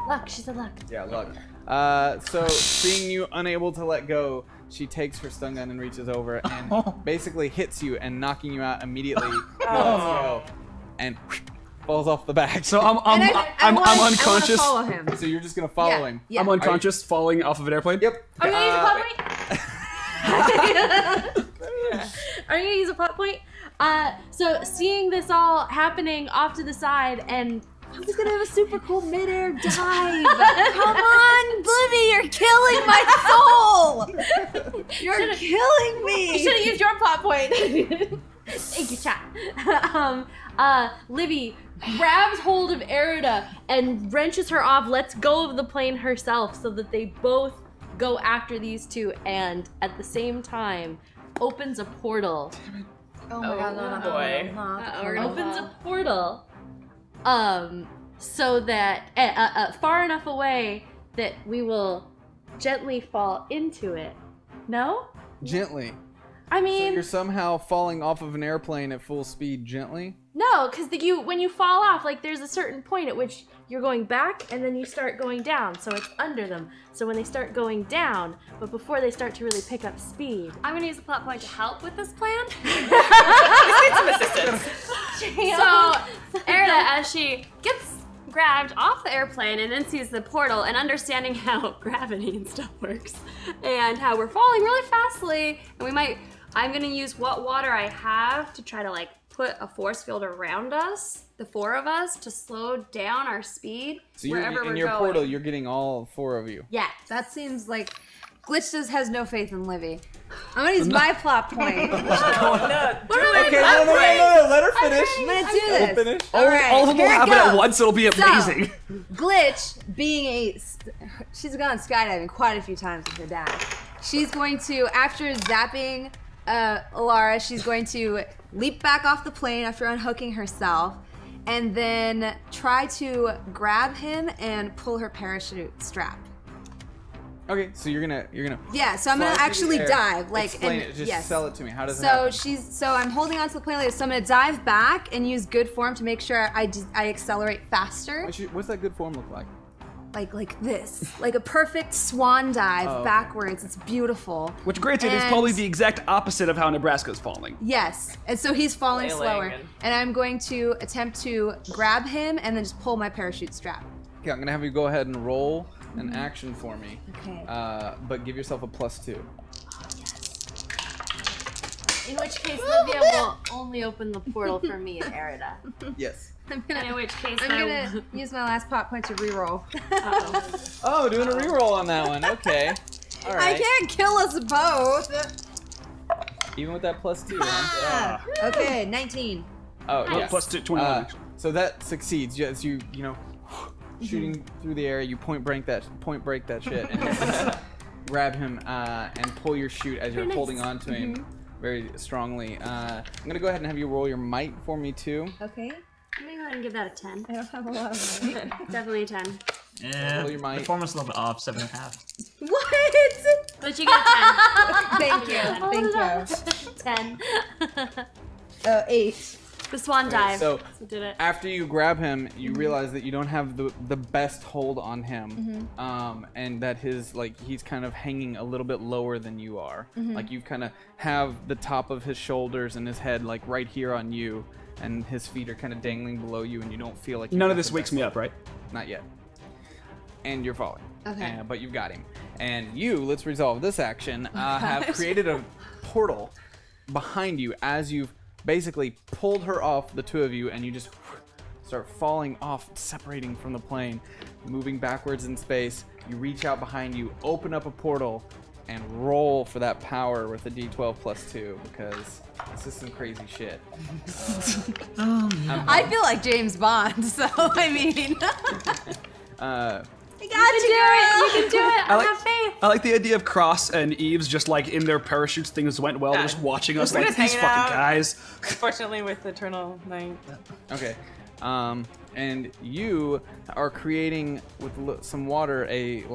Luck, she's a luck.
yeah, luck. So seeing you unable to let go, she takes her stun gun and reaches over and basically hits you and knocking you out immediately. He lets go and falls off the back.
So I'm
I wanna
unconscious.
follow him.
So you're just gonna follow him.
Yeah.
I'm unconscious, falling off of an airplane.
Yep.
Are you gonna use a plot point? Are you gonna use a plot point? So seeing this all happening off to the side, and
I'm just gonna have a super cool midair dive. Come on, Livy, you're killing my soul. You're killing
you
me.
should have used your plot point. Thank you, chat. Livy grabs hold of Arida and wrenches her off, lets go of the plane herself so that they both go after these two, and at the same time opens a portal.
Oh my god, no,
boy.
Opens a portal so that far enough away that we will gently fall into it. No?
Gently.
I
So
mean,
you're somehow falling off of an airplane at full speed gently?
no, because when you fall off, like there's a certain point at which you're going back and then you start going down, so it's under them. So when they start going down, but before they start to really pick up speed.
I'm gonna use the plot point to help with this plan.
Some assistance.
So, Arida, as she gets grabbed off the airplane and then sees the portal and understanding how gravity and stuff works and how we're falling really fastly, and I'm gonna use what water I have to try to like put a force field around us, the four of us, to slow down our speed
So
wherever
in
we're
your
going.
portal, you're getting all four of you.
Yeah.
That seems like Glitch just has no faith in Livy. I'm gonna use my plot point.
Okay, no, let her finish.
I'm gonna do
Let her
this.
finish.
All right,
All of them will
here it
happen at
goes.
once. It'll be amazing.
Glitch, being she's gone skydiving quite a few times with her dad. She's going to, after zapping Alara, she's going to leap back off the plane after unhooking herself, and then try to grab him and pull her parachute strap.
Okay, so you're gonna.
Yeah, so I'm gonna
fly through
actually
the air.
dive, like,
Explain
and
it. Just
yes.
sell it to me. How does it
So
happen?
so I'm holding onto the plane like this. So I'm gonna dive back and use good form to make sure I accelerate faster,
What's that good form look like?
like this, like a perfect swan dive
Oh, okay.
backwards. It's beautiful.
Which, granted, is
And-
probably the exact opposite of how Nebraska's falling.
Yes, and so he's falling
Flailing
slower,
and-
and I'm going to attempt to grab him and then just pull my parachute strap.
Okay, I'm gonna have you go ahead and roll an action for me.
Okay.
But give yourself a +2.
In which case, Livia will only open the portal for me and Arida.
Yes.
I'm
And in
gonna
which case,
I'm gonna use my last plot point to reroll.
Oh, doing a reroll on that one. Okay. All
I
right.
can't kill us both.
Even with that +2. Huh?
Okay, 19.
Oh, yeah.
Plus 21.
So that succeeds. Yes, you know, shooting through the air. You point break that shit, and grab him and pull your chute as you're holding on to him. very strongly. I'm gonna go ahead and have you roll your might for me too.
Okay.
I'm gonna go ahead and give that a 10.
I don't have a lot of money.
Definitely a 10.
Yeah,
Roll your might.
performance a little bit off, 7.5.
What?
But you get a 10.
Thank you. Thank you.
10.
8.
The swan dive.
So
did it.
after you grab him, you realize that you don't have the best hold on him, and that he's kind of hanging a little bit lower than you are. Like you kind of have the top of his shoulders and his head like right here on you, and his feet are kind of dangling below you, and you don't feel like
None of this wakes me up, right?
Not yet. And you're falling.
Okay.
But you've got him. And you, let's resolve this action, have created a portal behind you as you've basically pulled her off, the two of you, and you just start falling off, separating from the plane, moving backwards in space. You reach out behind you, open up a portal, and roll for that power with a d12 plus 2, because this is some crazy shit.
I feel like James Bond, so I mean. I got you,
You
girl.
can do it. I have faith.
I like the idea of Cross and Eves just like in their parachutes. Things went well. They're just watching us
We're
like
just
these
hanging
fucking
out.
guys.
Unfortunately, with Eternal Night.
Okay. And you are creating with some water a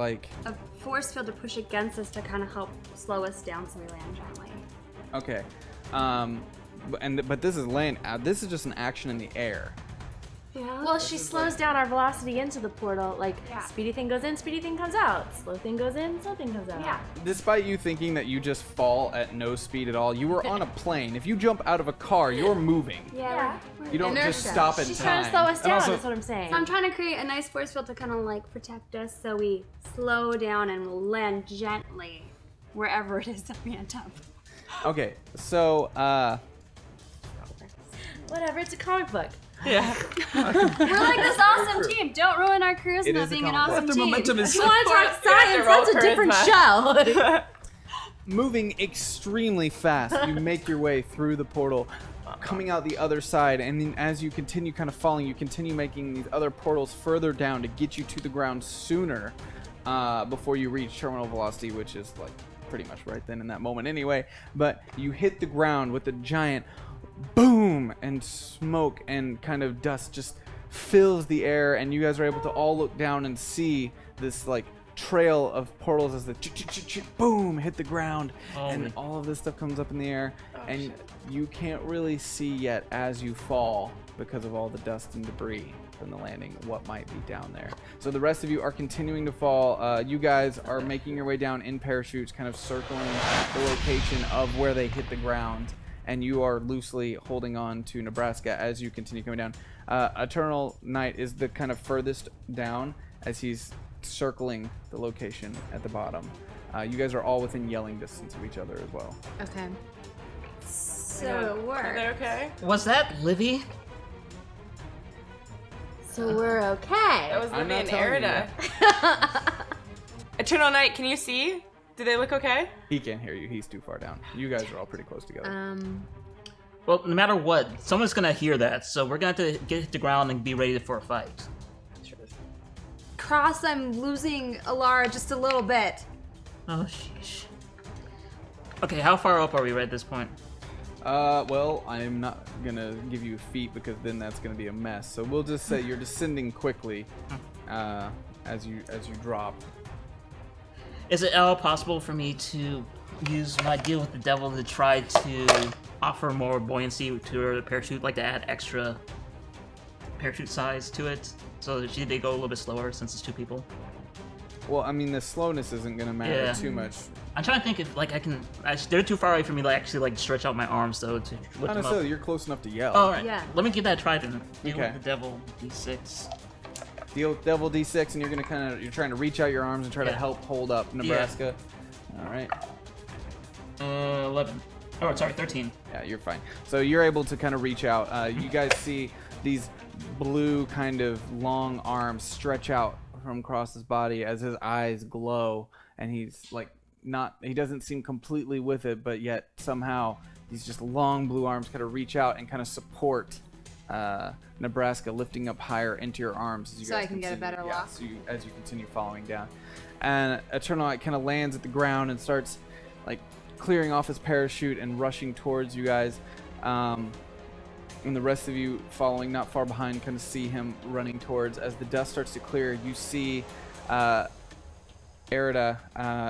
A force field to push against us to kind of help slow us down so we land gently.
Okay. But this is land. This is just an action in the air.
Yeah.
Well, she slows down our velocity into the portal. Like,
Yeah.
speedy thing goes in, speedy thing comes out. Slow thing goes in, slow thing comes out.
Yeah.
Despite you thinking that you just fall at no speed at all, you were on a plane. If you jump out of a car, you're moving.
Yeah.
You don't just
Inertia.
stop in
She's
time.
trying to slow us down,
also-
that's what I'm saying.
So I'm trying to create a nice force field to kind of like protect us so we slow down and we'll land gently wherever it is that we end up.
Okay, so
Whatever, it's a comic book.
Yeah.
We're like this awesome team. Don't ruin our
It
charisma
is a
being an
comic book.
awesome
The
team.
momentum is
If you want to talk
You have to
science,
roll
that's a different
charisma.
show.
moving extremely fast, you make your way through the portal, coming out the other side, and then as you continue kind of falling, you continue making these other portals further down to get you to the ground sooner before you reach terminal velocity, which is like pretty much right then in that moment anyway. But you hit the ground with a giant boom, and smoke and kind of dust just fills the air, and you guys are able to all look down and see this like trail of portals as the boom hit the ground, and all of this stuff comes up in the air, and you can't really see yet as you fall because of all the dust and debris from the landing what might be down there. So the rest of you are continuing to fall. You guys are making your way down in parachutes, kind of circling the location of where they hit the ground, and you are loosely holding on to Nebraska as you continue coming down. Eternal Night is the kind of furthest down as he's circling the location at the bottom. You guys are all within yelling distance of each other as well.
Okay.
So
Are they okay?
Was that Livy?
So we're okay.
That was
I'm
Livy
not
and
telling you
Arida. Eternal Night, can you see? Do they look okay?
He can't hear you. He's too far down. You guys are all pretty close together.
Well, no matter what, someone's gonna hear that, so we're gonna have to get to the ground and be ready for a fight.
Cross, I'm losing Alara just a little bit.
Oh, sheesh. Okay, how far up are we at this point?
Well, I'm not gonna give you feet because then that's gonna be a mess. So we'll just say you're descending quickly as you drop.
Is it at all possible for me to use my deal with the devil to try to offer more buoyancy to the parachute, like to add extra parachute size to it, so that they go a little bit slower since it's two people?
Well, I mean, the slowness isn't gonna matter
Yeah.
too much.
I'm trying to think if like I can. They're too far away for me to actually like stretch out my arms though to lift
Not
them
necessarily.
up.
You're close enough to yell.
Oh, all right.
Yeah.
Let me give that a try then. Deal
Okay.
with the devil D6.
Deal with Devil D6, and you're trying to reach out your arms and try to
Yeah.
help hold up Nebraska. All right.
11. Oh, sorry, 13.
Yeah, you're fine. So you're able to kind of reach out. You guys see these blue kind of long arms stretch out from across his body as his eyes glow, and he's like he doesn't seem completely with it, but yet somehow these just long blue arms kind of reach out and kind of support Nebraska, lifting up higher into your arms as you
So
guys
I can get a
continue-
better
yeah,
lock?
so as you continue following down. And Eternal Light kind of lands at the ground and starts like clearing off his parachute and rushing towards you guys. And the rest of you following not far behind kind of see him running towards. As the dust starts to clear, you see Arida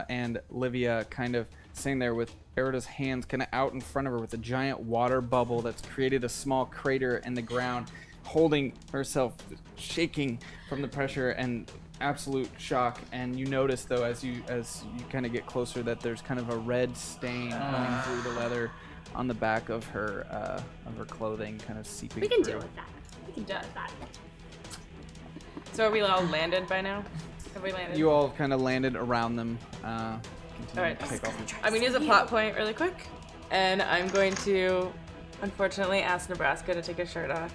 and Livia kind of sitting there with Arida's hands kind of out in front of her with a giant water bubble that's created a small crater in the ground, holding herself, shaking from the pressure and absolute shock. And you notice, though, as you kind of get closer, that there's kind of a red stain coming through the leather on the back of her clothing, kind of seeping
We can
through.
deal with that. We can deal with that.
So are we all landed by now? Have we landed?
You all kind of landed around them.
All right.
Take off.
I'm gonna use a plot point really quick, and I'm going to, unfortunately, ask Nebraska to take her shirt off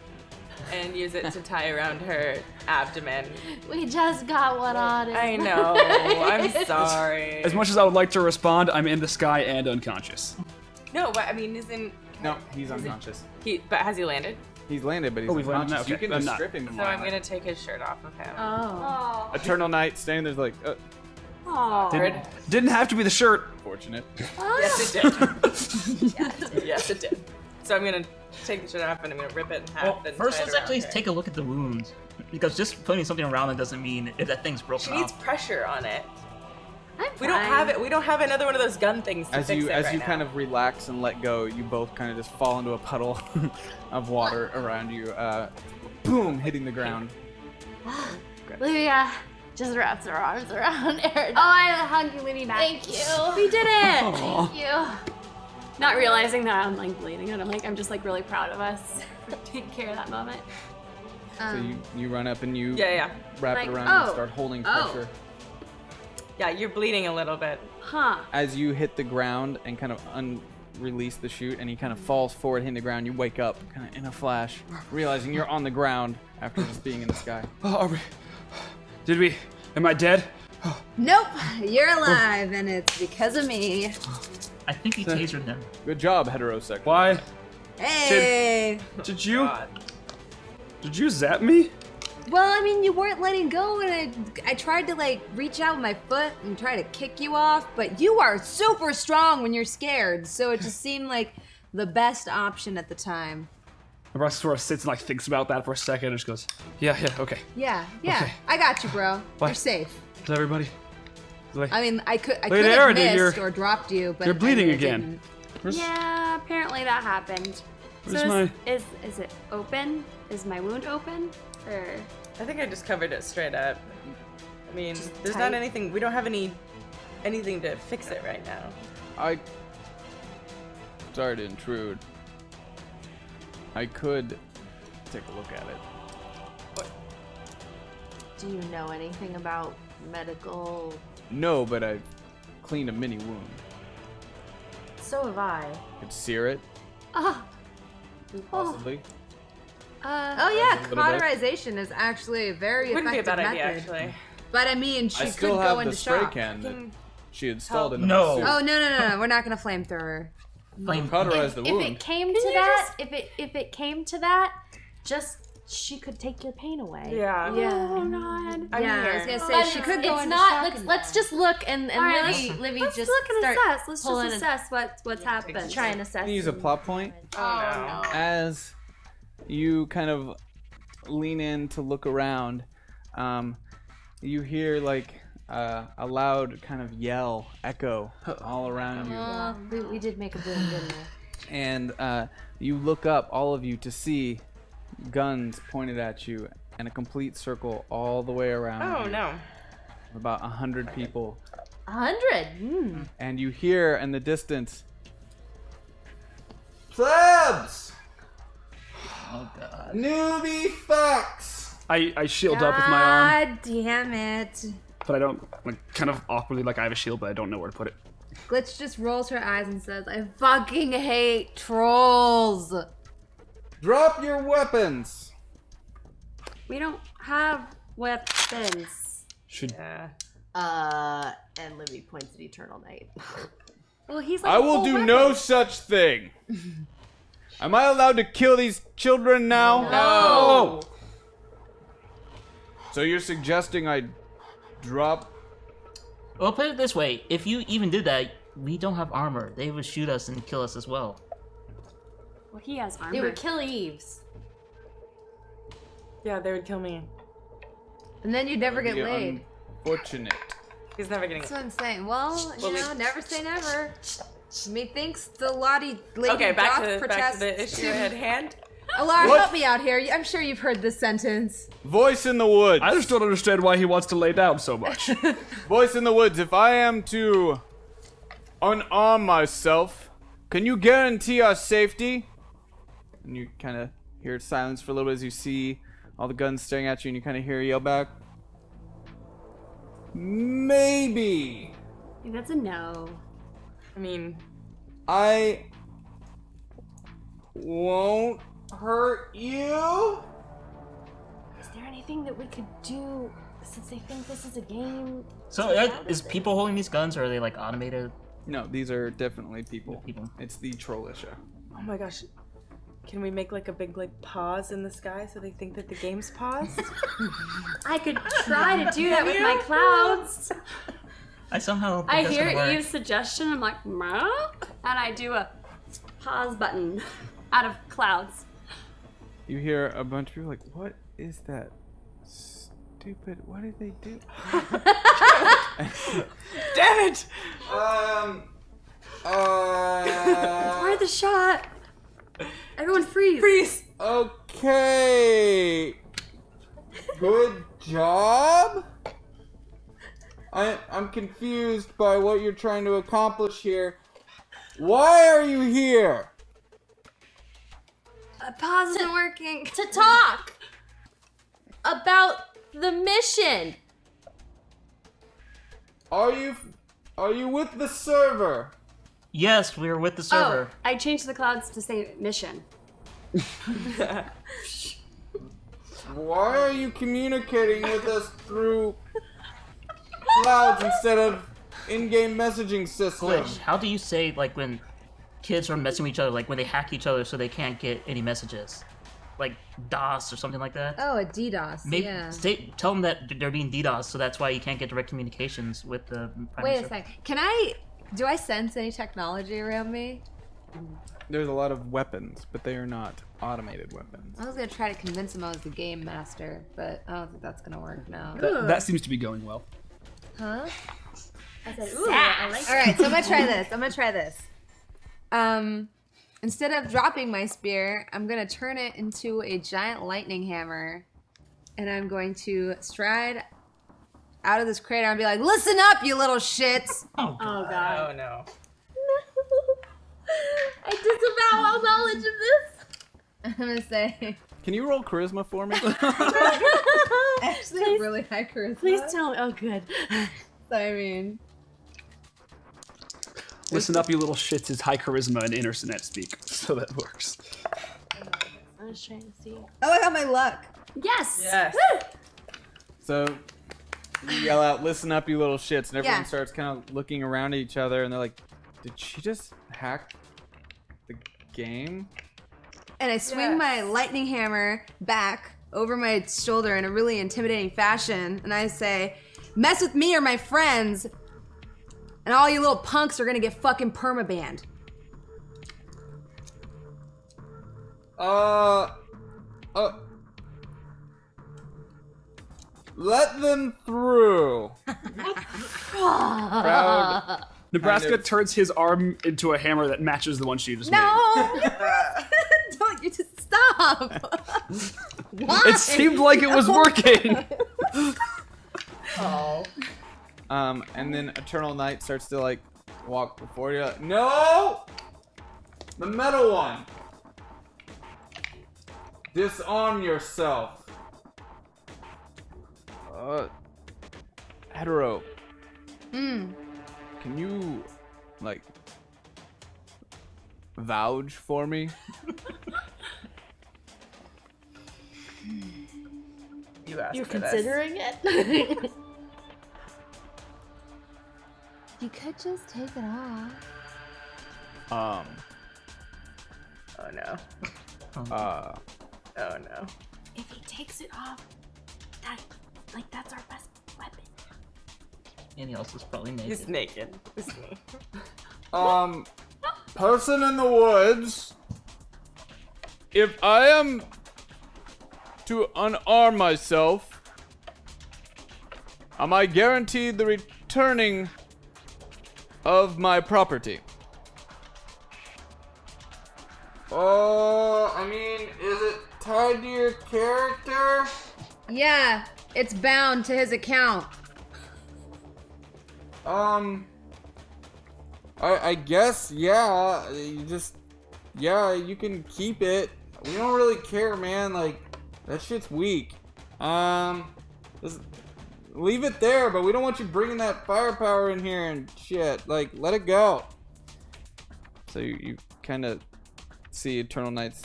and use it to tie around her abdomen.
We just got one on.
I know. I'm sorry.
As much as I would like to respond, I'm in the sky and unconscious.
No, but I mean, isn't
No, he's unconscious.
he? But has he landed?
He's landed, but he's
Oh, we've landed
unconscious.
now?
You can
Okay,
just
I'm not.
strip him.
So I'm gonna take his shirt off of him.
Oh.
Eternal Night standing there's like,
Oh.
Didn't have to be the shirt.
fortunate.
Yes, it did. Yes, it did. So I'm gonna take the shirt off and I'm gonna rip it in half.
Well,
and
first
tie it
let's actually
around her.
take a look at the wounds. Because just putting something around it doesn't mean if that thing's broken
She needs
off.
pressure on it.
I'm
We don't have it. We don't have another one of those gun things to
As
fix
you
it right now.
kind of relax and let go, you both kind of just fall into a puddle of water around you. Boom, hitting the ground.
Livia just wraps her arms around Arida.
Oh, I hug you, Libby, back.
Thank you.
We did it!
Thank you.
Not realizing that I'm like bleeding and I'm just like really proud of us for taking care of that moment.
So you run up and you
Yeah.
wrap
Like,
it around and
oh,
start holding
oh.
pressure.
Yeah, you're bleeding a little bit.
Huh.
As you hit the ground and kind of release the chute and he kind of falls forward, hitting the ground, you wake up kind of in a flash, realizing you're on the ground after just being in the sky.
Oh, are we? Did we? Am I dead?
Nope, you're alive, and it's because of me.
I think he tasered him.
Good job, heterosexual.
Why?
Hey.
Did you zap me?
Well, I mean, you weren't letting go, and I tried to like reach out with my foot and try to kick you off, but you are super strong when you're scared, so it just seemed like the best option at the time.
Nebraska sort of sits and like thinks about that for a second and just goes, yeah, okay.
Yeah,
Okay.
I got you, bro.
What?
You're safe.
Is everybody?
I mean, I could
Look at
have
Arida,
missed
you're-
or dropped you, but
you're bleeding
I
again.
didn't.
Yeah, apparently that happened.
Where's
So
my-
is it open? Is my wound open? Or
I think I just covered it straight up. I mean, there's
tight.
not anything. We don't have anything to fix it right now.
Sorry to intrude. I could take a look at it.
Do you know anything about medical?
No, but I've cleaned a mini wound.
So have I.
Could sear it,
oh,
possibly.
Oh yeah,
A little bit.
cauterization is actually a very
Wouldn't be a
effective
bad idea,
method.
actually.
But I mean,
I
she could
still
go
have the
into
spray
shock.
can that she installed in the
No.
suit.
Oh no, we're not gonna flamethrower.
Flame.
Cauterize the
If
wound.
it came to that, if it came to that, just she could take your pain away.
Yeah.
oh God.
I'm
Yeah, I
here.
was gonna say
But
she could go
it's
into
not.
shock.
Let's just look and
All right,
Livy
let's
just
look and
start
assess. Let's
pulling
just
and-
assess what's happened.
try and assess.
I'm gonna use a plot point.
Oh, no.
As you kind of lean in to look around, you hear like a loud kind of yell echo all around you.
We did make a boom, didn't we?
And you look up, all of you, to see guns pointed at you and a complete circle all the way around
Oh
you.
no.
About 100 people.
100.
And you hear in the distance, plebs!
Oh god.
Newbie fucks!
I shield up with my arm,
God damn it.
but I don't, like, kind of awkwardly, like I have a shield, but I don't know where to put it.
Glitch just rolls her eyes and says, I fucking hate trolls.
Drop your weapons!
We don't have weapons.
Should
Yeah.
And Livy points at Eternal Night.
Well, he's like
I will
full
do
weapon.
no such thing. Am I allowed to kill these children now?
No.
So you're suggesting I drop?
Well, put it this way: if you even did that, we don't have armor. They would shoot us and kill us as well.
Well, he has armor.
They would kill Eves.
Yeah, they would kill me.
And then you'd never get
Yeah,
laid.
Unfortunate.
He's never getting
That's
it.
what I'm saying. Well, you know, never say never. Methinks the lady
Okay, back
doth
to
protest
the issue at hand.
Alara,
What?
help me out here. I'm sure you've heard this sentence.
Voice in the woods.
I just don't understand why he wants to lay down so much.
Voice in the woods. If I am to unarm myself, can you guarantee our safety? And you kind of hear silence for a little bit as you see all the guns staring at you, and you kind of hear a yell back. Maybe.
I think that's a no.
I mean,
I won't hurt you.
Is there anything that we could do since they think this is a game?
So is people holding these guns, or are they like automated?
No, these are definitely people.
People.
It's the Trollitia.
oh my gosh. Can we make like a big like pause in the sky so they think that the game's paused?
I could try to do that with my clouds.
I somehow think
I
that's
hear
gonna work.
Eve's suggestion. I'm like, meow, and I do a pause button out of clouds.
You hear a bunch of people like, "What is that? Stupid! What did they do?"
Damn it!
Fire the shot. Everyone freeze.
Freeze!
Okay. Good job. I'm confused by what you're trying to accomplish here. Why are you here?
Pause isn't working.
To talk about the mission.
Are you with the server?
Yes, we were with the server.
Oh, I changed the clouds to say mission.
Why are you communicating with us through clouds instead of in-game messaging system?
Glitch. How do you say like when kids are messing with each other, like when they hack each other so they can't get any messages, like DOS or something like that?
Oh, a DDoS.
Maybe
yeah.
tell them that they're being DDoS, so that's why you can't get direct communications with the.
Wait a second. Do I sense any technology around me?
There's a lot of weapons, but they are not automated weapons.
I was gonna try to convince him I was the game master, but I don't think that's gonna work now.
That seems to be going well.
Huh?
I said, ooh, I like
All right, so I'm gonna try this. Instead of dropping my spear, I'm gonna turn it into a giant lightning hammer, and I'm going to stride out of this crater and be like, "Listen up, you little shits!"
Oh,
Oh god.
Oh no.
I disavow all knowledge of this.
I'm gonna say,
Can you roll charisma for me?
actually, I'm really high charisma.
Please tell me. Oh, good.
So, I mean,
Listen up, you little shits is high charisma and internet speak, so that works.
I was trying to see.
oh, I got my luck.
Yes.
Yes.
So you yell out, "Listen up, you little shits," and everyone
Yeah.
starts kind of looking around at each other, and they're like, "Did she just hack the game?"
And I swing my lightning hammer back over my shoulder in a really intimidating fashion, and I say, "Mess with me or my friends, and all you little punks are gonna get fucking permabanned."
Let them through. Proud.
Nebraska
Kind of.
turns his arm into a hammer that matches the one she just
No! Don't you just stop! Why?
made. It seemed like it was working.
And then Eternal Knight starts to like walk before you. Like, no! The metal one. Disarm yourself. Hetero. Can you, like, vouch for me?
You asked
You're
for this.
considering it?
You could just take it off.
Oh no. Oh no.
If he takes it off, that's our best weapon.
Anything else is probably naked.
He's naked. It's me.
Person in the woods, if I am to unarm myself, am I guaranteed the returning of my property? I mean, is it tied to your character?
Yeah, it's bound to his account.
I guess, yeah. You can keep it. We don't really care, man. Like, that shit's weak. Just leave it there, but we don't want you bringing that firepower in here and shit. Like, let it go. So you kind of see Eternal Knight's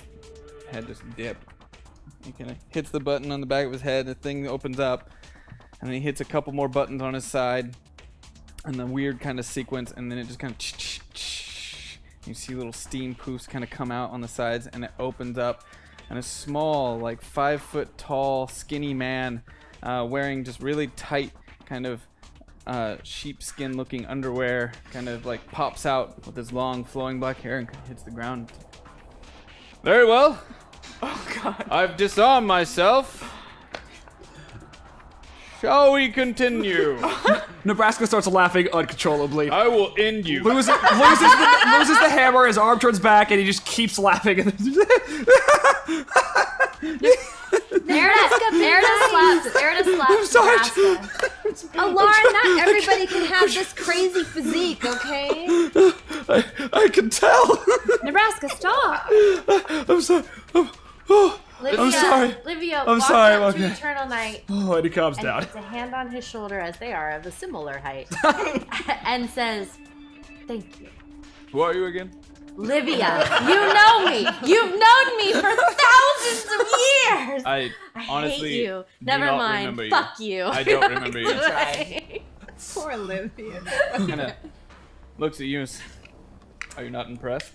head just dip. He kind of hits the button on the back of his head, the thing opens up, and then he hits a couple more buttons on his side, and the weird kind of sequence, and then it just kind of you see little steam poofs kind of come out on the sides, and it opens up, and a small, like 5 foot tall, skinny man wearing just really tight kind of sheepskin looking underwear kind of like pops out with his long flowing black hair and hits the ground. Very well.
Oh God.
I've disarmed myself. Shall we continue?
Nebraska starts laughing uncontrollably.
I will end you.
Loses the hammer, his arm turns back, and he just keeps laughing.
Erida slaps.
I'm sorry.
Nebraska.
Oh, Lauren, not everybody can have this crazy physique, okay?
I can tell.
Nebraska, stop.
I'm sorry. I'm sorry.
Livia
I'm
walks
sorry,
up to
okay.
Eternal Knight
Oh, and he calms
and
down.
puts a hand on his shoulder, as they are of a similar height, and says, "Thank you,
Who are you again?
Livia. You know me. You've known me for thousands of years.
I honestly
hate you.
do
Never
not
mind.
remember you.
Fuck you.
I don't remember you.
Poor Olivia.
Kinda looks at you and are you not impressed?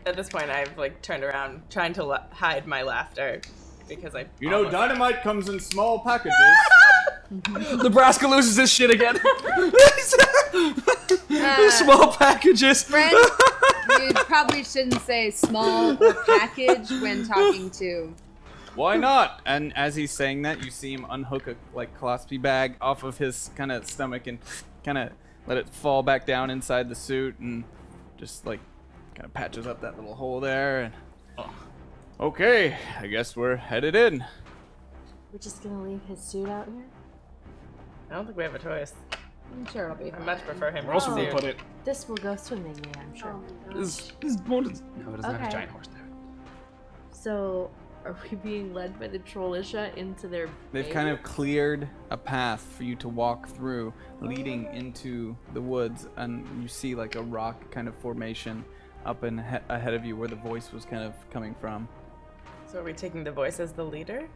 At this point, I've like turned around, trying to hide my laughter because I.
You know, dynamite comes in small packages.
Nebraska loses his shit again. Small packages.
Friend, you probably shouldn't say small or package when talking to.
Why not? And as he's saying that, you see him unhook a like colostomy bag off of his kind of stomach and kind of let it fall back down inside the suit and just like kind of patches up that little hole there. And okay, I guess we're headed in.
We're just gonna leave his suit out here.
I don't think we have a choice.
I'm sure it'll be
I
fine.
much prefer him.
Where else would we
suit.
put it?
This will go swimmingly, I'm sure.
His boat is... No, it doesn't have a
Okay.
giant horse there.
So, are we being led by the Trollitia into their
They've kind of cleared a path for you to walk through, leading into the woods, and you see like a rock kind of formation up and ahead of you where the voice was kind of coming from.
So are we taking the voice as the leader?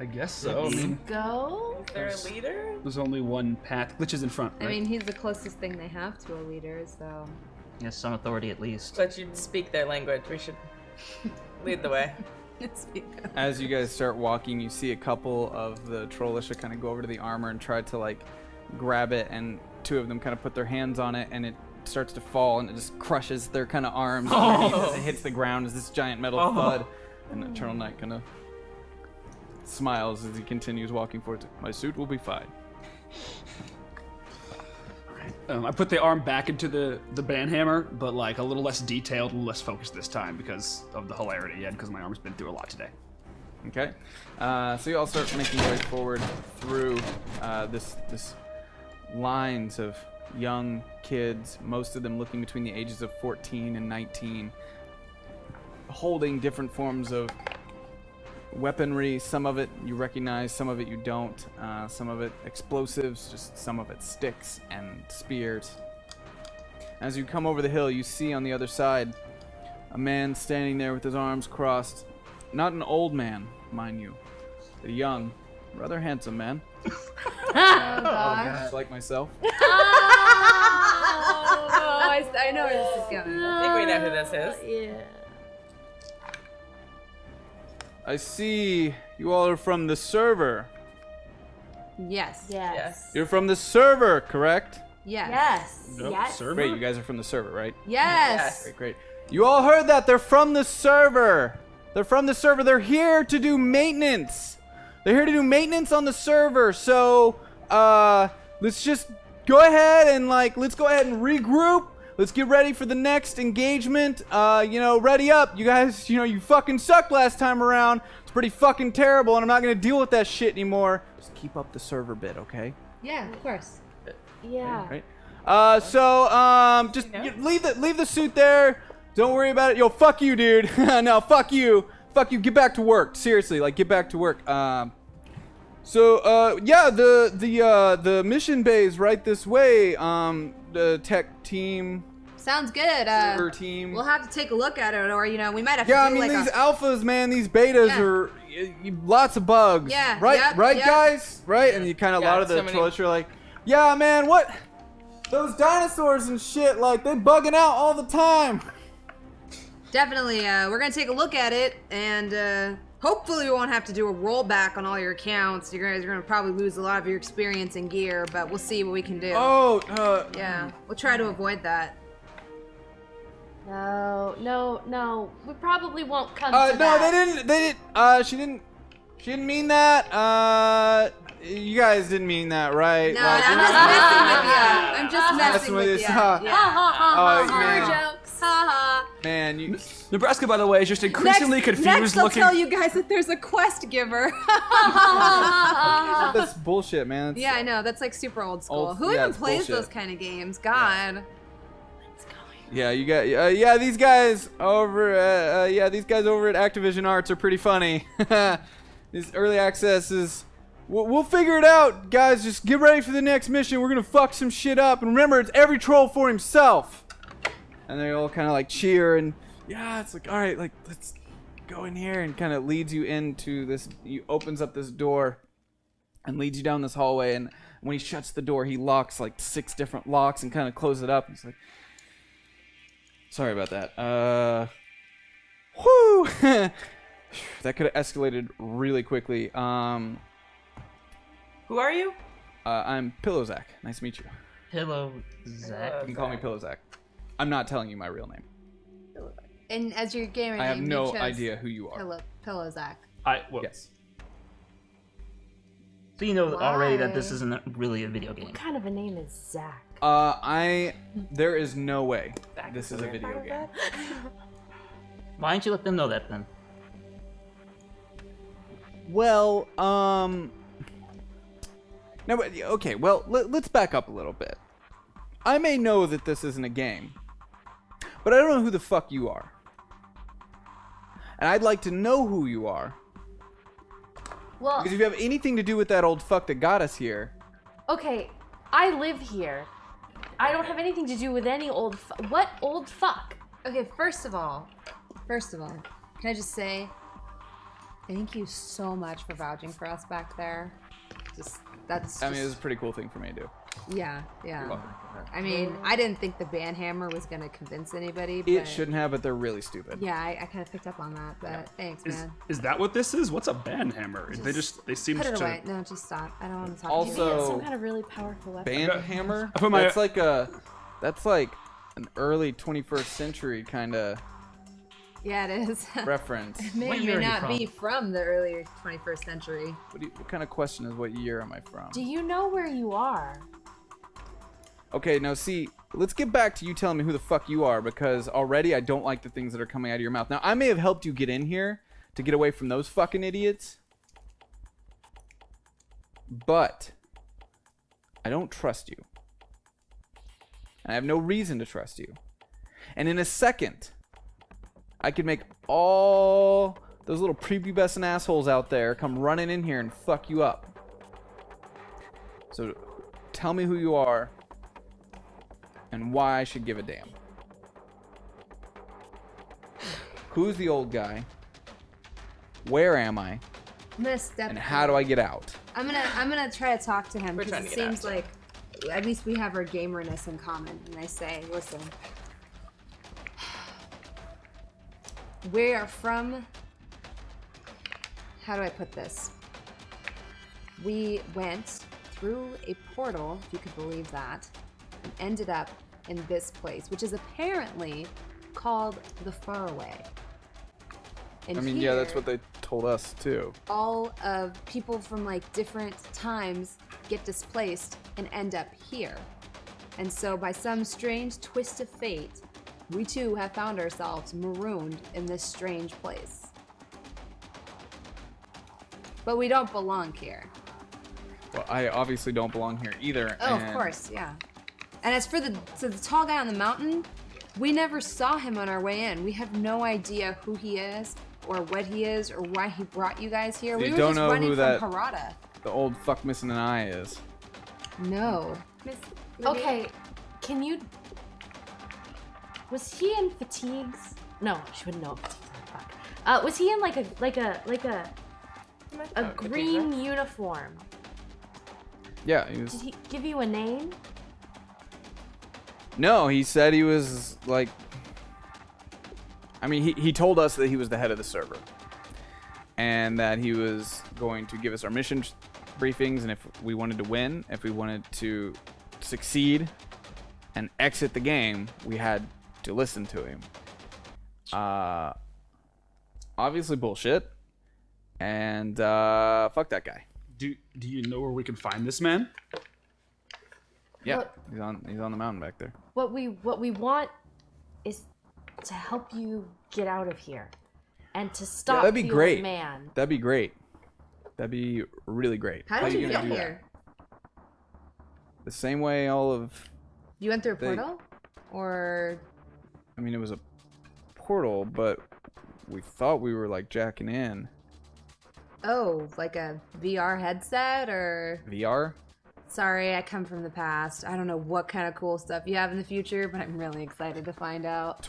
I guess so. I mean,
go?
Is there a leader?
there's only one path. Glitch is in front, right?
I mean, he's the closest thing they have to a leader, so.
He has some authority at least.
But you speak their language. We should lead the way.
As you guys start walking, you see a couple of the Trollitia kind of go over to the armor and try to like grab it, and two of them kind of put their hands on it, and it starts to fall, and it just crushes their kind of arms underneath as it hits the ground as this giant metal thud. And the Eternal Knight kind of smiles as he continues walking forward. My suit will be fine.
I put the arm back into the banhammer, but like a little less detailed, a little less focused this time because of the hilarity and because my arm's been through a lot today.
Okay, so you all start making your way forward through this lines of young kids, most of them looking between the ages of 14 and 19, holding different forms of weaponry. Some of it you recognize, some of it you don't. Some of it explosives, just some of it sticks and spears. As you come over the hill, you see on the other side a man standing there with his arms crossed. Not an old man, mind you, but a young, rather handsome man.
Oh, God.
Just like myself.
I know where this is going.
I think we know who this is.
Yeah.
I see you all are from the server.
Yes.
Yes.
You're from the server, correct?
Yes.
Yes. Yes.
Server?
Great, you guys are from the server, right?
Yes.
Great, great. You all heard that. They're from the server. They're from the server. They're here to do maintenance. They're here to do maintenance on the server. So, let's just go ahead and, let's go ahead and regroup. Let's get ready for the next engagement. Ready up. You guys, you fucking sucked last time around. It's pretty fucking terrible, and I'm not going to deal with that shit anymore. Just keep up the server bit, okay?
Yeah, of course.
Yeah.
Right? Just leave the suit there. Don't worry about it. Yo, fuck you, dude. No, fuck you. Fuck you. Get back to work. Seriously, get back to work. The mission bay is right this way. The tech team.
Sounds good.
Server team.
We'll have to take a look at it, or we might have to.
Yeah, I
do
mean
like
these alphas, man. These betas are lots of bugs.
Yeah.
Right,
yep,
right,
yep.
guys. Right, and you kind of a lot of the Trollitia are like, yeah, man. What? Those dinosaurs and shit, they bugging out all the time.
Definitely, we're gonna take a look at it, and hopefully we won't have to do a rollback on all your accounts. You guys are gonna probably lose a lot of your experience and gear, but we'll see what we can do. Yeah, we'll try to avoid that.
No. We probably won't come to
No,
that.
they didn't. She didn't mean that. You guys didn't mean that, right?
No, I'm just messing with you. I'm just messing with you.
Man.
Jokes.
Man, you.
Nebraska, by the way, is just increasingly confused
Next, I'll
looking.
tell you guys that there's a quest giver.
That's bullshit, man.
Yeah, I know. That's super old school. Who
yeah,
even
it's
plays
bullshit.
those kind of games? God.
Yeah, you got. These guys over. These guys over at Activision Arts are pretty funny. This early access is. We'll figure it out, guys. Just get ready for the next mission. We're gonna fuck some shit up, and remember, it's every troll for himself. And they all kind of cheer, and it's all right. Let's go in here, and kind of leads you into this. He opens up this door, and leads you down this hallway. And when he shuts the door, he locks 6 different locks, and kind of closes it up. He's like, "Sorry about that. Whew." That could have escalated really quickly.
Who are you?
I'm Pillow Zach. Nice to meet you.
Hello, Zach.
You can call me Pillow Zach. I'm not telling you my real name.
And as your gamer
I have
name,
no
you chose
idea who you are.
Pillow Zach.
Yes.
So you know already that this isn't really a video game.
What kind of a name is Zach?
There is no way this is a video game.
Why don't you let them know that then?
Well, no, but okay. Well, let's back up a little bit. I may know that this isn't a game, but I don't know who the fuck you are, and I'd like to know who you are.
Well,
Because if you have anything to do with that old fuck that got us here,
okay, I live here. I don't have anything to do with any old what old fuck?
Okay, first of all, can I just say, thank you so much for vouching for us back there.
I mean, it was a pretty cool thing for me to do.
Yeah.
You're welcome.
I mean, I didn't think the banhammer was gonna convince anybody, but
It shouldn't have, but they're really stupid.
yeah, I kind of picked up on that. But thanks, man.
Is that what this is? What's a banhammer? They seem
Put
to.
it away. No, just stop. I don't want to talk
Also-
to you.
Maybe it's some kind of really powerful weapon.
Band hammer?
I put my-
That's like an early 21st century kind of
Yeah, it is.
reference.
May
What
or
year
may
are you
not
from?
be from the early 21st century.
What kind of question is what year am I from?
Do you know where you are?
Okay, now see, let's get back to you telling me who the fuck you are, because already I don't like the things that are coming out of your mouth. Now, I may have helped you get in here to get away from those fucking idiots, but I don't trust you. And I have no reason to trust you. And in a second, I could make all those little prepubescent assholes out there come running in here and fuck you up. So tell me who you are and why I should give a damn. Who's the old guy? Where am I?
I'm gonna step.
And how do I get out?
I'm gonna try to talk to him
We're
because
trying
it
to get
seems like at least we have our gamerness in common. And I say, listen, we are from. How do I put this? We went through a portal, if you could believe that, and ended up in this place, which is apparently called the Faraway. And
I mean, yeah, that's what they told us too.
all of people from like different times get displaced and end up here. And so by some strange twist of fate, we too have found ourselves marooned in this strange place. But we don't belong here.
Well, I obviously don't belong here either.
Oh,
and
of course, yeah. And as for the tall guy on the mountain, we never saw him on our way in. We have no idea who he is, or what he is, or why he brought you guys here.
You
We were
don't
just
know
running
who
from
that-
Arida.
The old fuck missing an eye is.
No.
Miss
Okay, can you? Was he in fatigues? No, she wouldn't know. Fuck. Was he in like a green uniform?
Yeah, he
Did
was.
he give you a name?
No, he said he was like. I mean, he told us that he was the head of the server, and that he was going to give us our mission briefings, and if we wanted to win, if we wanted to succeed and exit the game, we had to listen to him. Obviously bullshit, and fuck that guy.
Do you know where we can find this man?
Yeah,
What-
he's on the mountain back there.
What we want is to help you get out of here and to stop
that'd be
the
great.
old man.
That'd be great. That'd be really great.
How did you
gonna
get
do that?
here?
The same way all of.
You went through a
They-
portal? Or
I mean, it was a portal, but we thought we were like jacking in.
oh, like a VR headset or
VR?
sorry, I come from the past. I don't know what kind of cool stuff you have in the future, but I'm really excited to find out.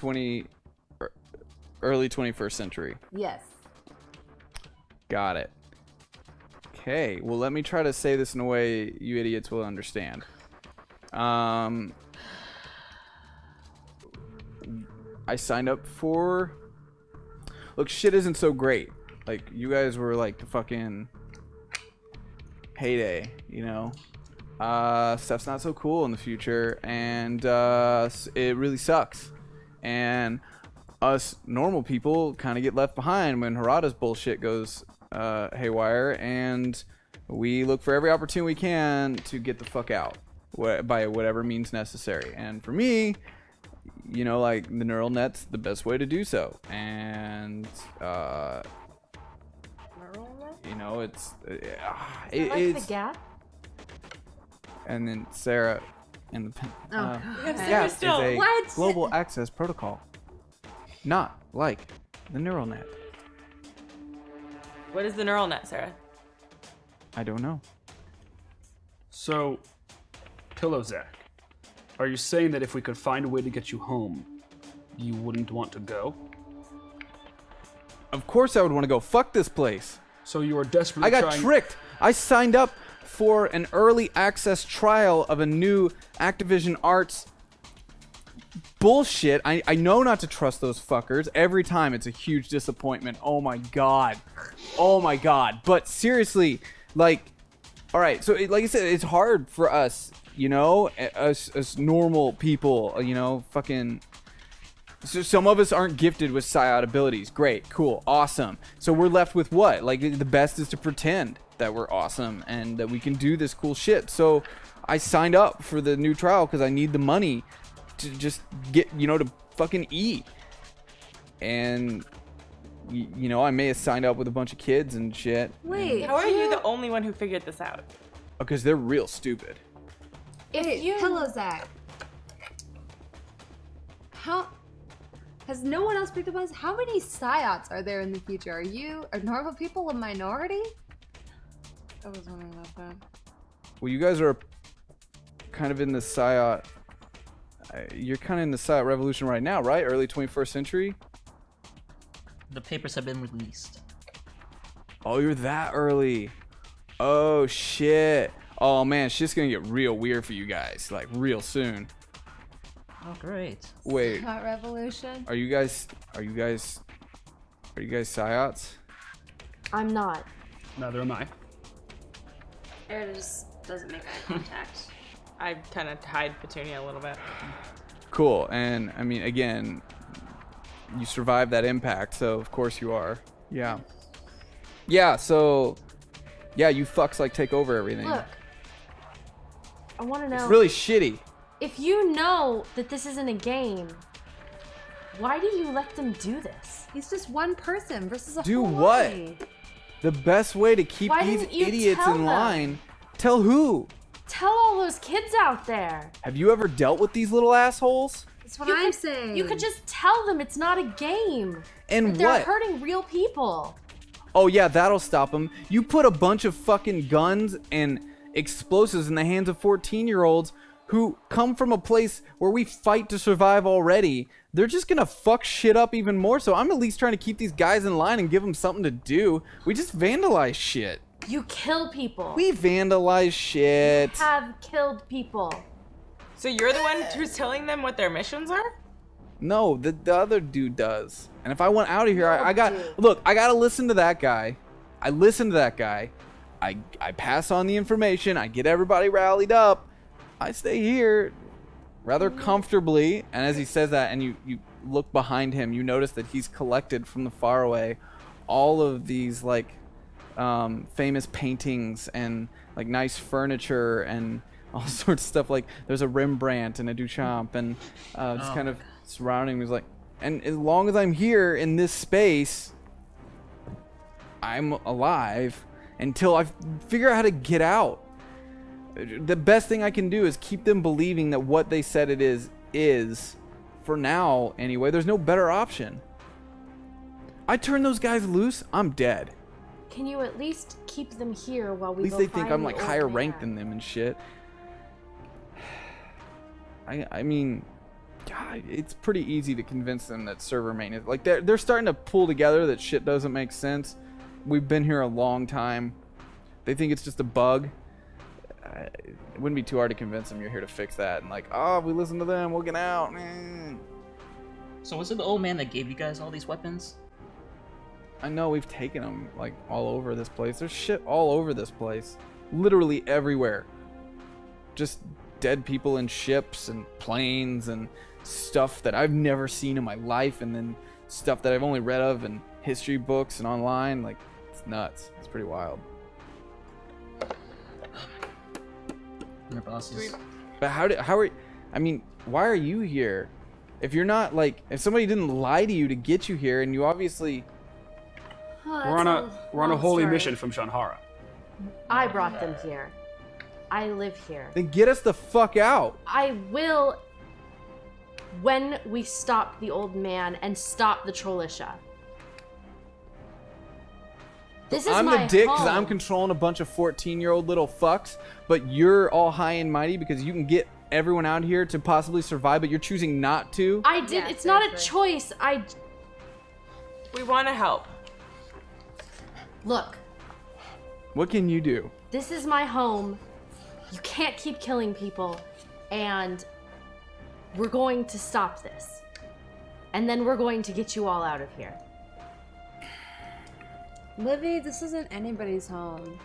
Early 21st century.
Yes.
Got it. Okay, well, let me try to say this in a way you idiots will understand. I signed up for. Look, shit isn't so great. Like, you guys were like the fucking heyday, you know? Stuff's not so cool in the future, and it really sucks. And us normal people kind of get left behind when Harada's bullshit goes haywire, and we look for every opportunity we can to get the fuck out by whatever means necessary. And for me, you know, like, the neural net's the best way to do so. And you know, it's
Like
it's
the gap?
and then Sarah and the
Sarah
GAP
still.
is a
What?
global access protocol, not like the neural net.
What is the neural net, Sarah?
I don't know.
So, Pillow Zach, are you saying that if we could find a way to get you home, you wouldn't want to go?
Of course I would want to go. Fuck this place.
So you are desperately
I got
trying...
tricked. I signed up for an early access trial of a new Activision Arts bullshit. I know not to trust those fuckers. Every time it's a huge disappointment. Oh my god. Oh my god. But seriously, like, all right. So like I said, it's hard for us, you know, us normal people, you know, fucking. So some of us aren't gifted with psionic abilities. Great, cool, awesome. So we're left with what? Like, the best is to pretend that we're awesome and that we can do this cool shit. So I signed up for the new trial because I need the money to just get, you know, to fucking eat. And, you know, I may have signed up with a bunch of kids and shit.
Wait,
How are you the only one who figured this out?
Because they're real stupid.
Wait, Pillow Zach. How has no one else picked up on this? How many psiots are there in the future? Are normal people a minority? I was wondering about that.
Well, you guys are kind of in the psiot. You're kind of in the psiot revolution right now, right? Early 21st century?
The papers have been released.
Oh, you're that early. Oh, shit. Oh, man, shit's gonna get real weird for you guys, like, real soon.
Oh, great.
Wait,
Hot revolution.
are you guys psiots?
I'm not.
Neither am I.
Arida just doesn't make eye contact.
I kind of hide Petunia a little bit.
Cool. And I mean, again, you survived that impact, so of course you are. Yeah. Yeah. So, yeah, you fucks like take over everything.
Look, I want to know.
It's really shitty.
If you know that this isn't a game, why do you let them do this?
He's just one person versus a
Do
whole
what?
army.
The best way to keep
Why
these
didn't you
idiots
tell
in
them?
line. Tell who?
Tell all those kids out there.
Have you ever dealt with these little assholes?
That's what
You
I'm
could-
saying.
You could just tell them it's not a game.
And
That they're
what?
hurting real people.
Oh yeah, that'll stop them. You put a bunch of fucking guns and explosives in the hands of 14-year-olds who come from a place where we fight to survive already. They're just gonna fuck shit up even more. So I'm at least trying to keep these guys in line and give them something to do. We just vandalize shit.
You kill people.
We vandalize shit.
have killed people.
So you're the one who's telling them what their missions are?
No, the other dude does. And if I went out of here, I got
dude.
look. I gotta listen to that guy. I listen to that guy. I pass on the information. I get everybody rallied up. I stay here rather comfortably. And as he says that, and you look behind him, you notice that he's collected from the Faraway all of these like famous paintings and like nice furniture and all sorts of stuff. Like there's a Rembrandt and a Duchamp and just kind of surrounding me. He's like, and as long as I'm here in this space, I'm alive until I figure out how to get out. The best thing I can do is keep them believing that what they said it is for now anyway. There's no better option. I turn those guys loose, I'm dead.
Can you at least keep them here while we
At least
go
they think
find
I'm
the
like
old
higher ranked
man?
than them and shit. I mean, God, it's pretty easy to convince them that server maintenance, like they're starting to pull together that shit doesn't make sense. We've been here a long time. They think it's just a bug. It wouldn't be too hard to convince them you're here to fix that. And like, oh, we listen to them, we'll get out.
So was it the old man that gave you guys all these weapons?
I know we've taken them like all over this place. There's shit all over this place. Literally everywhere. Just dead people in ships and planes and stuff that I've never seen in my life, and then stuff that I've only read of in history books and online. Like, it's nuts. It's pretty wild.
Your bosses.
But I mean, why are you here? If you're not like, if somebody didn't lie to you to get you here, and you obviously,
Oh,
We're on a holy
story.
mission from Shanhara.
I brought them here. I live here.
then get us the fuck out.
I will when we stop the old man and stop the Trollitia. This is
I'm
my
the dick because
home.
I'm controlling a bunch of 14-year-old little fucks, but you're all high and mighty because you can get everyone out here to possibly survive, but you're choosing not to.
I did.
Yeah,
it's not a
seriously.
choice.
We want to help.
Look.
What can you do?
This is my home. You can't keep killing people, and we're going to stop this. And then we're going to get you all out of here.
Livy, this isn't anybody's home.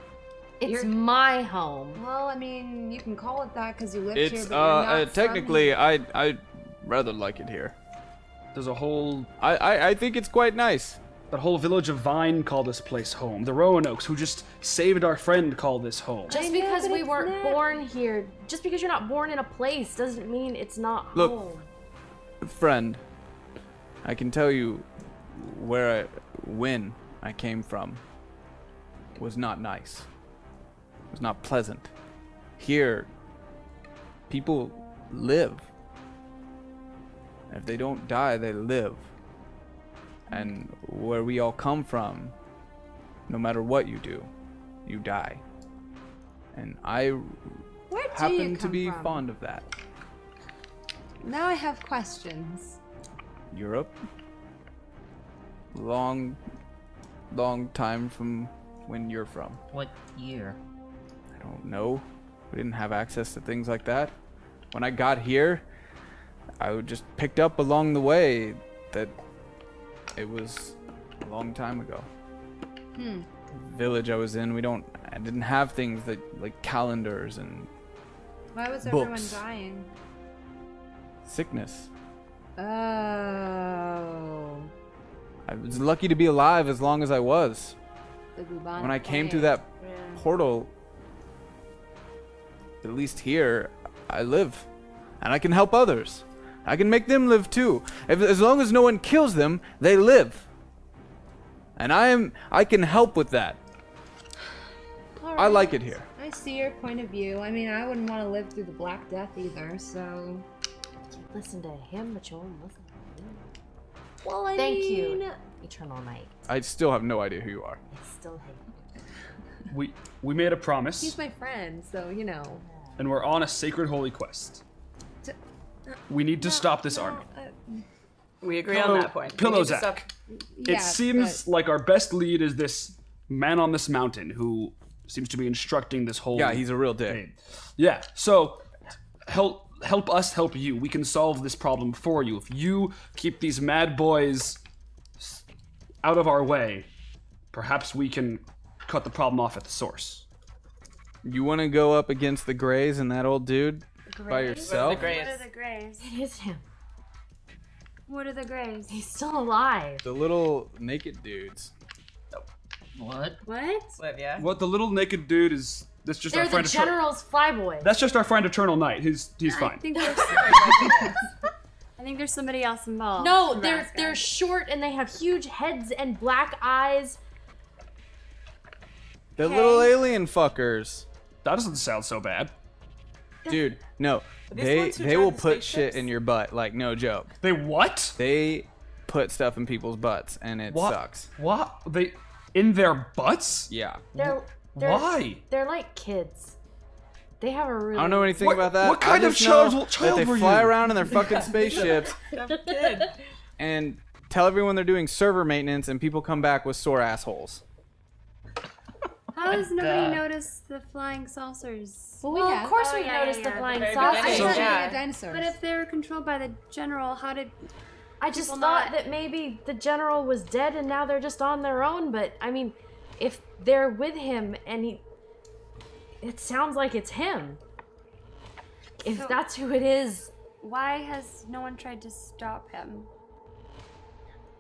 It's
You're-
my home.
Well, I mean, you can call it that because you live here,
It's
but you're not from
technically
here.
I'd rather like it here.
There's a whole
I think it's quite nice.
that whole village of Vine call this place home. The Roanoaks, who just saved our friend, call this home.
Just
I know,
because
but
we
it's
weren't
not.
born here, just because you're not born in a place doesn't mean it's not
Look.
home.
Friend, I can tell you when I came from was not nice. It was not pleasant. Here, people live. If they don't die, they live. And where we all come from, no matter what you do, you die. And I
Where do you
happen to
come
be
from?
fond of that.
Now I have questions.
Europe. Long time from when you're from.
What year?
I don't know. We didn't have access to things like that. When I got here, I just picked up along the way that it was a long time ago. Village I was in, I didn't have things that like calendars and
Why was
Books.
everyone dying?
Sickness.
Oh.
I was lucky to be alive as long as I was.
The bubonic
When I came
plague.
through that portal, at least here, I live. And I can help others. I can make them live too. As long as no one kills them, they live. And I can help with that. I like it here.
I see your point of view. I mean, I wouldn't want to live through the Black Death either, so...
Listen to him, but you won't listen to me.
Well, I
Thank
mean...
you, Eternal Night.
I still have no idea who you are.
I still hate you.
We made a promise,
He's my friend, so, you know...
and we're on a sacred holy quest. We need to stop this army.
We agree on that point.
Pillow
We need to
Zach.
stop-
Yeah,
It seems like our best lead is this man on this mountain who seems to be instructing this whole.
Yeah, he's a real dick.
thing. Yeah. So help us help you. We can solve this problem for you if you keep these mad boys out of our way. Perhaps we can cut the problem off at the source.
You want to go up against the Greys and that old dude by yourself?
The Greys.
What are the Greys?
It is him.
What are the Greys?
He's still alive.
The little naked dudes.
What?
What?
Olivia.
What the little naked dude is? That's just
They're
our
the
friend.
General's flyboy.
That's just our friend Eternal Night. He's
I
fine.
think there's I think there's somebody else involved.
No,
Nebraska.
they're short and they have huge heads and black eyes.
The little alien fuckers.
That doesn't sound so bad.
Dude, no.
these
They
ones who
they
drive
will
the
put shit
spaceships?
in your butt, like no joke.
They what?
They put stuff in people's butts and it
What?
sucks.
What? They in their butts?
Yeah.
They're
Why?
They're like kids. They have a really.
I don't know anything
What-
about that.
what kind
I
of
just know
child
that
were
they fly
you?
around in their fucking spaceships and tell everyone they're doing server maintenance and people come back with sore assholes.
How has nobody noticed the flying saucers?
Well,
Well,
have.
of course
Oh,
we
yeah,
noticed
yeah,
the flying
very
saucers.
beginning.
I thought
Yeah.
they were dinosaurs.
But if they were controlled by the general, how did
I just
people
thought
not-
that maybe the general was dead and now they're just on their own. But I mean, if they're with him and it sounds like it's him. If
So-
that's who it is,
why has no one tried to stop him?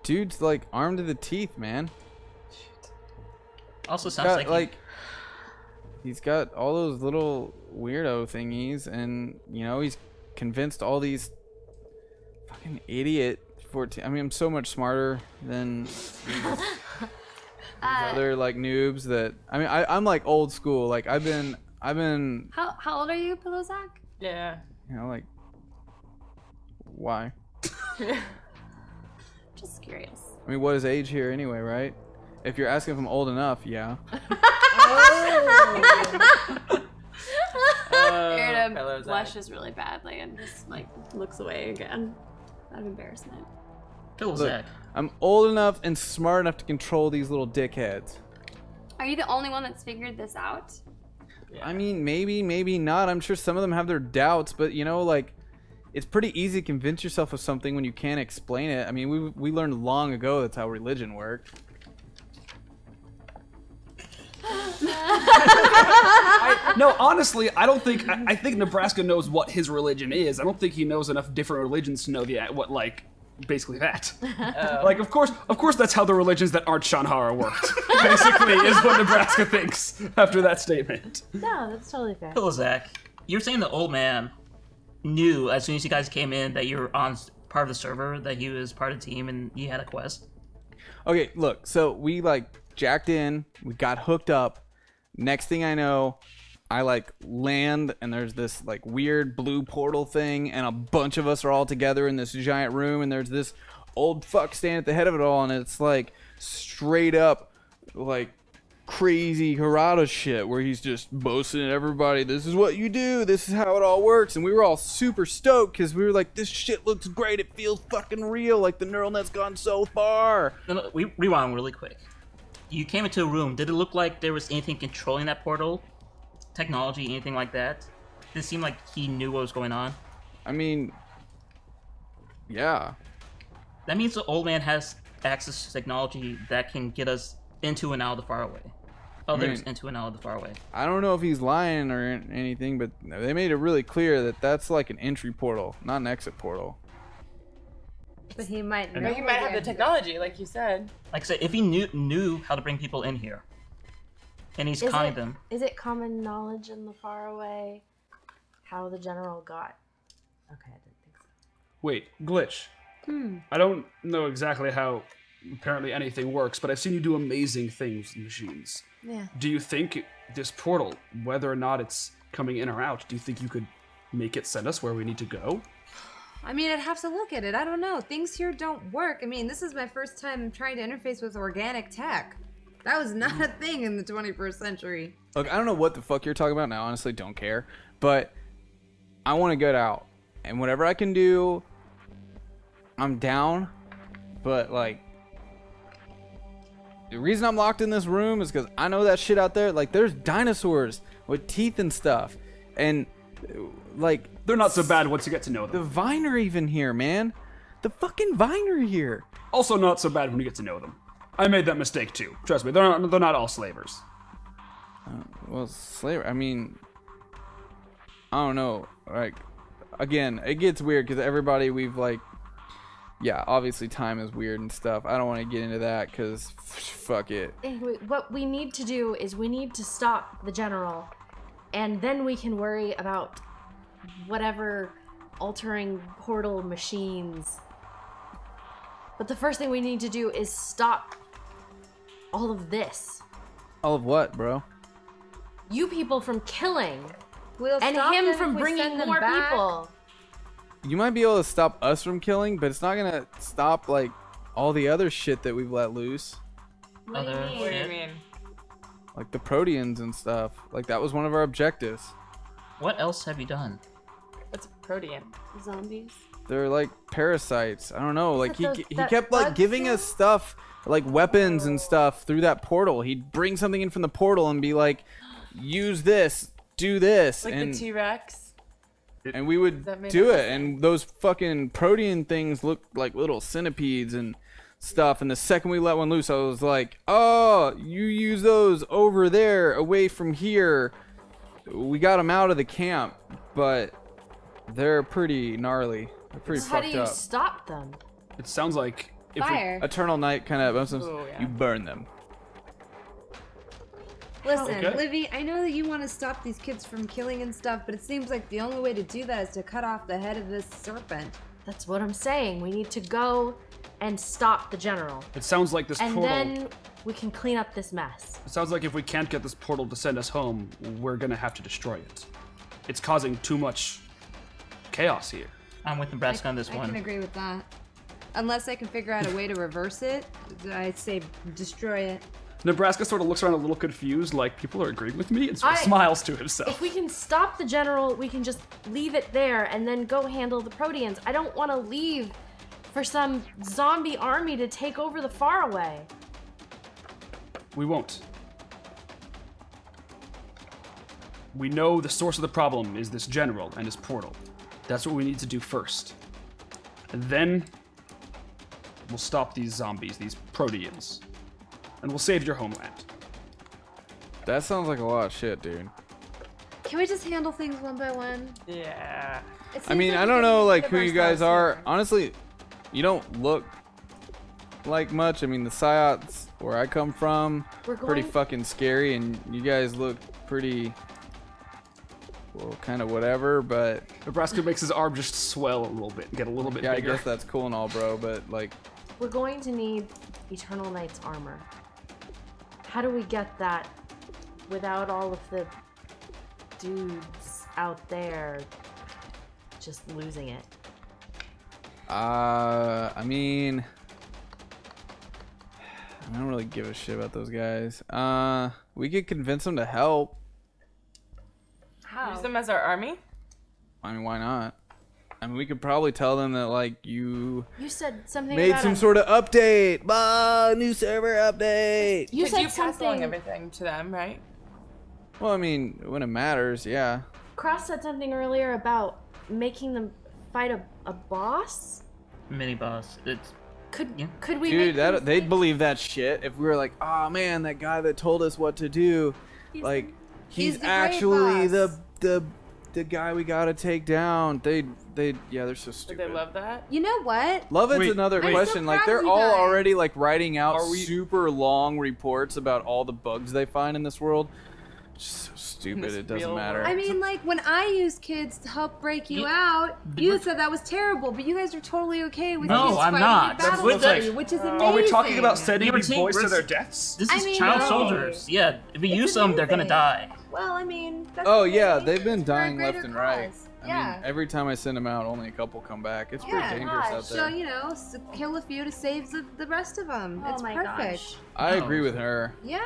Dude's like armed to the teeth, man.
Also
He's
sounds
got,
like,
he's got all those little weirdo thingies and you know, he's convinced all these fucking idiot 14. I mean, I'm so much smarter than these other like noobs that I mean, I'm like old school. Like I've been
How old are you, Pillow Zach?
Yeah.
you know, like why?
Just curious.
I mean, what is age here anyway, right? If you're asking if I'm old enough, yeah.
Pillow
Arida
Zach.
blushes really badly and just like looks away again out of embarrassment.
Pillow
Look,
Zach.
I'm old enough and smart enough to control these little dickheads.
Are you the only one that's figured this out?
I mean, maybe not. I'm sure some of them have their doubts, but you know, like, it's pretty easy to convince yourself of something when you can't explain it. I mean, we learned long ago that's how religion worked.
No, honestly, I don't think. I think Nebraska knows what his religion is. I don't think he knows enough different religions to know what like basically that. Like, of course, that's how the religions that aren't Shanhara worked. Basically, is what Nebraska thinks after that statement.
no, that's totally fair.
Pillow Zach. You're saying the old man knew as soon as you guys came in that you were on part of the server, that he was part of the team and you had a quest?
Okay, look, so we like jacked in, we got hooked up. Next thing I know, I like land and there's this like weird blue portal thing and a bunch of us are all together in this giant room and there's this old fuck standing at the head of it all and it's like straight up like crazy Harada shit where he's just boasting at everybody, this is what you do, this is how it all works, and we were all super stoked because we were like, this shit looks great, it feels fucking real, like the neural net's gone so far.
No, we rewind really quick. You came into a room. Did it look like there was anything controlling that portal? Technology, anything like that? Did it seem like he knew what was going on?
I mean, yeah.
That means the old man has access to technology that can get us into and out of the Faraway. Oh, there's into and out of the Faraway.
I don't know if he's lying or anything, but they made it really clear that that's like an entry portal, not an exit portal.
But he might.
But he might have the technology, like you said.
Like I said, if he knew how to bring people in here, and he's conning them.
Is it common knowledge in the Faraway how the general got? Okay, I didn't think so.
Wait, glitch. I don't know exactly how apparently anything works, but I've seen you do amazing things with machines.
Yeah.
Do you think this portal, whether or not it's coming in or out, do you think you could make it send us where we need to go?
I mean, I'd have to look at it. I don't know. Things here don't work. I mean, this is my first time trying to interface with organic tech. That was not a thing in the 21st century.
Look, I don't know what the fuck you're talking about now. Honestly, don't care. But I want to get out, and whatever I can do, I'm down. But like, the reason I'm locked in this room is because I know that shit out there. Like, there's dinosaurs with teeth and stuff, and like,
they're not so bad once you get to know them.
The Vine are even here, man. The fucking Vine are here.
Also not so bad when you get to know them. I made that mistake too. Trust me, they're not all slavers.
Well, slaver. I mean, I don't know. Like, again, it gets weird because everybody we've like, yeah, obviously time is weird and stuff. I don't want to get into that because fuck it.
Anyway, what we need to do is we need to stop the general, and then we can worry about whatever altering portal machines. But the first thing we need to do is stop all of this.
All of what, bro?
You people from killing,
We'll
and
stop
him
them
from
if we
bringing
send them
more
back.
people.
You might be able to stop us from killing, but it's not gonna stop like all the other shit that we've let loose,
Other
What do you
shit.
mean?
like the proteans and stuff. Like that was one of our objectives.
What else have you done?
What's protean?
Zombies.
They're like parasites. I don't know. Like he
that
kept like
bug
giving us stuff, like weapons and stuff through that portal. He'd bring something in from the portal and be like, "Use this, do this,"
Like
and
the T-Rex?
and we would
that made
do
it
it. And those fucking protean things looked like little centipedes and stuff. And the second we let one loose, I was like, "Oh, you use those over there, away from here." We got them out of the camp, but they're pretty gnarly. They're pretty
How do
fucked
you
up.
stop them?
It sounds like if
Fire.
Eternal Night kind of,
Ooh, yeah.
you burn them.
Listen,
Okay.
Livy, I know that you want to stop these kids from killing and stuff, but it seems like the only way to do that is to cut off the head of this serpent.
That's what I'm saying. We need to go and stop the general.
it sounds like this
And
portal.
then we can clean up this mess.
It sounds like if we can't get this portal to send us home, we're gonna have to destroy it. It's causing too much chaos here.
I'm with Nebraska on this
I
one.
can agree with that. Unless I can figure out a way to reverse it, I say destroy it.
Nebraska sort of looks around a little confused, like people are agreeing with me, and sort of
I-
smiles to himself.
If we can stop the general, we can just leave it there and then go handle the proteans. I don't want to leave for some zombie army to take over the Faraway.
We won't. We know the source of the problem is this general and his portal. That's what we need to do first. And then we'll stop these zombies, these proteans. And we'll save your homeland.
That sounds like a lot of shit, dude.
Can we just handle things one by one?
Yeah.
It
I
seems
mean,
like
I
we
don't
can
know,
think
like,
of
who you guys
ourselves
are.
here.
Honestly, you don't look like much. I mean, the Psyots, where I come from,
We're
pretty
going-
fucking scary, and you guys look pretty, well, kind of whatever, but
Nebraska makes his arm just swell a little bit and get a little bit
yeah, I
bigger.
guess that's cool and all, bro, but, like,
We're going to need Eternal Knight's armor. How do we get that without all of the dudes out there just losing it?
I mean, I don't really give a shit about those guys. We could convince them to help.
Use them as our army?
I mean, why not? I mean, we could probably tell them that, like, you
You said something
made
about
some sort of update. New server update.
You
Because
said
you pass along
something.
everything to them, right?
Well, I mean, when it matters, yeah.
Cross said something earlier about making them fight a boss.
Mini boss. It's
Could we
Dude,
make
they'd believe that shit if we were like, oh man, that guy that told us what to do, he's
the
actually
great
the guy we gotta take down. They're so
Would
stupid.
they love that?
You know what?
Love it's
Wait,
another
wait.
question.
I'm so
Like
proud
they're
of you
all
guys.
already like writing out
Are we-
super long reports about all the bugs they find in this world. It's just so stupid.
this
It doesn't
real
matter.
I mean, like when I use kids to help break you
Yeah.
out, you said that was terrible, but you guys are totally okay with
No,
kids
I'm
fighting
not.
in
That's
battle
what
with
they-
you, which is amazing.
Are we talking about sending
Yeah, but
these
see,
boys to
we're-
their deaths?
This
I
is
mean,
child
no.
soldiers. Yeah, if we
It's
use them, they're gonna
amazing.
die.
Well, I mean, that's
Oh
okay.
yeah, they've been
It's for a
dying left
greater
and right.
cause.
I
Yeah.
mean, every time I send them out, only a couple come back. It's pretty
Yeah.
dangerous out
So,
there.
you know, kill a few to save the rest of them.
Oh
It's
my
perfect.
gosh.
I agree with her.
Yeah.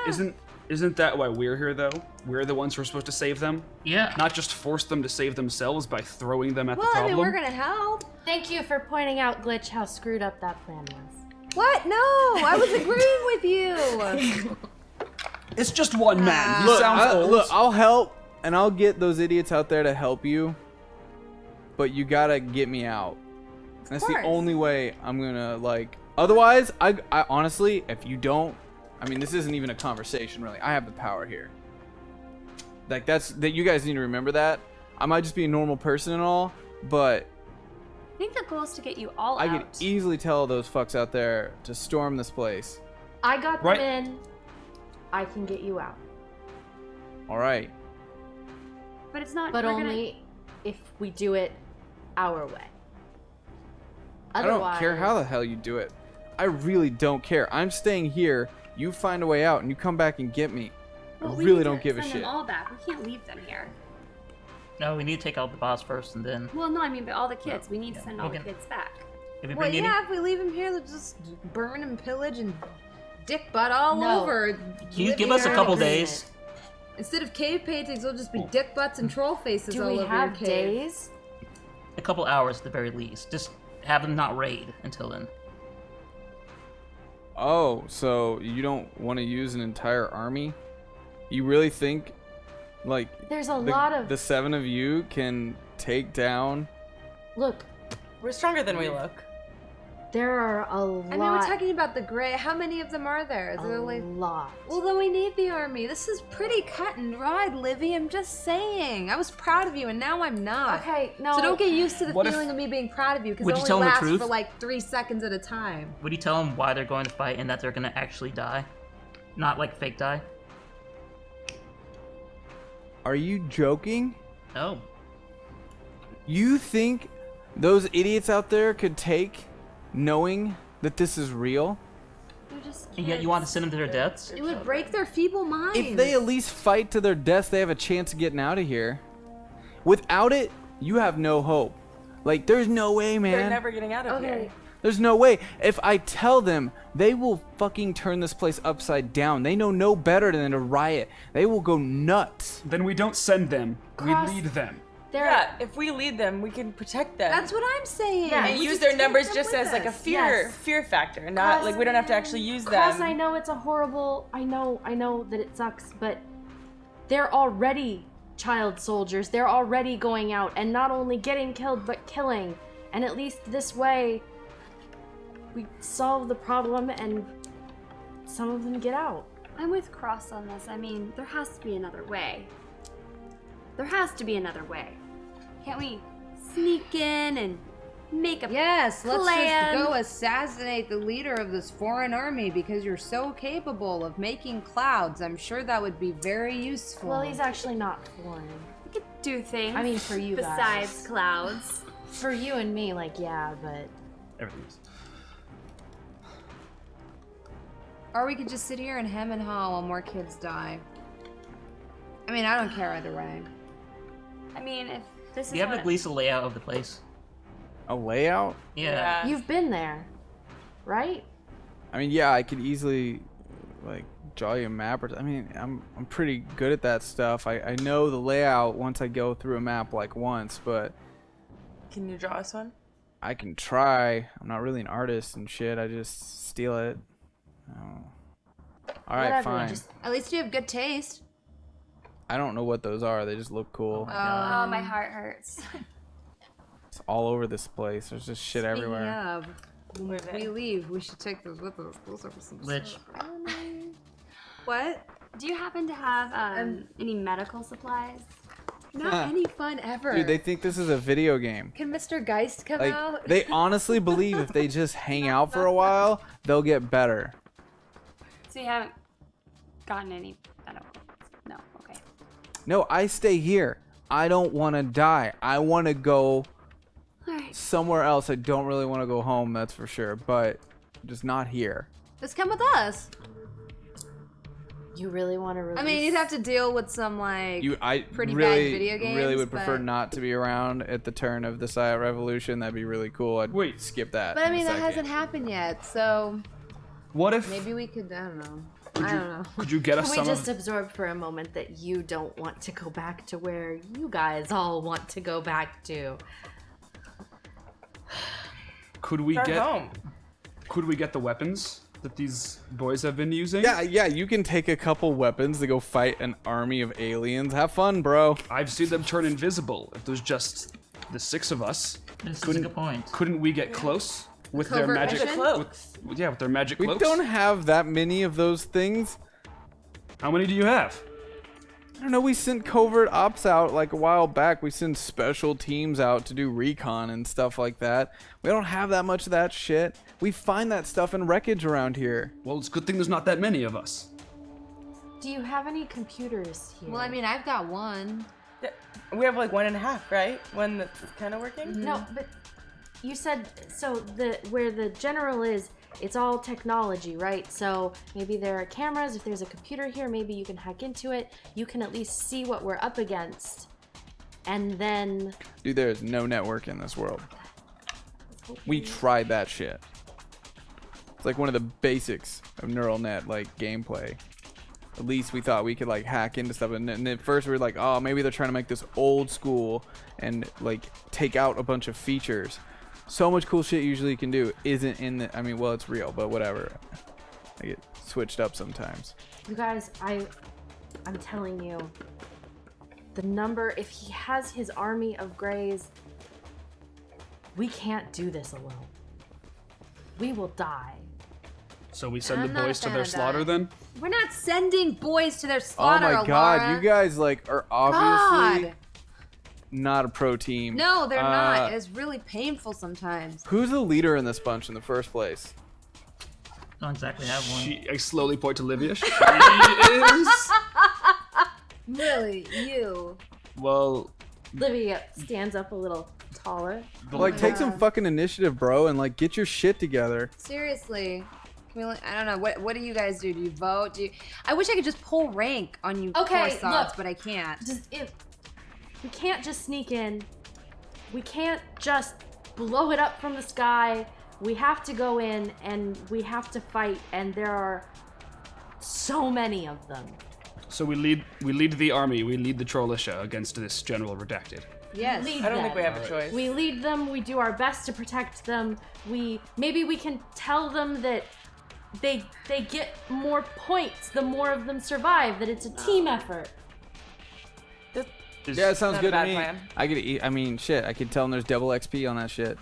Isn't that why we're here though? We're the ones who are supposed to save them,
Yeah.
not just force them to save themselves by throwing them at
Well,
the
I
problem.
mean, we're gonna help.
Thank you for pointing out, Glitch, how screwed up that plan was.
What? No, I was agreeing with you.
It's just one man. He
Look,
sounds old.
I'll help, and I'll get those idiots out there to help you. But you gotta get me out. That's the
course.
only way I'm gonna like. Otherwise, I honestly, if you don't, I mean, this isn't even a conversation really. I have the power here. Like that. You guys need to remember that. I might just be a normal person and all, but
I think the goal is to get you all
I
out.
could easily tell those fucks out there to storm this place.
I got
Right.
them in. I can get you out.
All right.
But it's not.
But
we're gonna-
only if we do it our way.
I don't care how the hell you do it. I really don't care. I'm staying here. You find a way out, and you come back and get me.
Well,
I
we
really
need
don't
to
give a
send
shit.
them all back. We can't leave them here.
No, we need to take out the boss first, and then
Well, no, I mean, but all the kids. We need to send all
Okay.
the kids back.
if we
Well,
bring any,
yeah, if we leave him here, they'll just burn and pillage and dick butt all
No.
over.
can you give
Living
us a
our
couple
agreement.
days?
Instead of cave paintings, it'll just be dick butts and troll faces
Do
all
we
over
have
your cave.
days?
A couple hours at the very least. Just have them not raid until then.
Oh, so you don't want to use an entire army? You really think, like,
There's a lot of
the 7 of you can take down?
look.
We're stronger than we look.
There are a lot.
I mean, we're talking about the gray. How many of them are there? Is there
a
like?
lot.
Well, then we need the army. This is pretty cut and dried, Livy. I'm just saying. I was proud of you, and now I'm not.
Okay, no.
So don't get used to the
What if-
feeling of me being proud of you, because
Would
it
you
only
tell them the
lasts
truth?
for like 3 seconds at a time.
Would you tell them why they're going to fight and that they're gonna actually die? Not like fake die?
Are you joking?
No.
You think those idiots out there could take knowing that this is real?
They're just
And yet you want to
kids.
send them to their deaths?
It would break their feeble minds.
If they at least fight to their deaths, they have a chance of getting out of here. Without it, you have no hope. Like, there's no way, man.
They're never getting out of here.
There's no way. If I tell them, they will fucking turn this place upside down. They know no better than to riot. They will go nuts.
Then we don't send them.
Cross-
We lead them.
Yeah, if we lead them, we can protect them.
That's what I'm saying.
Yeah,
and
We
use
just
their
take
numbers
them
just
with
as like a
us.
fear factor, not like we don't have to actually use
Cross,
them.
I know it's a horrible. I know that it sucks, but they're already child soldiers. They're already going out and not only getting killed but killing. And at least this way, we solve the problem and some of them get out.
I'm with Cross on this. I mean, there has to be another way. There has to be another way. Can't we sneak in and make a
Yes, let's
plan?
just go assassinate the leader of this foreign army because you're so capable of making clouds. I'm sure that would be very useful.
Well, he's actually not foreign.
We could do things.
I mean, for you guys.
besides clouds.
For you and me, like, yeah, but
Everything's.
Or we could just sit here and hem and haw while more kids die. I mean, I don't care either way.
I mean, if this is
Do you have
what
at least a layout of the place?
A layout?
Yeah.
you've been there, right?
I mean, yeah, I could easily, like, draw you a map. I mean, I'm pretty good at that stuff. I know the layout once I go through a map, like, once, but
Can you draw us one?
I can try. I'm not really an artist and shit. I just steal it. All right,
Whatever,
fine.
just-
At least you have good taste.
I don't know what those are. They just look cool.
Oh, my heart hurts.
It's all over this place. There's just shit everywhere.
Speaking of, when we leave, we should take those with us. Those are some
Lich.
stuff. What?
Do you happen to have any medical supplies?
Not any fun ever.
Dude, they think this is a video game.
Can Mr. Geist come
Like,
out?
they honestly believe if they just hang out for a while, they'll get better.
So you haven't gotten any medical? No. Okay.
No, I stay here. I don't want to die. I want to go
Alright.
somewhere else. I don't really want to go home, that's for sure, but just not here.
Just come with us.
You really want to release?
I mean, you'd have to deal with some like pretty bad
really,
video games.
really would prefer
but...
not to be around at the turn of the Silent Revolution. That'd be really cool. I'd skip that.
But I
in a
mean, that
second.
hasn't happened yet, so
What if?
maybe we could. I don't know.
Could you get us
Can
some
we just
of?
absorb for a moment that you don't want to go back to where you guys all want to go back to?
Could we
Our
get?
home.
Could we get the weapons that these boys have been using?
Yeah, you can take a couple weapons to go fight an army of aliens. Have fun, bro.
I've seen them turn invisible. If there's just the 6 of us,
This is a
couldn't
good point.
couldn't we get close with their
Covert
magic?
mission?
Cloaks.
With their magic
We
cloaks.
don't have that many of those things.
How many do you have?
I don't know, we sent covert ops out like a while back. We sent special teams out to do recon and stuff like that. We don't have that much of that shit. We find that stuff in wreckage around here.
Well, it's a good thing there's not that many of us.
Do you have any computers here?
Well, I mean, I've got one.
We have like 1.5, right? One that's kind of working.
No, but you said so. Where the general is, it's all technology, right? So maybe there are cameras. If there's a computer here, maybe you can hack into it. You can at least see what we're up against, and then.
Dude, there is no network in this world. We tried that shit. It's like one of the basics of neural net, like gameplay. At least we thought we could like hack into stuff, and at first we were like, oh, maybe they're trying to make this old school and like take out a bunch of features. So much cool shit usually you can do isn't in the. I mean, well, it's real, but whatever. I get switched up sometimes.
You guys, I'm telling you, the number. If he has his army of Greys, we can't do this alone. We will die.
So we send
I'm
the
not a
boys to
fan
their
of
slaughter
that.
then?
We're not sending boys to their
Oh
slaughter.
my god,
Alara.
you guys like are obviously
God.
not a pro team.
No, they're not. It's really painful sometimes.
Who's the leader in this bunch in the first place?
Don't exactly have one.
I slowly point to Livia. She is.
Really, you.
Well,
Livia stands up a little taller.
Like, take some fucking initiative, bro, and like get your shit together.
Seriously. Can we, I don't know. What do you guys do? Do you vote? I wish I could just pull rank on you
Okay,
poor sods,
look.
but I can't.
We can't just sneak in. We can't just blow it up from the sky. We have to go in and we have to fight, and there are so many of them.
so we lead the army. We lead the Trollitia against this General Redacted.
Yes.
Lead
I don't think
them.
we have a choice.
We lead them. We do our best to protect them. Maybe we can tell them that they get more points the more of them survive. That it's a team effort.
Yeah, it sounds
Not a
good to
bad
me.
plan.
I could eat. I mean, shit. I could tell them there's double XP on that shit.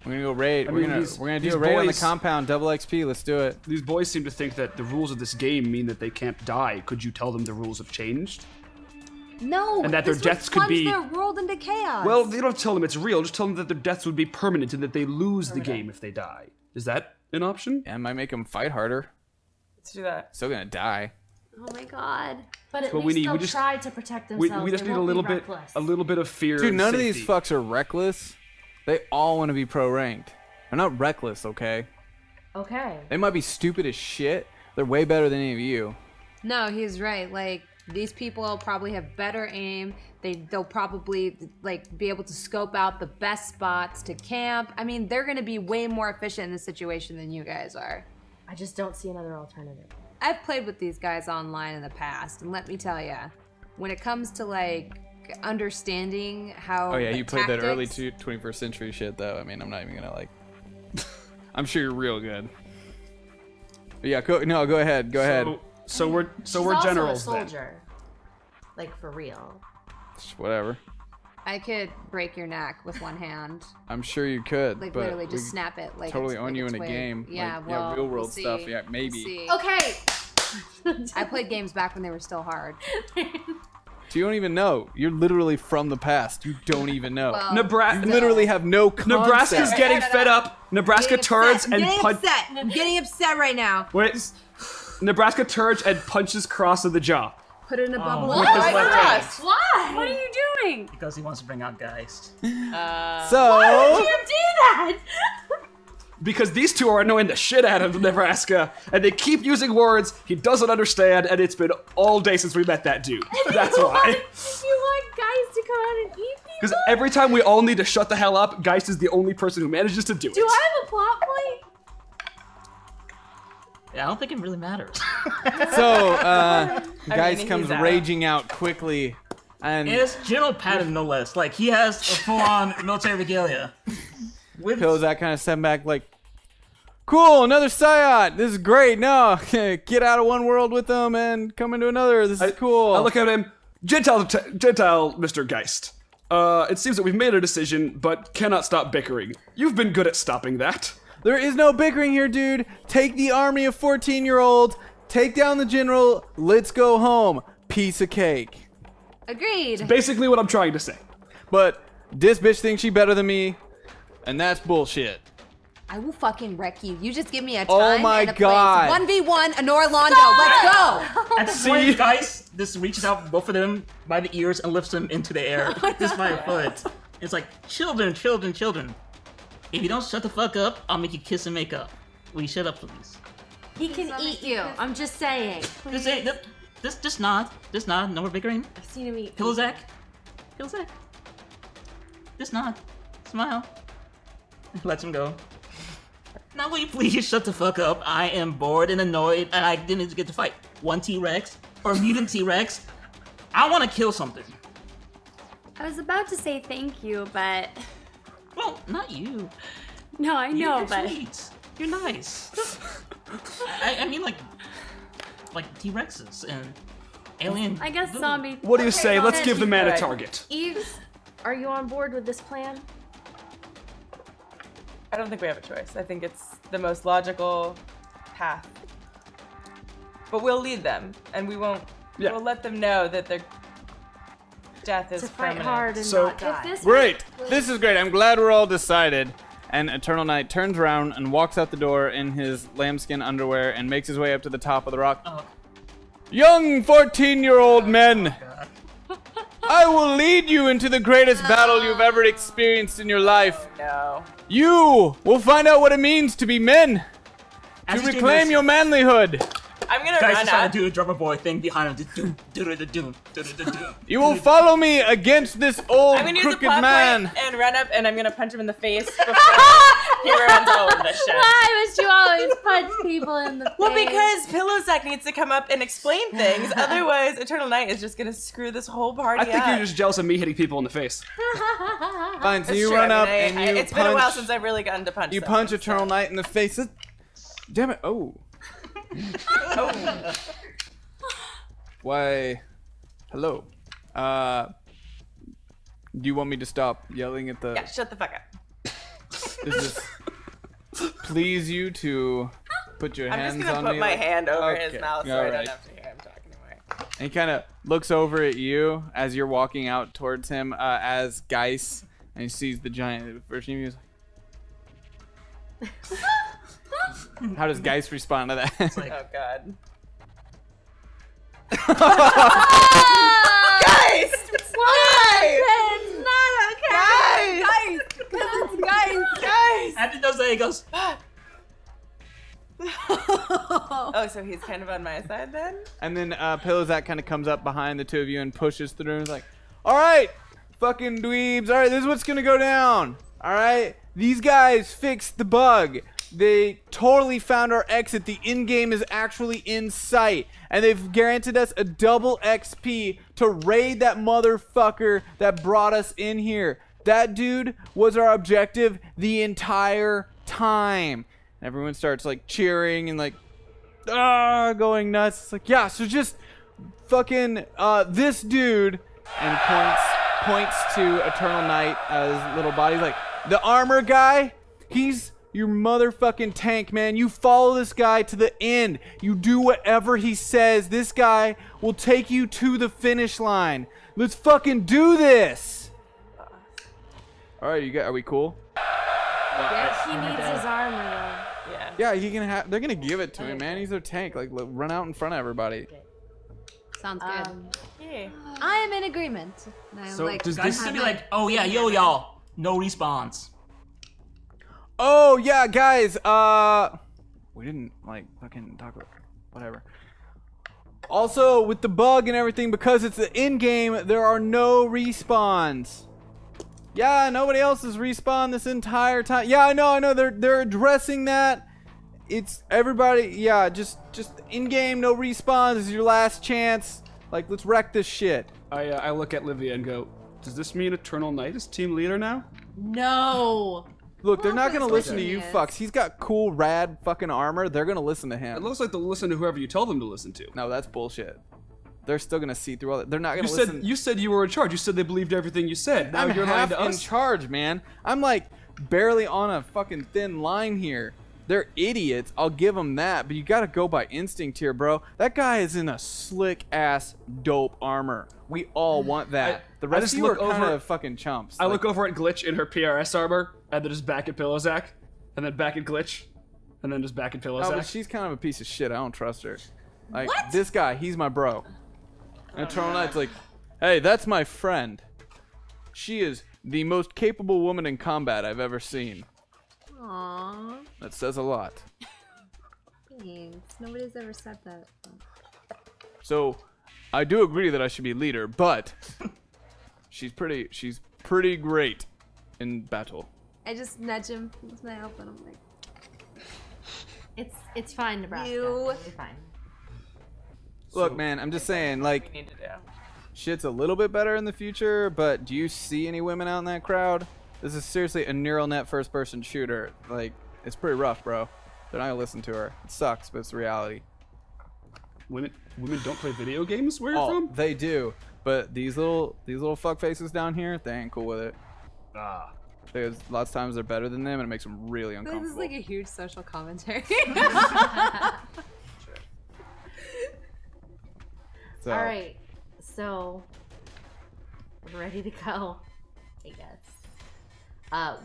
We're gonna go raid.
I
We're
mean,
gonna
these-
do
these
a raid on the
boys-
compound. Double XP. Let's do it.
These boys seem to think that the rules of this game mean that they can't die. Could you tell them the rules have changed?
No.
And that their
this would
deaths could
plunge
be-
their world into chaos.
Well, you don't tell them it's real. Just tell them that their deaths would be permanent and that they lose the game if they die. Is that an option?
Yeah, it might make them fight harder.
Let's do that.
Still gonna die.
Oh my god! But at
What we
least
need-
they'll
we just-
try to protect
We
themselves.
just
They
need a
won't be
little bit,
reckless.
of fear.
Dude,
and
none of these
safety.
fucks are reckless. They all want to be pro ranked. They're not reckless, okay?
Okay.
They might be stupid as shit. They're way better than any of you.
No, he's right. Like, these people probably have better aim. They'll probably like be able to scope out the best spots to camp. I mean, they're gonna be way more efficient in this situation than you guys are.
I just don't see another alternative.
I've played with these guys online in the past, and let me tell you, when it comes to like understanding how.
Oh yeah, you played that early
tactics-
21st century shit though. I mean, I'm not even gonna like. I'm sure you're real good. But yeah, go ahead. Go ahead.
So we're
She's also
generals
a
then.
soldier. Like for real.
Whatever.
I could break your neck with one hand.
I'm sure you could,
Like
but
literally just
we
snap it. Like
totally
it's
own
like
you in a
twig.
game.
Yeah,
like,
well,
real world
we'll
stuff.
see.
Yeah, maybe.
We'll see.
Okay.
I played games back when they were still hard.
So you don't even know. You're literally from the past. You don't even know.
Well,
Nebraska.
You literally have no concept.
Nebraska's getting fed up. Nebraska turns and punches.
I'm getting upset right now.
Wait. Nebraska turns and punches Cross in the jaw.
Put it in a bubble.
With his left hand.
Why?
What are you doing?
Because he wants to bring out Geist.
So
You do that.
Because these two are annoying the shit out of Nebraska, and they keep using words he doesn't understand, and it's been all day since we met that dude. That's why.
You want guys to come out and eat
Because
people?
every time we all need to shut the hell up, Geist is the only person who manages to do it.
Do I have a plot point?
Yeah, I don't think it really matters.
Geist
he's
comes
out.
raging out quickly, and
It's General Patton, no less. Like, he has a full-on military regalia. With
Pills that kind of step back like, cool, another Psyot. This is great. No, get out of one world with them and come into another. This is cool.
I look at him, Gentile Mr. Geist. It seems that we've made a decision, but cannot stop bickering. You've been good at stopping that.
There is no bickering here, dude. Take the army of 14-year-olds, take down the general, let's go home. Piece of cake.
Agreed.
Basically what I'm trying to say.
But this bitch thinks she better than me, and that's bullshit.
I will fucking wreck you. You just give me a time
Oh my
and a
God.
place. 1v1, Honora Londo. Let's go.
At this point, Geist just reaches out both of them by the ears and lifts them into the air, just by a foot. It's like, children, children, children. If you don't shut the fuck up, I'll make you kiss and make up. Will you shut up, please?
He can eat you. I'm just saying.
Just nod. Just nod. No more bickering.
I've seen him eat.
Pillowsack. Just nod. Smile. Lets him go. Now will you please shut the fuck up? I am bored and annoyed and I didn't get to fight one T-Rex or a mutant T-Rex. I want to kill something.
I was about to say thank you, but
Well, not you.
no, I know,
You're
but
sweet. You're nice. I mean like T-Rexes and alien.
I guess zombie.
What do you
Okay,
say?
well
Let's
then-
give the man a
Right.
target.
Eves, are you on board with this plan?
I don't think we have a choice. I think it's the most logical path. But we'll lead them, and we won't.
Yeah.
We'll let them know that their death is
To fight
permanent.
hard and
So-
not die.
If this
Great. This is great. I'm glad we're all decided. And Eternal Knight turns around and walks out the door in his lambskin underwear and makes his way up to the top of the rock.
Oh.
Young 14-year-old men, I will lead you into the greatest battle you've ever experienced in your life.
No.
You will find out what it means to be men,
As
to
he's doing
reclaim
this,
your manlyhood.
I'm gonna
Geist
run
is trying
up.
to do a drummer boy thing behind him. Just doom, doom, doom.
You will follow me against this old
I'm gonna use a
crooked
plot
man.
point and run up, and I'm gonna punch him in the face before he runs all over the shit.
Why must you always punch people in the face?
Well, because Pillowsack needs to come up and explain things. Otherwise, Eternal Knight is just gonna screw this whole party
I think
up.
you're just jealous of me hitting people in the face.
Fine, so
It's
you
true.
run
I
up
mean,
and you
it's been a while
punch.
since I've really gotten to punch.
You
someone,
punch Eternal Knight in the face. Damn it! Oh.
Oh.
Why? Hello. Do you want me to stop yelling at the?
Yeah, shut the fuck up.
Does this please you to put your
I'm
hands
just gonna
on
put
me?
my
like-
hand over
Okay,
his mouth so I
alright.
don't have to hear him talk anymore.
And he kind of looks over at you as you're walking out towards him as Geist, and he sees the giant version of you. He's like, how does Geist respond to that?
Oh god.
Guys! Why? It's not okay.
Guys!
After he does that, he goes,
Oh, so he's kind of on my side then?
And then Pillowsack kind of comes up behind the two of you and pushes through and is like, all right, fucking dweebs. All right, this is what's going to go down. All right, these guys fixed the bug. They totally found our exit. The end game is actually in sight. And they've granted us a double XP to raid that motherfucker that brought us in here. That dude was our objective the entire time. And everyone starts like cheering and like, going nuts. It's like, yeah, so just fucking this dude, and points points to Eternal Knight as little body. He's like, the armor guy, he's your motherfucking tank, man. You follow this guy to the end. You do whatever he says. This guy will take you to the finish line. Let's fucking do this. All right, are we cool?
He needs his armor though.
Yeah.
Yeah, he can have. They're gonna give it to him, man. He's their tank. Like, run out in front of everybody.
Sounds good.
Yeah.
I am in agreement. And I'm
So
like,
does
Guys,
this
it's gonna be like, oh yeah, yo y'all, no respawns.
Oh yeah, guys. We didn't like fucking talk about whatever. Also, with the bug and everything, because it's the end game, there are no respawns. Yeah, nobody else has respawned this entire time. Yeah, I know. They're addressing that. It's everybody. Yeah, just in game, no respawns. This is your last chance. Like, let's wreck this shit.
I look at Livia and go, does this mean Eternal Knight is team leader now?
No.
Look, they're not gonna
his
listen to
listening
you
is.
fucks. He's got cool, rad fucking armor. They're gonna listen to
It
him.
looks like they'll listen to whoever you tell them to listen to.
No, that's bullshit. They're still gonna see through all that. They're not gonna
You
listen.
said you said you were in charge. You said they believed everything you said. Now
I'm
you're lying
half
to
in
us.
charge, man. I'm like barely on a fucking thin line here. They're idiots. I'll give them that, but you gotta go by instinct here, bro. That guy is in a slick ass, dope armor. We all want that. The
I
rest
just
of you are
look over-
kind of fucking chumps.
I
Like,
look over at Glitch in her PRS armor, and then just back at Pillowsack, and then back at Glitch, and then just back at
Oh, but
Pillowsack.
she's kind of a piece of shit. I don't trust her. Like, this guy, he's my bro. And Eternal Knight's like, hey, that's my friend. She is the most capable woman in combat I've ever seen.
Aww,
That says a lot.
thanks. Nobody's ever said that.
So, I do agree that I should be leader, but she's pretty great in battle.
I just nudge him with my elbow and I'm like,
It's fine, Nebraska.
You-
It's fine.
Look, man, I'm just saying,
We
like,
need to do.
shit's a little bit better in the future, but do you see any women out in that crowd? This is seriously a neural net first-person shooter. Like, it's pretty rough, bro. They're not gonna listen to her. It sucks, but it's the reality.
Women don't play video games where you're
Oh,
from?
they do, but these little fuck faces down here, they ain't cool with it.
Ah.
Because lots of times they're better than them, and it makes them really
this
uncomfortable.
is like a huge social commentary.
So,
All right, so we're ready to go, I guess.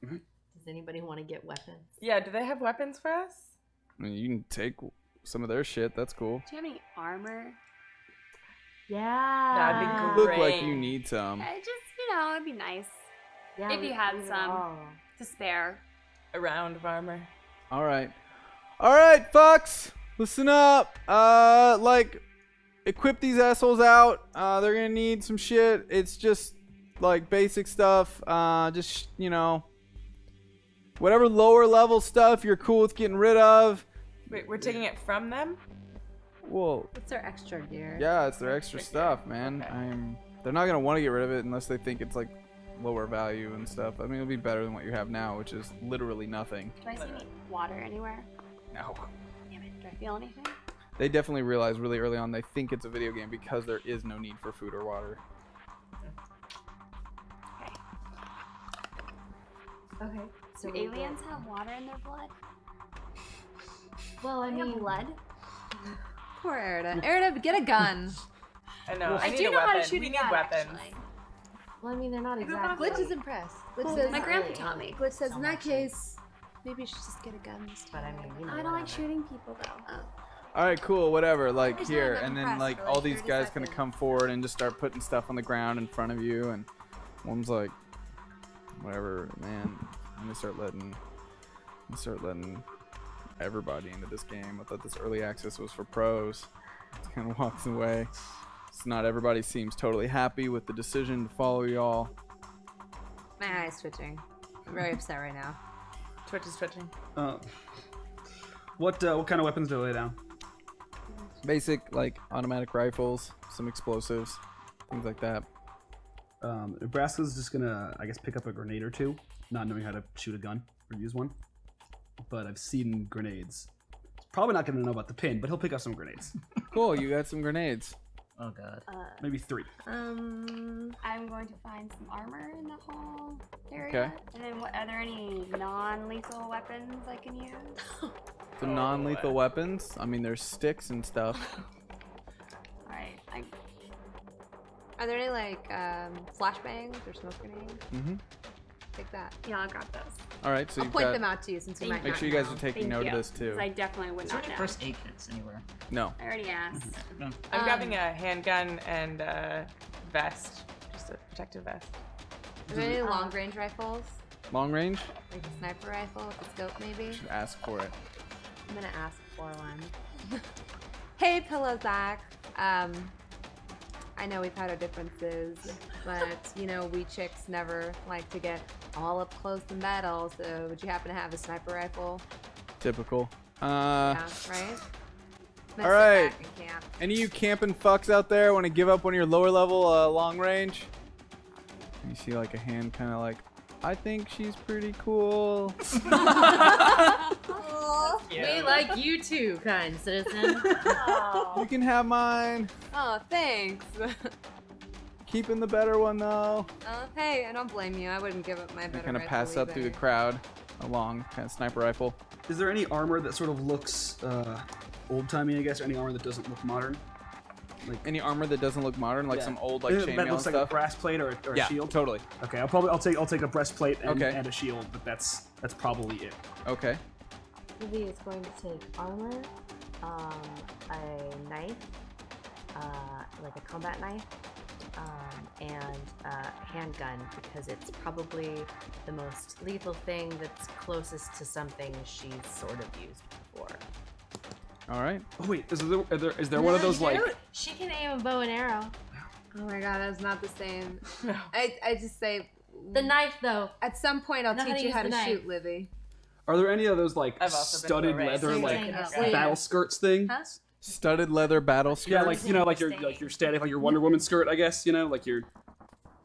Does anybody want to get weapons?
Yeah, do they have weapons for us?
I mean, you can take some of their shit. That's cool.
Do you have any armor?
Yeah.
That'd be
You
great.
look like you need some.
I just, it'd be nice
Yeah,
if you
we
had
need it
some.
all.
to spare.
A round of armor.
All right, fucks. Listen up. Like, equip these assholes out. They're gonna need some shit. It's just like basic stuff. Just whatever lower level stuff you're cool with getting rid of.
Wait, we're taking it from them?
Well,
What's our extra gear?
yeah, it's their extra stuff, man. They're not gonna want to get rid of it unless they think it's like lower value and stuff. I mean, it'll be better than what you have now, which is literally nothing.
Do I see any water anywhere?
No.
Damn it, do I feel anything?
They definitely realize really early on they think it's a video game because there is no need for food or water.
Okay. So
Do
we
aliens have water in their blood?
Well, I
They have
mean,
blood?
Poor Arida. Arida, get a gun.
I know. I need
do
a
know
weapon.
how to shoot
we
a
need
gun,
weapons.
actually.
well, I mean, they're not exactly.
Glitch is impressed. Glitch
Well,
says,
My grandpa taught me.
Glitch says, in that case, maybe you should just get a gun this
But I
time.
mean,
I don't like shooting people though.
All right, cool, whatever. Like
It's
here,
not
and then
impressed
like
for,
all
like,
these
30
guys gonna
seconds.
come forward and just start putting stuff on the ground in front of you, and one's like, whatever, man. I'm gonna start letting everybody into this game. I thought this early access was for pros. Just kind of walks away. So not everybody seems totally happy with the decision to follow y'all.
My eye's twitching. I'm very upset right now.
Twitch is twitching.
What kind of weapons do they lay down?
Basic like automatic rifles, some explosives, things like that.
Nebraska's just gonna, I guess, pick up a grenade or two, not knowing how to shoot a gun or use one. But I've seen grenades. Probably not gonna know about the pin, but he'll pick up some grenades.
Cool, you got some grenades.
Oh god.
Maybe 3.
I'm going to find some armor in the whole area.
Okay.
And then, are there any non-lethal weapons I can use?
Some non-lethal weapons. I mean, there's sticks and stuff.
All right.
Are there any like flashbangs or smoke grenades?
Mm-hmm.
Take that.
Yeah, I'll grab those.
All right, so
I'll
you've
point
got.
them out to you since you might
Make
not
sure you guys
know.
are taking
Thank
note
you,
of this too.
'cause I definitely would
Is there
not
any
know.
first aid kits anywhere?
No.
I already asked.
I'm grabbing a handgun and a vest, just a protective vest.
Are there any long range rifles?
Long range?
Like a sniper rifle with a scope, maybe?
Should ask for it.
I'm gonna ask for one. Hey, Pillow Zach. I know we've had our differences, but you know we chicks never like to get all up close in battle. So would you happen to have a sniper rifle?
Typical.
Yeah, right.
All right. Any of you camping fucks out there want to give up one of your lower level long range? You see like a hand kind of like, I think she's pretty cool.
We like you too, kind citizen.
You can have mine.
Oh, thanks.
Keeping the better one though.
Oh, hey, I don't blame you. I wouldn't give up my better
Kind of
rifle
pass up through the
either.
crowd. A long kind of sniper rifle.
Is there any armor that sort of looks old-timey, I guess, or any armor that doesn't look modern?
Any armor that doesn't look modern, like some old like
that
chainmail
looks like
stuff.
a breastplate or
Yeah,
a shield?
totally.
Okay, I'll take a breastplate and,
Okay.
and a shield, but that's probably it.
Okay.
Livy is going to take armor, a knife, like a combat knife, and a handgun because it's probably the most lethal thing that's closest to something she's sort of used before.
All right.
Oh wait, is there one of those like?
She can aim a bow and arrow.
Oh my god, that's not the same. I just say
The knife, though.
at some point I'll
Know how
teach
to
you
use
how
the
to
knife.
shoot, Livy.
Are there any of those like
I've also been to
studded
a race.
leather
Same
like
thing.
battle skirts thing?
Huh?
Studded leather battle skirts.
Yeah, like your static, like your Wonder Woman skirt, I guess. You know, like your.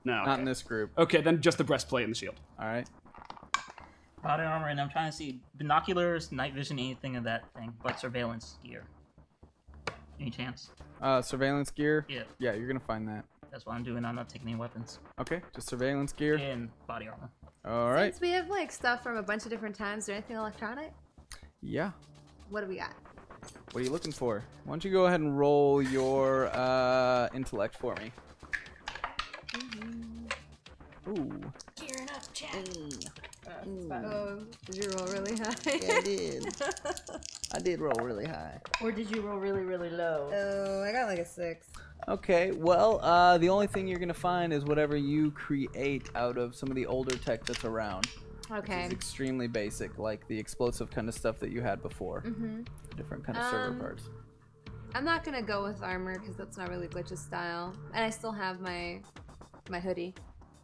No.
Not in this group.
Okay, then just the breastplate and the shield.
All right.
Body armor, and I'm trying to see binoculars, night vision, anything of that thing, but surveillance gear. Any chance?
Surveillance gear.
Yeah,
Yeah, you're gonna find that.
that's what I'm doing. I'm not taking any weapons.
Okay, just surveillance gear.
And body armor.
All right.
Since we have like stuff from a bunch of different times, is there anything electronic?
Yeah.
What do we got?
What are you looking for? Why don't you go ahead and roll your intellect for me? Ooh.
Gearing up, chat.
Oh, did you roll really high?
Yeah, I did. I did roll really high.
Or did you roll really, really low?
Oh, I got like a 6.
Okay, well, the only thing you're gonna find is whatever you create out of some of the older tech that's around.
Okay.
It's extremely basic, like the explosive kind of stuff that you had before.
Mm-hmm.
Different kind of server parts.
I'm not gonna go with armor because that's not really Glitch's style, and I still have my hoodie,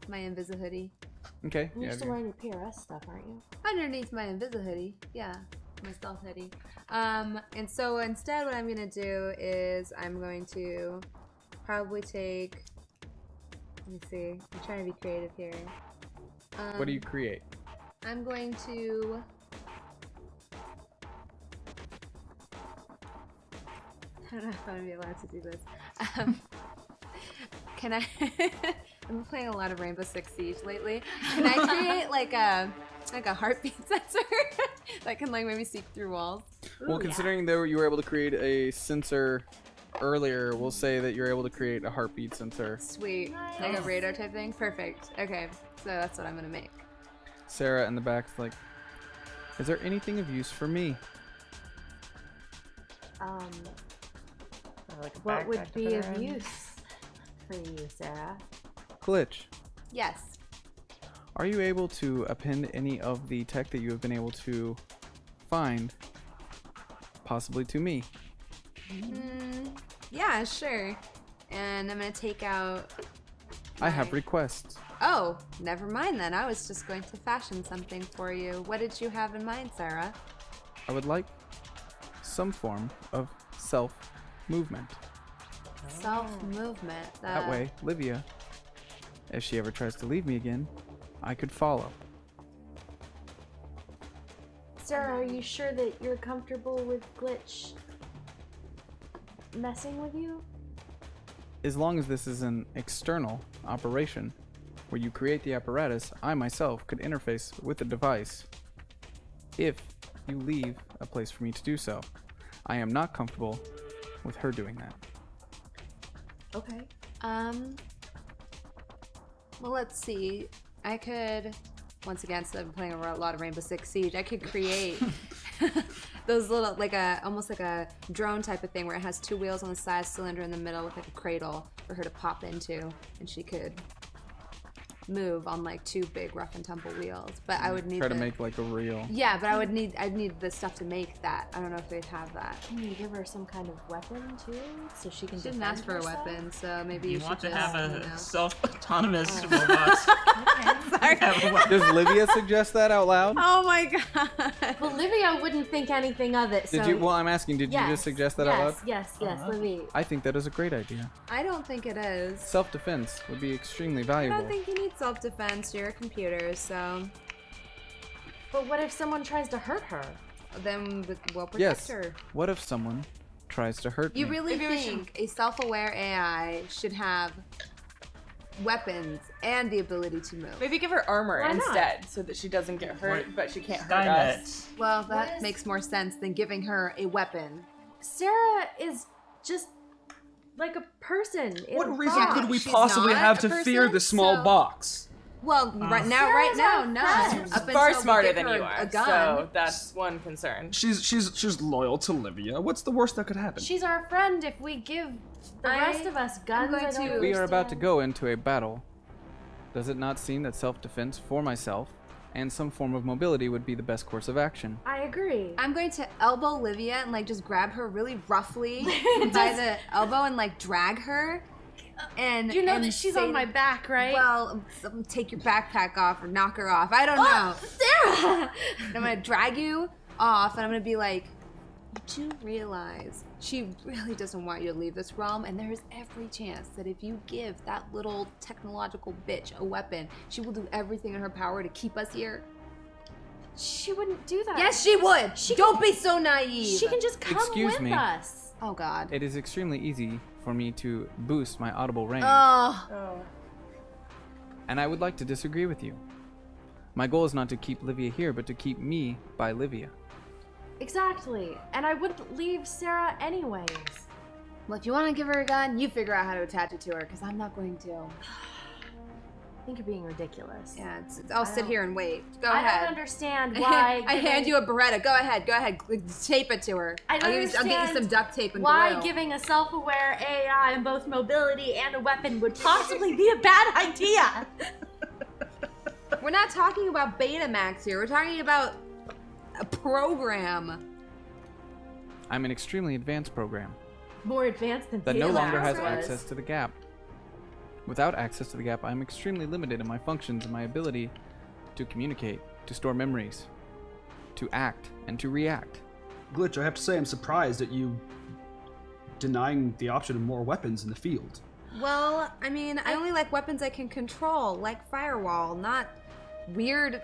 my Invisa hoodie.
Okay.
You're
yeah,
still wearing your PRS stuff, aren't you?
Underneath my Invisa hoodie, yeah, my stealth hoodie. And so instead, what I'm gonna do is I'm going to probably take. Let me see. I'm trying to be creative here.
what do you create?
I'm going to. I don't know if I'm gonna be allowed to do this. Can I? I'm playing a lot of Rainbow Six Siege lately. Can I create like a heartbeat sensor that can like maybe seek through walls?
Well, considering that you were able to create a sensor earlier, we'll say that you're able to create a heartbeat sensor.
Sweet, like a radar type thing. Perfect. Okay, so that's what I'm gonna make.
Sarah in the back's like, is there anything of use for me?
What would be of use for you, Sarah?
Glitch,
Yes.
are you able to append any of the tech that you have been able to find, possibly to me?
Yeah, sure. And I'm gonna take out.
I have
my-
requests.
Oh, never mind then. I was just going to fashion something for you. What did you have in mind, Sarah?
I would like some form of self-movement.
Self-movement.
That way, Livia, if she ever tries to leave me again, I could follow.
Sarah, are you sure that you're comfortable with Glitch messing with you?
as long as this is an external operation, where you create the apparatus, I myself could interface with the device if you leave a place for me to do so. I am not comfortable with her doing that.
Okay. Well, let's see. I could, once again, so I've been playing a lot of Rainbow Six Siege, I could create those little, almost like a drone type of thing where it has 2 wheels on the side, cylinder in the middle with like a cradle for her to pop into, and she could move on like 2 big rough and tumble wheels. But I would need
to make like a real.
Yeah, but I'd need the stuff to make that. I don't know if they'd have that.
Can you give her some kind of weapon too, so she can?
She didn't ask for a weapon, so maybe
You
should
want to
just,
have a
you know.
self-autonomous robot.
Does Livia suggest that out loud?
Oh my god.
Well, Livia wouldn't think anything of it.
Did
so
you? Well, I'm asking. Did you just suggest that out loud?
Yes, Livia.
I think that is a great idea.
I don't think it is.
Self-defense would be extremely
I
valuable.
don't think you need self-defense. You're a computer, so
But what if someone tries to hurt her?
then we'll protect
Yes.
her.
What if someone tries to hurt
You
me?
really think a self-aware AI should have weapons and the ability to move?
Maybe give her armor
Why not?
instead, so that she doesn't get hurt, but she can't hurt
Skynet.
us.
Well, that makes more sense than giving her a weapon.
Sarah is just like a person. in
What
a
reason
box.
could we
she's
possibly
not
have
a
to fear
person,
the small
so-
box?
Well, right now,
Sarah's our
no.
friend.
Up
Far
until we
smarter
give
than
her
you
a
are,
gun.
so that's one concern.
She's loyal to Livia. What's the worst that could happen?
She's our friend. If we give the rest of us guns,
going
I don't
to-
We are about to
understand.
go into a battle. Does it not seem that self-defense for myself and some form of mobility would be the best course of action?
I agree.
I'm going to elbow Livia and like just grab her really roughly by the elbow and like drag her. And
You know
and
that she's
say
on my back, right?
Well, take your backpack off or knock her off. I don't know.
Sarah!
And I'm gonna drag you off, and I'm gonna be like, "You do realize she really doesn't want you to leave this realm, and there is every chance that if you give that little technological bitch a weapon, she will do everything in her power to keep us here."
She wouldn't do that.
Yes, she would. Don't be so naive.
She can just come
Excuse
with
me.
us.
Oh God.
It is extremely easy for me to boost my audible range,
Oh.
and I would like to disagree with you. My goal is not to keep Livia here, but to keep me by Livia.
Exactly. And I wouldn't leave Sarah anyways.
Well, if you want to give her a gun, you figure out how to attach it to her, because I'm not going to.
I think you're being ridiculous.
Yeah, I'll sit here and wait. Go
I
ahead.
don't understand why.
I hand you a Beretta. Go ahead. Tape it to her.
I don't
I'll get you some
understand
duct tape and
why
glue.
giving a self-aware AI both mobility and a weapon would possibly be a bad idea.
We're not talking about Betamax here. We're talking about a program.
I'm an extremely advanced program
More advanced than
that no longer has
was.
access to the gap. Without access to the gap, I'm extremely limited in my functions and my ability to communicate, to store memories, to act, and to react.
Glitch, I have to say I'm surprised at you denying the option of more weapons in the field.
Well, I mean, I only like weapons I can control, like Firewall, not weird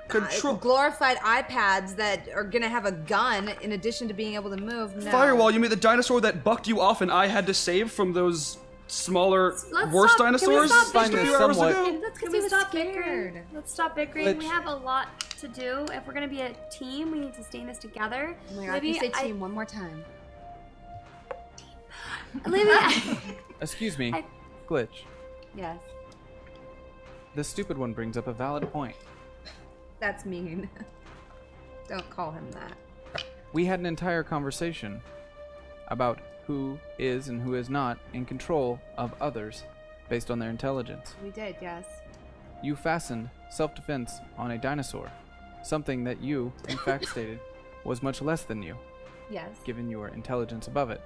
glorified iPads that are gonna have a gun in addition to being able to move. No.
Firewall, you mean the dinosaur that bucked you off and I had to save from those smaller, worse dinosaurs?
Find this somewhat.
Can we stop bickering? Let's stop bickering.
Let's-
We have a lot to do. If we're gonna be a team, we need to stay in this together.
Oh my God,
Libby,
you say team one more time.
Libby,
Excuse me,
I-
Glitch.
Yes,
The stupid one brings up a valid point.
that's mean. Don't call him that.
We had an entire conversation about who is and who is not in control of others based on their intelligence.
We did, yes.
You fastened self-defense on a dinosaur, something that you, in fact, stated was much less than you,
Yes.
given your intelligence above it.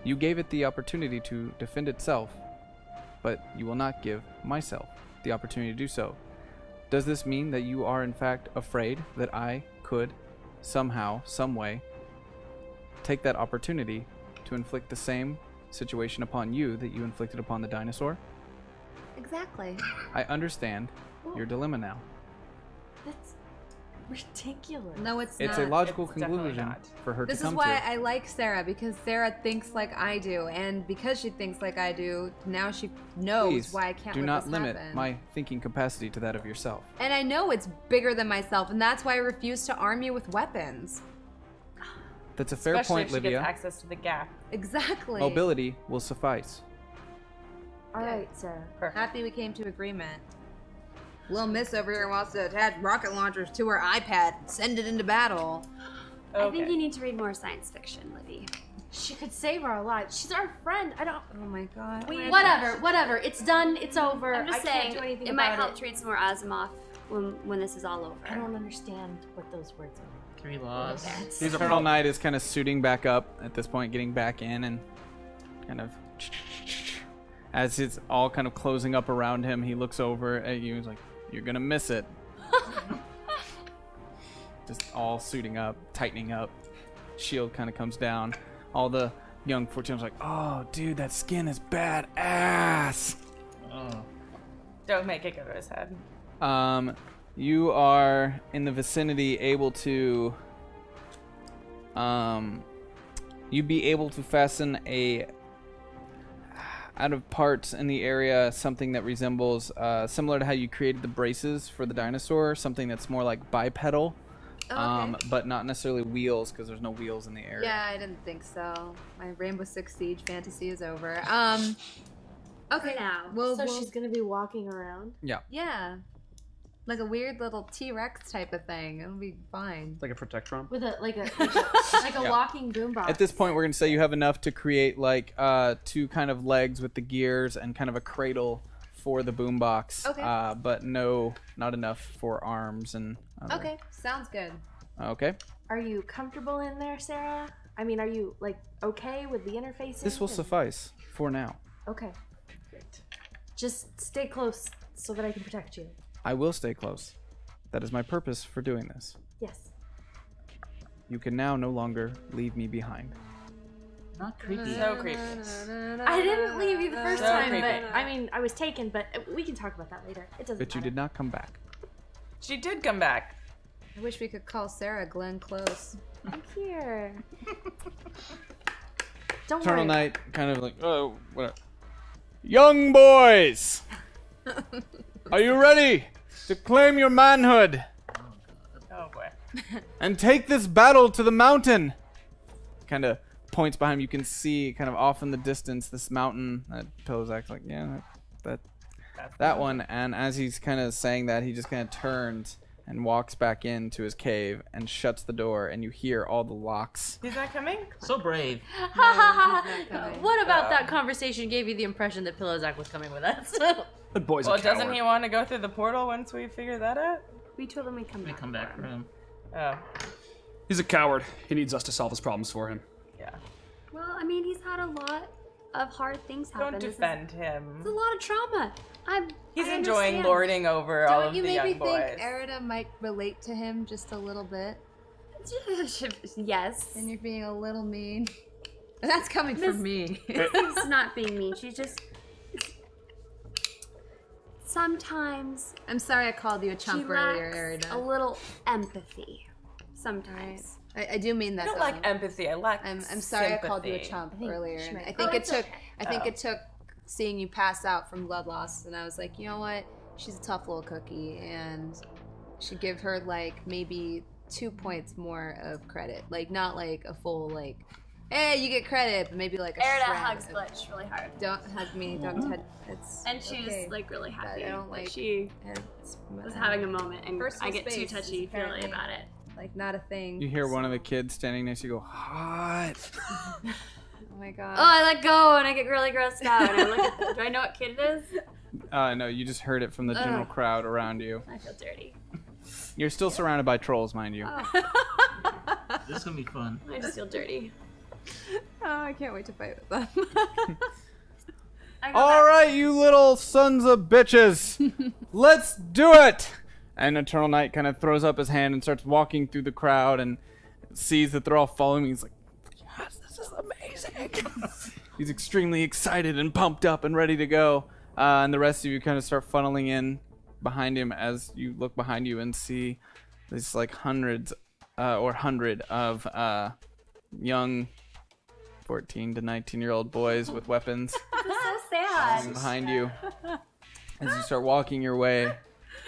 You gave it the opportunity to defend itself, but you will not give myself the opportunity to do so. Does this mean that you are in fact afraid that I could somehow, some way, take that opportunity to inflict the same situation upon you that you inflicted upon the dinosaur?
Exactly.
I understand your dilemma now.
ridiculous.
No, it's
It's
not.
a logical
It's definitely
conclusion
not.
for her
This
to
is
come
why
to.
I like Sarah, because Sarah thinks like I do, and because she thinks like I do, now she knows
Please,
why I can't
do
let
not
this
limit
happen.
my thinking capacity to that of yourself.
And I know it's bigger than myself, and that's why I refuse to arm you with weapons.
That's a fair
Especially
point,
if she gets
Livia.
access to the gap.
Exactly.
Mobility will suffice.
All right, Sarah.
Perfect.
Happy we came to agreement. Little Miss over here wants to attach rocket launchers to her iPad and send it into battle.
I think you need to read more science fiction, Livy.
She could save our lives. She's our friend. I don't.
Oh my god.
Whatever. It's done. It's over.
I'm just
I can't
saying,
do anything
it might
about
help to read some more Asimov when this is all over.
I don't understand what those words are.
3 laws.
Eternal Knight is kind of suiting back up at this point, getting back in, and kind of as it's all kind of closing up around him, he looks over at you. He's like, "You're gonna miss it." Just all suiting up, tightening up. Shield kind of comes down. All the young 14's like, "Oh, dude, that skin is badass."
Oh.
Don't make it go to his head.
You are in the vicinity, able to. You'd be able to fasten out of parts in the area something that resembles, similar to how you created the braces for the dinosaur, something that's more like bipedal, but not necessarily wheels, because there's no wheels in the area.
Yeah, I didn't think so. My Rainbow Six Siege fantasy is over. Okay,
now.
Well,
So she's gonna be walking around.
yeah, like a weird little T-Rex type of thing. It'll be fine.
Like a Protectron.
With a walking boombox.
At this point, we're gonna say you have enough to create like 2 kind of legs with the gears and kind of a cradle for the boombox.
Okay.
But not enough for arms and. Other.
Okay, sounds good.
Okay.
Are you comfortable in there, Sarah? I mean, are you like okay with the interfacing?
This will
and-
suffice for now.
Okay. Great. Just stay close so that I can protect you.
I will stay close. That is my purpose for doing this.
Yes.
You can now no longer leave me behind.
Not creepy.
So creepy.
I didn't leave you the first
So
time,
creepy.
but I mean, I was taken. But we can talk about that later. It doesn't
But you
matter.
did not come back.
She did come back.
I wish we could call Sarah Glenn Close.
I'm here. Don't
Eternal
worry.
Knight kind of like, oh, whatever. Young boys! Are you ready to claim your manhood
Oh boy.
and take this battle to the mountain? Kind of points behind him. You can see kind of off in the distance this mountain. Pilozak's like, yeah, that one. And as he's kind of saying that, he just kind of turns and walks back into his cave and shuts the door, and you hear all the locks.
He's not coming?
So brave.
What about that conversation gave you the impression that Pillowsack was coming with us?
That boy's
Well,
a coward.
doesn't he want to go through the portal once we figure that out?
We told him we'd come
Let me
back.
come back for him.
Oh,
He's a coward. He needs us to solve his problems for him.
yeah.
Well, I mean, he's had a lot of hard things happen.
Don't
This is-
defend him.
It's a lot of trauma.
He's
I
enjoying
understand.
lording over all
Don't
of
you
the
maybe
young
think
boys.
Arida might relate to him just a little bit?
Yes.
And you're being a little mean. And that's coming from me.
She's not being mean. She's just. Sometimes
I'm sorry I called you a
she
chump
lacks
earlier, Arida.
a little empathy. Sometimes.
I do mean that.
I don't
though.
like empathy. I lack
I'm sorry I called you a
sympathy.
chump earlier. And I
Oh,
think it
it's
took
okay.
I think it took seeing you pass out from blood loss, and I was like, you know what? She's a tough little cookie, and should give her like maybe 2 points more of credit. Like not like a full like, hey, you get credit, but maybe like a
Arida
shred
hugs
of-
Glitch really hard.
Don't hug me. Don't touch. It's
And she's
okay.
like really happy.
I don't
like
like-
she
It's,
was having a moment, and
Personal
I get too
space is
touchy feely
apparently-
about it.
like not a thing.
You hear one of the kids standing next to you go, hot.
Oh my god.
Oh, I let go and I get really grossed out. And I look at, do I know what kid it is?
No, you just heard it from the general crowd around you.
I feel dirty.
You're still surrounded by trolls, mind you.
This is gonna be fun.
I just feel dirty.
Oh, I can't wait to fight with them.
I go
All right, you little sons of bitches. Let's do it. And Eternal Knight kind of throws up his hand and starts walking through the crowd and sees that they're all following me. He's like, yes, this is amazing. He's extremely excited and pumped up and ready to go. And the rest of you kind of start funneling in behind him as you look behind you and see There's like hundred of young 14 to 19-year-old boys with weapons
This is so sad.
behind you as you start walking your way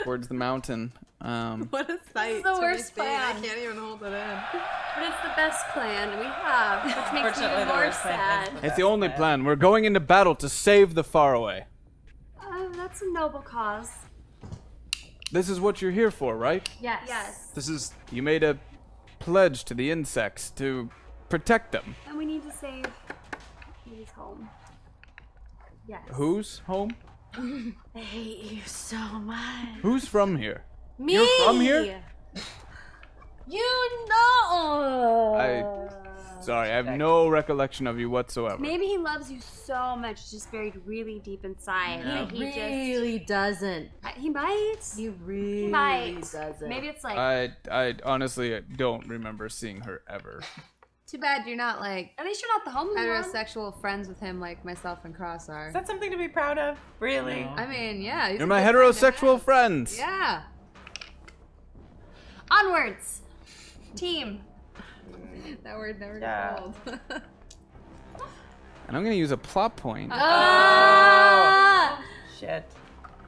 towards the mountain.
What a sight.
is the
to
worst
be seen. I
plan.
can't even hold it in.
But it's the best plan we have, which makes me
Fortunately,
even
the
more
worst plan
sad.
It's the only plan. We're going into battle to save the Faraway.
That's a noble cause.
This is what you're here for, right?
Yes. Yes.
This is
You made a pledge to the insects to protect them.
And we need to save his home. Yes.
Who's home?
I hate you so much.
Who's from here?
Me.
You're from here?
You know.
Sorry, I have no recollection of you whatsoever.
Maybe he loves you so much, just buried really deep inside.
Yeah.
That he
Really doesn't.
He might.
He really
might.
doesn't.
Maybe it's like.
I honestly don't remember seeing her ever.
Too bad you're not like
At least you're not the homely one.
heterosexual friends with him like myself and Cross are.
Is that something to be proud of? Really?
I mean, yeah. he's
You're
a
my
good friend to
heterosexual
have.
friends.
Yeah.
Onwards. Team.
That word never
Yeah.
got old.
And I'm going to use a plot point
Ah!
Shit.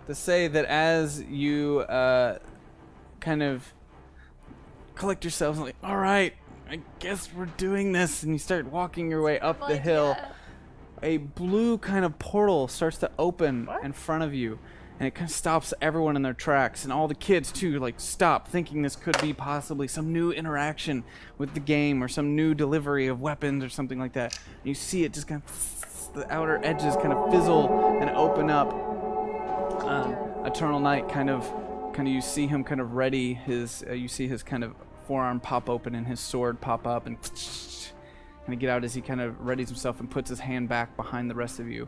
to say that as you kind of collect yourselves and like, all right, I guess we're doing this, and you start walking your way up the hill, a blue kind of portal starts to open in front of you, and it kind of stops everyone in their tracks, and all the kids too like stop, thinking this could be possibly some new interaction with the game or some new delivery of weapons or something like that. And you see it just kind of the outer edges kind of fizzle and open up. Eternal Night kind of you see him kind of ready his you see his kind of forearm pop open and his sword pop up and kind of get out as he kind of readies himself and puts his hand back behind the rest of you.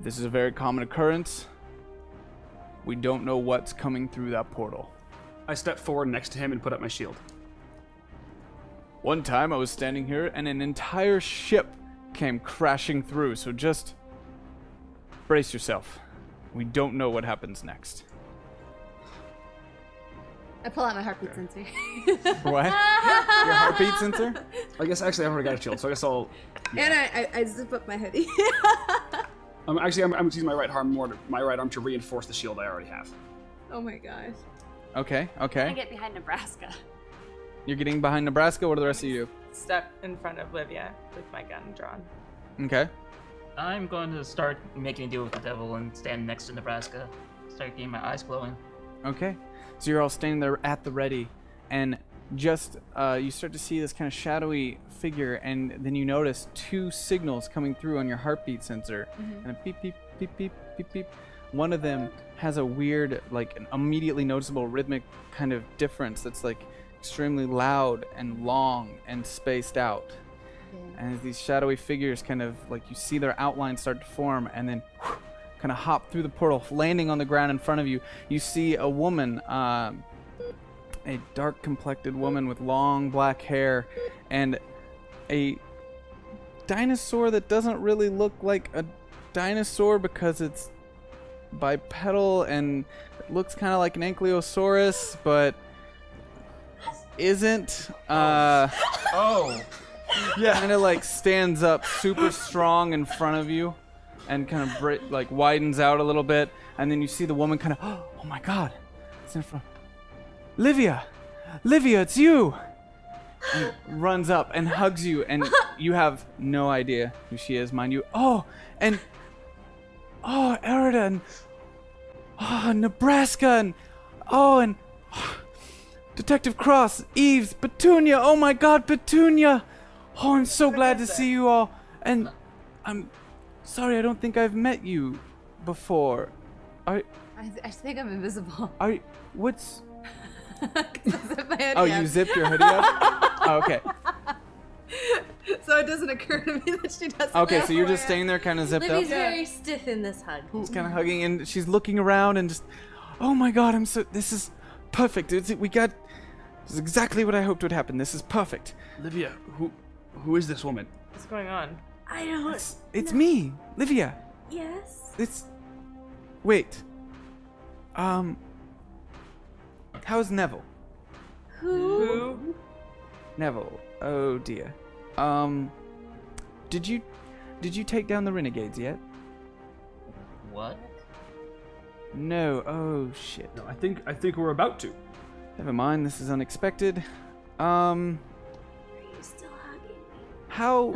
This is a very common occurrence. We don't know what's coming through that portal.
I step forward next to him and put up my shield.
One time I was standing here and an entire ship came crashing through, so just brace yourself. We don't know what happens next.
I pull out my heartbeat sensor.
What? Your heartbeat sensor?
I guess actually I've already got a shield, so I guess I'll.
And I zip up my hoodie.
I'm using my right arm to reinforce the shield I already have.
Oh my gosh.
Okay,
I'm
okay.
gonna get behind Nebraska.
You're getting behind Nebraska. What do the rest of you
Stuck in front of Livia with my gun drawn.
do? Okay.
I'm going to start making a deal with the devil and stand next to Nebraska. Start getting my eyes glowing.
Okay. So you're all standing there at the ready, and just you start to see this kind of shadowy figure, and then you notice two signals coming through on your heartbeat sensor, and a beep, beep, beep, beep, beep, beep. One of them has a weird, like, an immediately noticeable rhythmic kind of difference that's like extremely loud and long and spaced out. And as these shadowy figures kind of like you see their outlines start to form, and then kind of hop through the portal, landing on the ground in front of you. You see a woman, a dark-complected woman with long black hair, and a dinosaur that doesn't really look like a dinosaur because it's bipedal and it looks kind of like an ankylosaurus, but isn't.
Oh!
Yeah. Kind of like stands up super strong in front of you and kind of like widens out a little bit, and then you see the woman kind of, oh my god, it's in front. Livia, it's you! And runs up and hugs you, and you have no idea who she is, mind you. Arida, and Nebraska, and Detective Cross, Eves, Petunia. Oh my god, Petunia! Oh, I'm so glad to see you all. And I'm sorry, I don't think I've met you before.
I think I'm invisible.
What's...
Zip my hoodie
Oh,
up.
you zipped your hoodie up? Oh, okay.
So it doesn't occur to me that she doesn't.
Okay,
know
so you're
who
just
I am.
staying there kind of zipped
Libby's
up?
very stiff in this hug.
She's kind of hugging, and she's looking around and just, oh my god, this is perfect. This is exactly what I hoped would happen. This is perfect.
Livia, who is this woman?
What's going on?
I don't.
It's me, Livia.
Yes.
Wait. How's Neville?
Who?
Neville. Oh dear. Did you take down the renegades yet?
What?
No. Oh shit.
No, I think we're about to.
Never mind. This is unexpected.
Are you still hugging me?
How?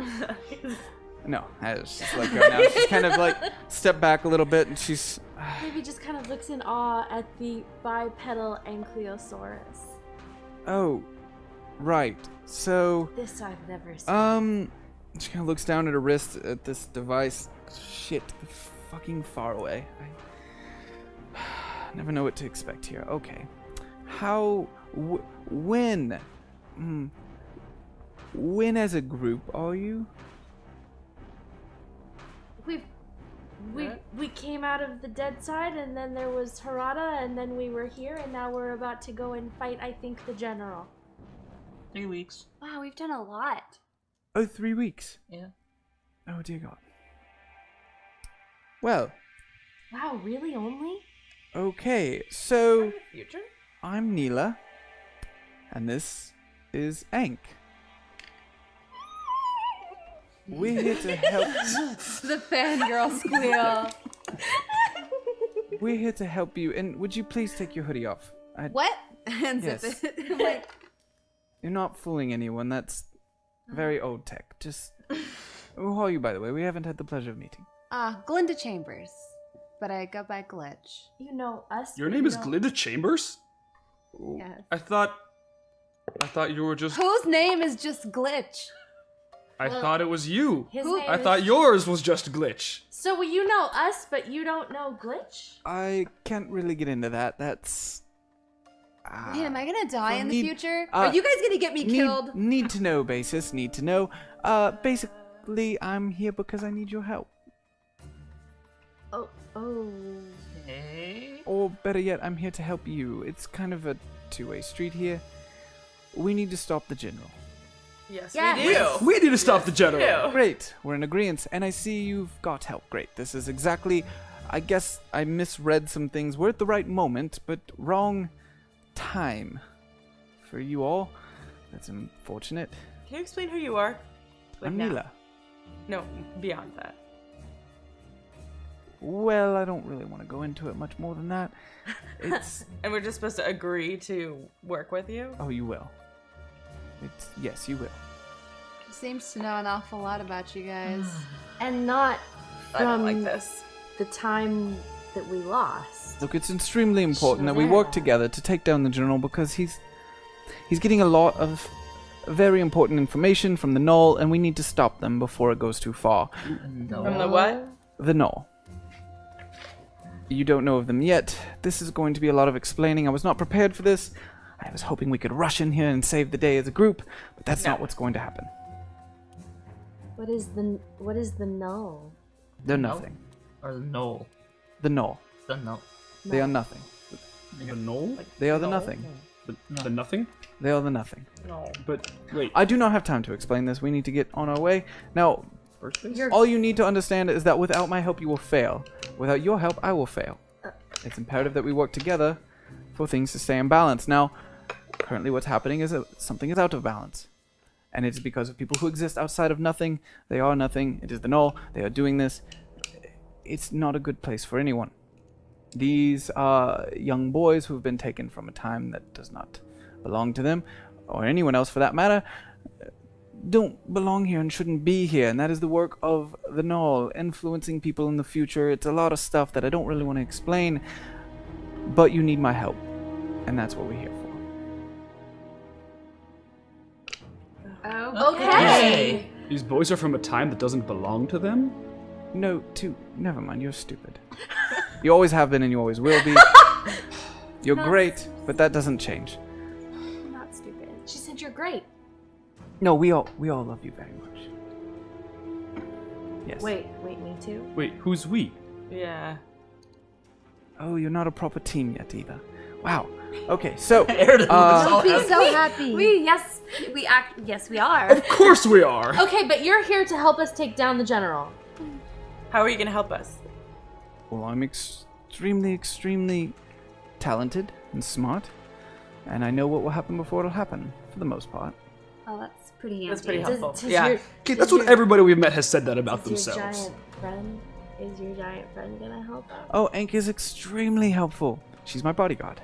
No, I was just let go now. She's kind of like step back a little bit, and she's.
Maybe just kind of looks in awe at the bipedal ankylosaurus.
Oh, right. So.
This I've never seen.
She kind of looks down at her wrist at this device. Shit, fucking Faraway. I never know what to expect here. Okay. How? When? When as a group are you?
We came out of the dead side, and then there was Arida, and then we were here, and now we're about to go and fight, I think, the general.
3 weeks.
Wow, we've done a lot.
Oh, 3 weeks.
Yeah.
Oh dear God. Well.
Wow, really only?
Okay, so
Future?
I'm Neela, and this is Ank. We're here to help.
The fangirl squeal.
We're here to help you, and would you please take your hoodie off?
What? And zip
Yes.
it. Like,
You're not fooling anyone. That's very old tech. Just. Who are you, by the way? We haven't had the pleasure of meeting.
Glinda Chambers. But I go by Glitch.
You know us.
Your
but
name
you
is
don't-
Glinda Chambers?
Yes.
I thought you were just.
Whose name is just Glitch?
I thought it was you.
His
Who-
name
I
is-
thought yours was just Glitch.
So you know us, but you don't know Glitch?
I can't really get into that. That's.
Man, am I gonna die in the
need-
future?
uh,
Are you guys gonna get me killed?
Need to know basis. Need to know. Basically, I'm here because I need your help.
Oh.
Hey.
Or better yet, I'm here to help you. It's kind of a two-way street here. We need to stop the general.
Yes,
Yes.
we do.
We need to stop the general.
do.
Great, we're in agreement, and I see you've got help. Great, this is exactly. I guess I misread some things. We're at the right moment, but wrong time for you all. That's unfortunate.
Can you explain who you are? Like
I'm
now.
Neela.
No, beyond that.
Well, I don't really want to go into it much more than that. It's.
And we're just supposed to agree to work with you?
Oh, you will. Yes, you will.
He seems to know an awful lot about you guys.
And not
I don't
from
like this.
the time that we lost.
Look, it's extremely important that we
Sure.
work together to take down the general because he's getting a lot of very important information from the Knoll, and we need to stop them before it goes too far.
No.
From the what?
The Knoll. You don't know of them yet. This is going to be a lot of explaining. I was not prepared for this. I was hoping we could rush in here and save the day as a group, but that's not what's going to happen.
What is the null?
They're
No.
nothing.
Or no.
The Knoll.
The no.
They are nothing.
The knoll?
They are the nothing.
The nothing?
They are the nothing.
No.
But wait,
I do not have time to explain this. We need to get on our way. Now,
first base?
all you need to understand is that without my help, you will fail. Without your help, I will fail. It's imperative that we work together for things to stay in balance. Now, currently what's happening is that something is out of balance. And it's because of people who exist outside of nothing. They are nothing. It is the Knoll. They are doing this. It's not a good place for anyone. These are young boys who have been taken from a time that does not belong to them, or anyone else for that matter, don't belong here and shouldn't be here. And that is the work of the Knoll, influencing people in the future. It's a lot of stuff that I don't really want to explain, but you need my help. And that's what we're here for.
Oh,
Okay.
These boys are from a time that doesn't belong to them?
No, never mind, you're stupid. You always have been and you always will be. You're great, but that doesn't change.
I'm not stupid. She said you're great.
No, we all love you very much. Yes.
Wait, me too?
Wait, who's we?
Yeah.
Oh, you're not a proper team yet either. Wow. Okay, so
Arida looks all
be
happy.
so happy.
Yes, we are.
Of course we are!
Okay, but you're here to help us take down the general.
How are you gonna help us?
well, I'm extremely talented and smart. And I know what will happen before it'll happen, for the most part.
Oh, that's pretty handy.
That's pretty helpful.
Does
Yeah.
Okay, that's what everybody we've met has said that about
Is your
themselves.
giant friend gonna help?
Oh, Ank is extremely helpful. She's my bodyguard.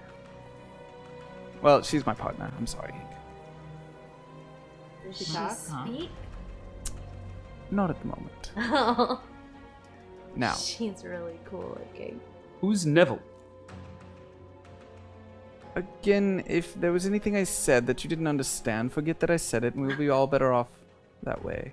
Well, she's my partner. I'm sorry, Ank.
Does she speak?
Not at the moment.
Oh,
Now,
she's really cool looking.
Who's Neville?
again, if there was anything I said that you didn't understand, forget that I said it, and we'll be all better off that way.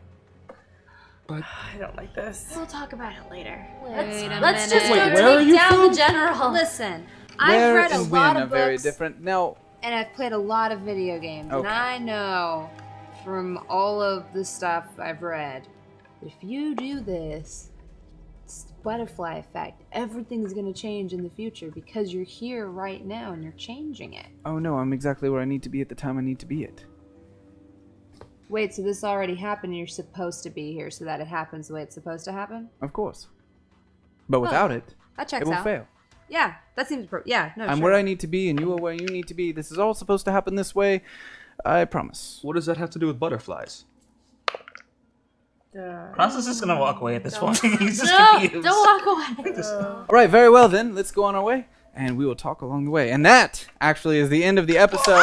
I don't like this.
We'll talk about it later.
Let's just
Wait,
go
where are
take
you
down
from?
the general.
Listen,
Where
I've read a
and
lot
when
of
are very
books
different. Now,
and I've played a lot of video games, and
Okay.
I know from all of the stuff I've read, if you do this, it's the butterfly effect. Everything's gonna change in the future because you're here right now and you're changing it.
oh no, I'm exactly where I need to be at the time I need to be at.
Wait, so this already happened and you're supposed to be here so that it happens the way it's supposed to happen?
Of course. But without it,
That checks
it will
out.
fail.
Yeah, that seems yeah, no,
I'm
sure.
where I need to be, and you are where you need to be. This is all supposed to happen this way. I promise.
What does that have to do with butterflies?
Cross is just gonna walk away at this point. He's just
No,
confused.
don't walk away.
All right, very well then. Let's go on our way, and we will talk along the way. And that actually is the end of the episode.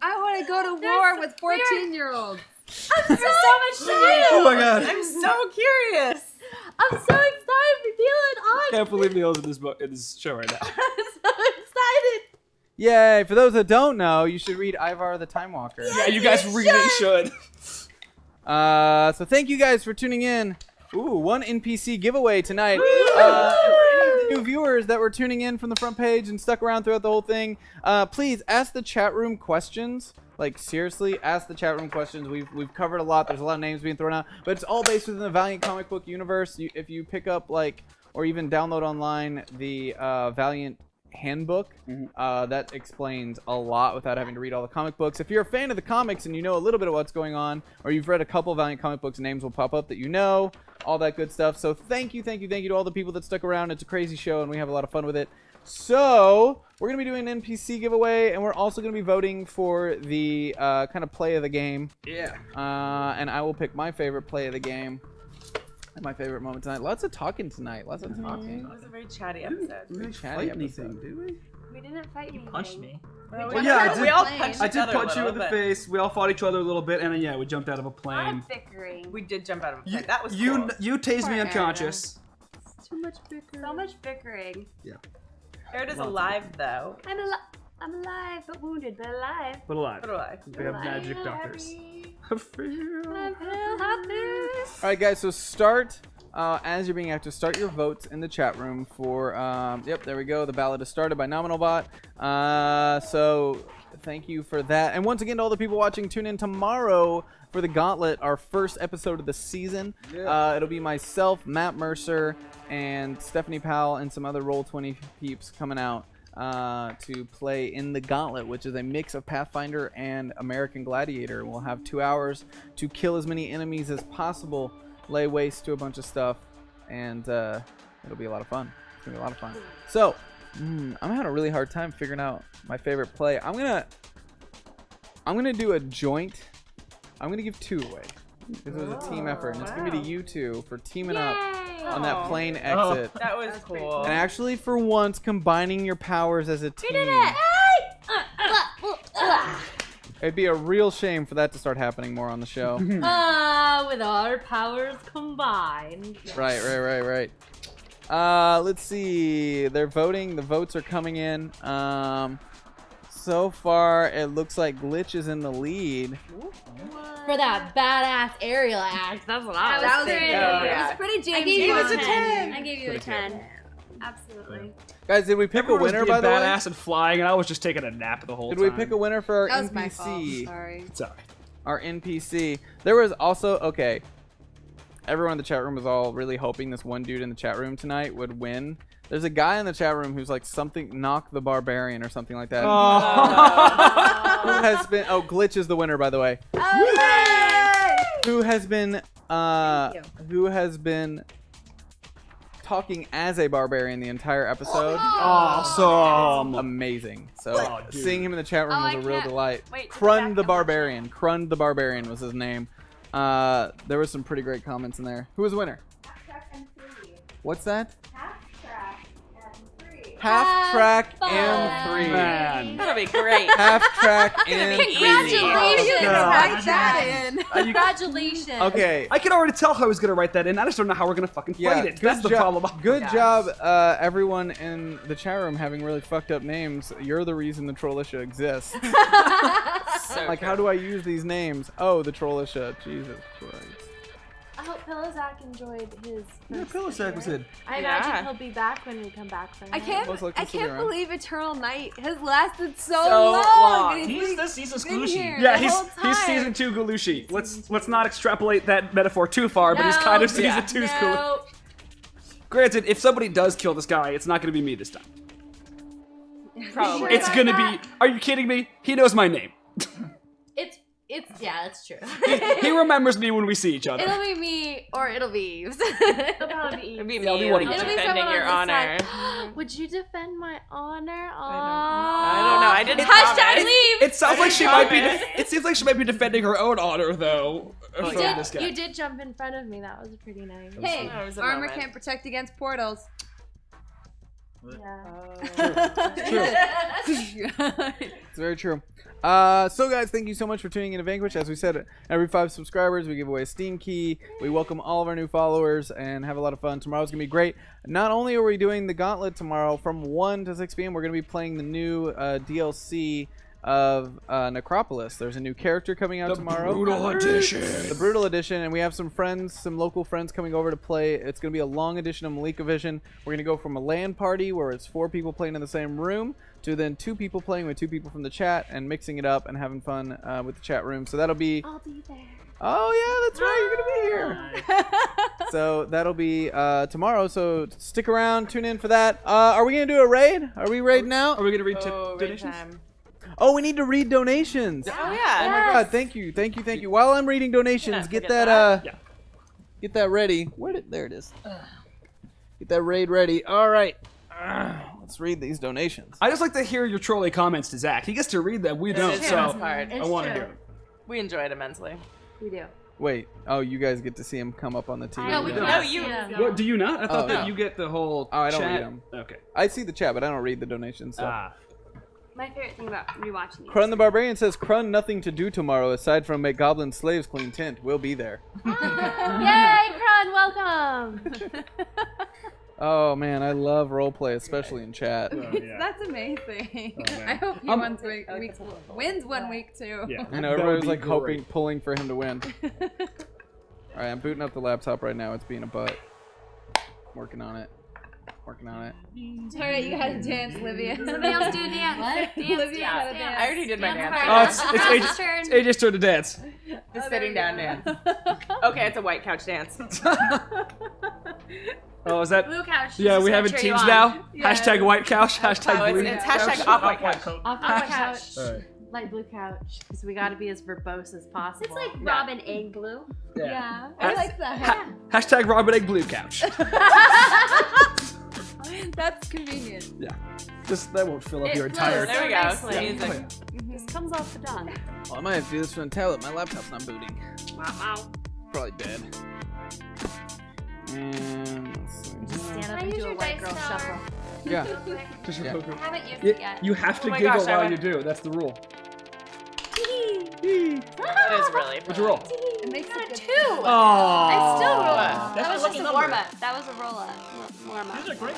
I want to go to war with 14-year-olds.
There's so much to do.
Oh my god!
I'm so curious.
I'm so excited for Dylan.
I can't believe Neil's in this show right now.
I'm so excited.
Yay! For those that don't know, you should read Ivar the Time Walker.
Yeah, you guys really should.
So thank you guys for tuning in. Ooh, one NPC giveaway tonight. And for any of the new viewers that were tuning in from the front page and stuck around throughout the whole thing, please ask the chat room questions. Like, seriously, ask the chat room questions. We've covered a lot. There's a lot of names being thrown out, but it's all based within the Valiant comic book universe. If you pick up, like, or even download online the Valiant handbook, that explains a lot without having to read all the comic books. If you're a fan of the comics and you know a little bit of what's going on, or you've read a couple Valiant comic books, names will pop up that you know, all that good stuff. So thank you to all the people that stuck around. It's a crazy show and we have a lot of fun with it. So we're gonna be doing an NPC giveaway, and we're also gonna be voting for the kind of play of the game.
Yeah.
And I will pick my favorite play of the game and my favorite moment tonight. Lots of talking tonight. Lots of talking.
It was a very chatty episode.
Very chatty episode.
do we?
We didn't fight anything.
Punched me.
Well,
Yeah,
we all punched
I
each
did
other
punch
a
you
little
in the
bit.
face. We all fought each other a little bit, and then we jumped out of a
A lot
plane.
of bickering.
We did jump out of a plane. That was
You
cool.
you tased me
Poor
unconscious.
Too much bickering. So much bickering.
Erida's alive though.
I'm alive, but wounded, but alive.
But alive.
But alive.
We have magic doctors.
I'm happy.
All right, guys. So start as you're being active. Start your votes in the chat room for. Yep, there we go. The ballot is started by NominalBot. So thank you for that. And once again, to all the people watching, tune in tomorrow for the Gauntlet, our first episode of the season. It'll be myself, Matt Mercer, and Stephanie Powell, and some other Roll20 peeps coming out to play in the Gauntlet, which is a mix of Pathfinder and American Gladiator. We'll have 2 hours to kill as many enemies as possible, lay waste to a bunch of stuff, and it'll be a lot of fun. It's gonna be a lot of fun. So I'm having a really hard time figuring out my favorite play. I'm gonna do a joint. I'm gonna give 2 away because it was a team effort, and it's gonna be to you two for teaming up on that plane exit.
That was cool.
And actually, for once, combining your powers as a team. It'd be a real shame for that to start happening more on the show.
With our powers combined.
Right. Let's see. They're voting. The votes are coming in. So far, it looks like Glitch is in the lead.
For that badass aerial act. That's what I was
That was
thinking.
great.
Yeah.
It was pretty
I
James
gave you a
Bond.
10. I gave you a 10. Absolutely.
Guys, did we pick
Everyone
a
was
winner,
being
by the way?
badass and flying, and I was just taking a nap the whole
Did
time.
we pick a winner for our
That was my fault.
NPC?
Sorry.
It's alright.
Our NPC. There was also, okay, everyone in the chat room was all really hoping this one dude in the chat room tonight would win. There's a guy in the chat room who's like something, Knock the Barbarian or something like that. Who has been, Glitch is the winner, by the way. Who has been talking as a barbarian the entire episode.
Awesome.
Amazing. So
dude.
seeing him in the chat room was
I
a real
can't
delight.
wait to go
Krund
back
the
and watch
Barbarian. Krund the Barbarian was his name. There was some pretty great comments in there. Who was the winner? What's that? Half track M3.
Man.
That'll be great.
Half track M3.
Congratulations!
God.
Write that in.
Congratulations.
Okay.
I can already tell how I was gonna write that in. I just don't know how we're gonna fucking fight it. That's the problem.
Good job, everyone in the chat room having really fucked up names. You're the reason the Trollitia exists.
So
Like, how do I use these names? Oh, the Trollitia. Jesus Christ.
I hope Pillowsack enjoyed his.
Yeah, Pillowsack was in.
I imagine he'll be back when we come back from
I
it.
can't.
Most likely
I
still be
can't
around.
believe Eternal Night has lasted so
long.
long. and
He's
like,
the season's
been
Glushi.
here
Yeah,
the whole
he's
time.
season 2 Galushi. Let's not extrapolate that metaphor too far, but he's kind of season 2's Galushi.
No.
Granted, if somebody does kill this guy, it's not gonna be me this time.
Probably.
It's gonna be. Are you kidding me? He knows my name.
Yeah, that's true.
He remembers me when we see each other.
It'll be me or it'll be Eves.
It'll probably be
It'd be
It'll
me
be one of
like,
you.
It'll be
defending
someone
your
on this
honor.
side. Would you defend my honor?
I don't know. I didn't
Hashtag
promise.
leave.
It sounds like she might be. It seems like she might be defending her own honor, though. From this guy.
You did jump in front of me. That was pretty nice.
Hey,
That was a
armor
moment.
can't protect against portals.
Yeah.
It's very true. So guys, thank you so much for tuning in to Vanquished. As we said, every 5 subscribers, we give away a Steam key. We welcome all of our new followers and have a lot of fun. Tomorrow's going to be great. Not only are we doing the Gauntlet tomorrow from 1 to 6 p.m., we're going to be playing the new DLC of Necropolis. There's a new character coming out tomorrow.
Brutal edition.
The Brutal Edition, and we have some friends, some local friends coming over to play. It's going to be a long edition of Malikavision. We're going to go from a LAN party where it's 4 people playing in the same room to then 2 people playing with 2 people from the chat and mixing it up and having fun with the chat room. So that'll be...
I'll be there.
Oh, yeah, that's right. You're going to be here. So that'll be tomorrow. So stick around. Tune in for that. Are we going to do a raid? Are we raiding now?
Are we gonna read
Oh, raid
donations?
time.
Oh, we need to read donations.
Oh,
Oh
yeah.
my God! Thank you. While I'm reading donations,
Yeah,
get
forget
that,
Yeah.
get that ready. There it is. Get that raid ready. All right. Let's read these donations.
I just like to hear your trolley comments to Zach. He gets to read them. We don't,
is
so
the best part.
I want to hear them.
We enjoy it immensely.
We do.
Wait. Oh, you guys get to see him come up on the TV.
No, we
don't.
No, you.
What, do you not? I thought that
no.
you get the whole.
Oh, I don't
chat.
read them.
Okay.
I see the chat, but I don't read the donations. So.
My favorite thing about rewatching these.
Krun the Barbarian says, Krun nothing to do tomorrow aside from make goblin slaves clean tint. We'll be there.
Yay, Kron, welcome.
Oh man, I love roleplay, especially in chat.
That's amazing.
man.
I hope he wins wins 1 week too.
Yeah.
I know
That
everybody
would
was
be
like hoping,
great.
pulling for him to win. All right, I'm booting up the laptop right now. It's being a butt. Working on it.
Alright, you gotta dance, Livia.
Somebody else do a dance. Dance,
Livia
dance,
gotta
dance.
I already did my dance.
Oh, it's
It's turn.
AJ's turn to dance.
The sitting down dance. Okay, it's a white couch dance.
Oh, is that?
Blue couch.
Yeah,
Just
we
gonna
have it
cheer
teams
you
now.
on.
Hashtag white couch. Hashtag
Oh,
blue.
it's hashtag off white couch.
Off white couch.
Alright.
Light blue couch, because we gotta be as verbose as possible.
It's like Robin Egg Blue.
Yeah, I like that.
Hashtag Robin Egg Blue Couch.
That's convenient.
Yeah. That won't fill up your entire.
There we go.
nicely.
Music.
This comes off the dot.
Well, I might have to do this from the tablet. My laptop's not booting.
Wow.
Probably dead. And let's see.
Stand up
Can I
and
use
do a
your
white
dice
girl
star?
shuffle.
Yeah.
Just your
Yeah.
poker.
I haven't used
You,
it yet.
you have to
Oh my
giggle
gosh, I
while
went-
you do. That's the rule.
That is really
What'd you roll?
It makes
I got
a good
a 2.
Oh.
I still roll
What?
up.
That's
That was
a
just
lucky
a
number.
warm up. That was a roll up. Warm up.
These are great.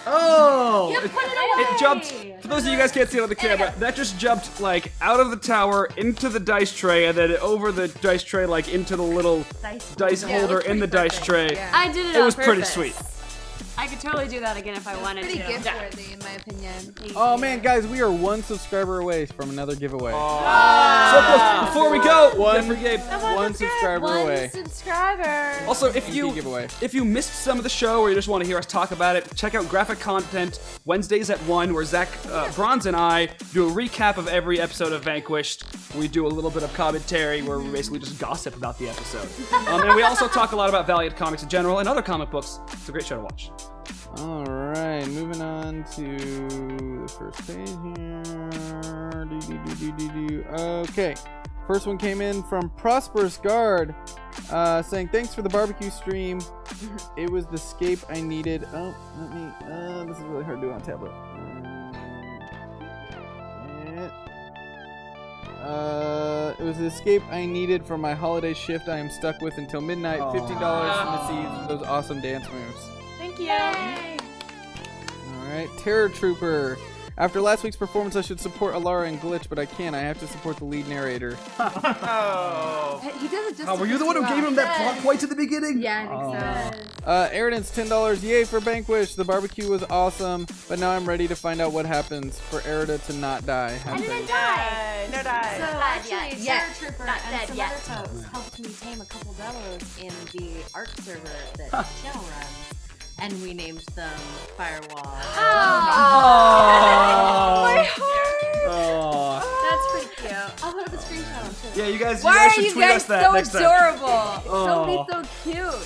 Oh!
Put it away.
It jumped. For those of you guys can't see it on the camera, that just jumped like out of the tower into the dice tray, and then over the dice tray, like into the little dice holder in the dice tray.
I did it.
It
on
was pretty
purpose.
sweet.
I could totally do that again if I wanted
Pretty
to.
gift-worthy, in my opinion.
Oh man, guys, we are 1 subscriber away from another giveaway.
So close. Before we go,
One
One
subscriber away.
subscriber.
Also, if
giveaway.
you missed some of the show or you just want to hear us talk about it, check out Graphic Content Wednesdays at 1, where Zach Bronze and I do a recap of every episode of Vanquished. We do a little bit of commentary where we basically just gossip about the episode. And we also talk a lot about Valiant comics in general and other comic books. It's a great show to watch.
All right, moving on to the first page here. Okay, first one came in from Prosperous Guard, saying thanks for the barbecue stream. It was the scape I needed. Oh, let me. This is really hard to do on tablet. It was the escape I needed from my holiday shift I am stuck with until midnight. $50 from the seeds for those awesome dance moves.
Thank you.
Alright, Terror Trooper. After last week's performance, I should support Alara and Glitch, but I can't. I have to support the lead narrator.
Oh.
He does it just
Oh, were you the one who gave him that plot point at the beginning?
Yeah, I think so.
Eridan's $10. Yay for Vanquish. The barbecue was awesome, but now I'm ready to find out what happens for Arida to not die.
I didn't
Yay,
die.
no die.
So actually,
Yeah.
Terror Trooper
Not
and
dead
some
yet.
other toads helped me tame a couple devils in the ARC server that Channel runs, and we named them Firewall.
Oh.
That's pretty cute. I'll put up a screenshot on Twitter.
Yeah, you guys
Why are
should
you
tweet
guys
us that
so
next time.
adorable?
Oh.
Somebody's so cute.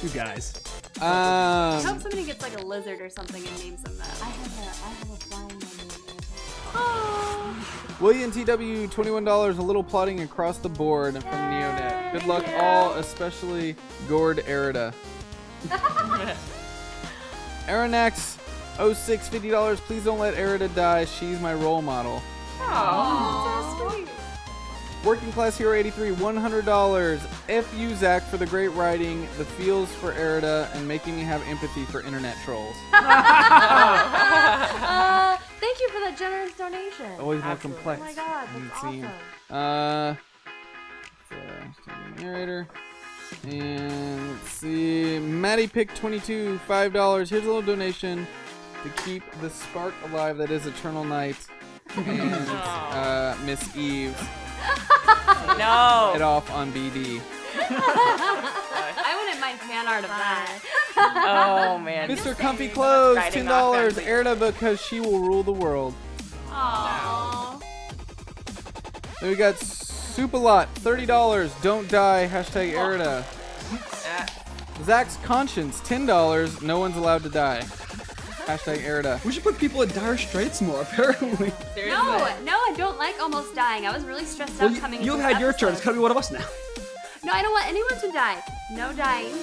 You guys.
I hope somebody gets like a lizard or something and names them that. I have a flying one.
William TW, $21. A little plotting across the board from Neonet. Good luck all, especially Gord Arida. Aranax 06, $50. Please don't let Arida die. She's my role model.
Oh.
So sweet.
Working Class Hero 83, $100. F you, Zach, for the great writing, the feels for Arida, and making me have empathy for internet trolls.
Thank you for that generous donation.
Always more complex.
Oh my god, that's awesome.
Narrator. And let's see. Maddie Pick 22, $5. Here's a little donation to keep the spark alive that is Eternal Night and Miss Eve.
No.
Head off on BD.
I wouldn't mind fan art of that.
Oh man.
Mr. Comfy Clothes,
Riding
$10.
off that, please.
Arida because she will rule the world.
Aww.
Then we got Supalot, $30. Don't die. Hashtag Arida. Zach's Conscience, $10. No one's allowed to die. Hashtag Arida.
We should put people in dire straits more, apparently.
No, I don't like almost dying. I was really stressed out coming
You've
into
had
the
your turn. It's
episode.
gotta be one of us now.
No, I don't want anyone to die. No dying.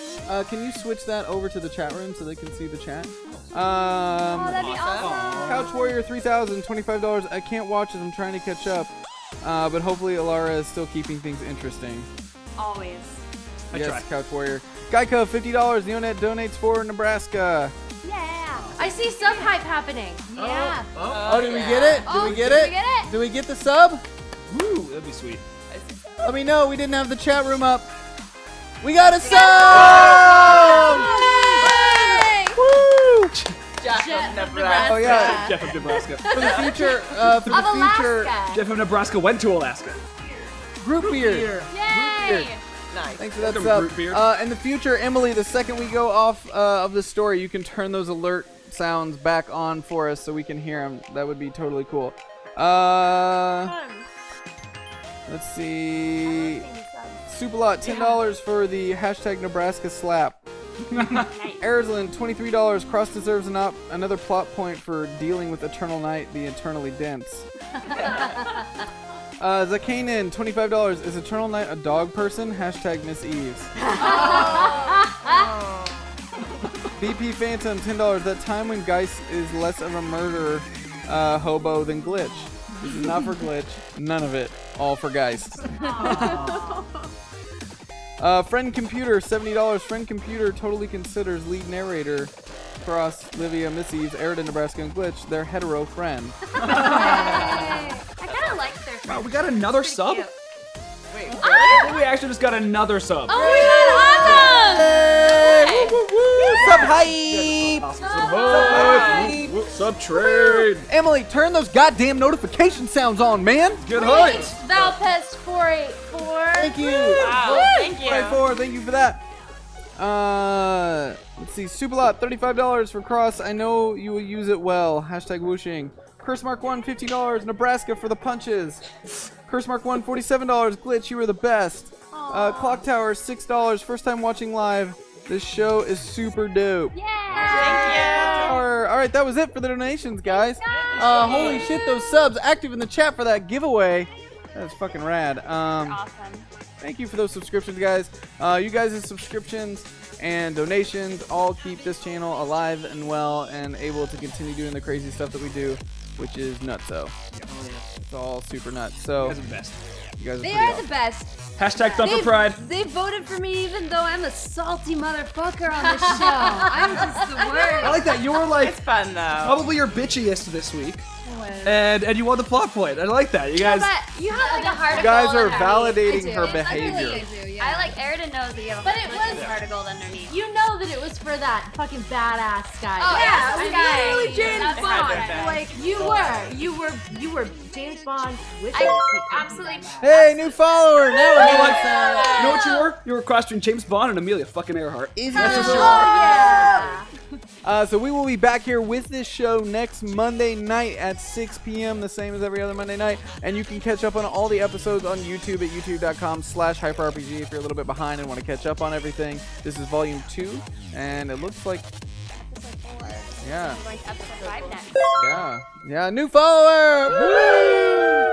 Can you switch that over to the chat room so they can see the chat?
Oh, that'd be awesome.
Couch Warrior 3000, $25. I can't watch as I'm trying to catch up, but hopefully Alara is still keeping things interesting.
Always.
Yes,
try.
Couch Warrior. Geico, $50. Neonet donates for Nebraska.
Yeah. I see sub hype happening. Yeah.
Oh, did we get it? Did we get
did
it?
we get it?
Did we get the sub?
Woo, that'd be sweet.
Let me know. We didn't have the chat room up. We got a sub! Woo!
Jeff of Nebraska.
Oh yeah.
Jeff of Nebraska.
For the future,
Jeff of Nebraska went to Alaska.
Group beer.
Yay!
Nice.
Thanks for that
Some
sub.
root beer.
In the future, Emily, the second we go off of the story, you can turn those alert sounds back on for us so we can hear them. That would be totally cool. Let's see. Superlot, $10 for the hashtag Nebraska slap. Arizlin, $23. Cross deserves another plot point for dealing with Eternal Night, the eternally dense. Zakanin, $25. Is Eternal Night a dog person? Hashtag Miss Eves. BP Phantom, $10. That time when Geist is less of a murder hobo than Glitch. This is not for Glitch. None of it. All for Geist. Friend Computer, $70. Friend Computer totally considers lead narrator across Livia, Miss Eves, Arida, Nebraska, and Glitch their hetero friend.
I kind of like their
Wow, we got another sub?
cute.
Wait.
I think we actually just got another sub.
Oh my god, awesome!
Woo, woo, woo. Sub hype!
Sub trade.
Emily, turn those goddamn notification sounds on, man.
Good height.
Valpest 484.
Thank you.
Wow, thank you.
484, thank you for that. Let's see. Superlot, $35 for cross. I know you will use it well. Hashtag whooshing. Curse Mark 1, $50. Nebraska for the punches. Curse Mark 1, $47. Glitch, you were the best. Clock Tower, $6. First time watching live. This show is super dope.
Thank you.
All right, that was it for the donations, guys. Holy shit, those subs active in the chat for that giveaway. That's fucking rad.
Awesome.
Thank you for those subscriptions, guys. You guys' subscriptions and donations all keep this channel alive and well and able to continue doing the crazy stuff that we do, which is nutso. It's all super nuts. So
You guys are the best.
you guys are
They
pretty
are
awesome.
the best.
Hashtag Thumper Pride.
They voted for me even though I'm a salty motherfucker on the show. I'm just the
I
worst.
like that. You were like
It's fun though.
probably your bitchiest this week. And you won the plot point. I like that. You guys.
But you have like a heart
You
of
guys
gold
are
underneath.
validating
I do.
her
I feel like
behavior.
I do, yeah.
I like Arida knows that you have a
But
heart,
it
like,
was-
a heart of gold underneath.
You know that it was for that fucking badass guy.
Oh, yeah,
I was
Sky.
literally James
That's
Bond.
perfect.
Like
You were James Bond with
I absolutely.
Hey, new follower. Now we're
You know
getting some.
You know what you were? You were crossed between James Bond and Amelia fucking Earhart.
So we will be back here with this show next Monday night at 6 p.m. the same as every other Monday night, and you can catch up on all the episodes on YouTube at youtube.com/hyperrpg if you're a little bit behind and want to catch up on everything. This is volume 2, and it looks like yeah,
Like episode 5 next.
yeah, new follower. Woo!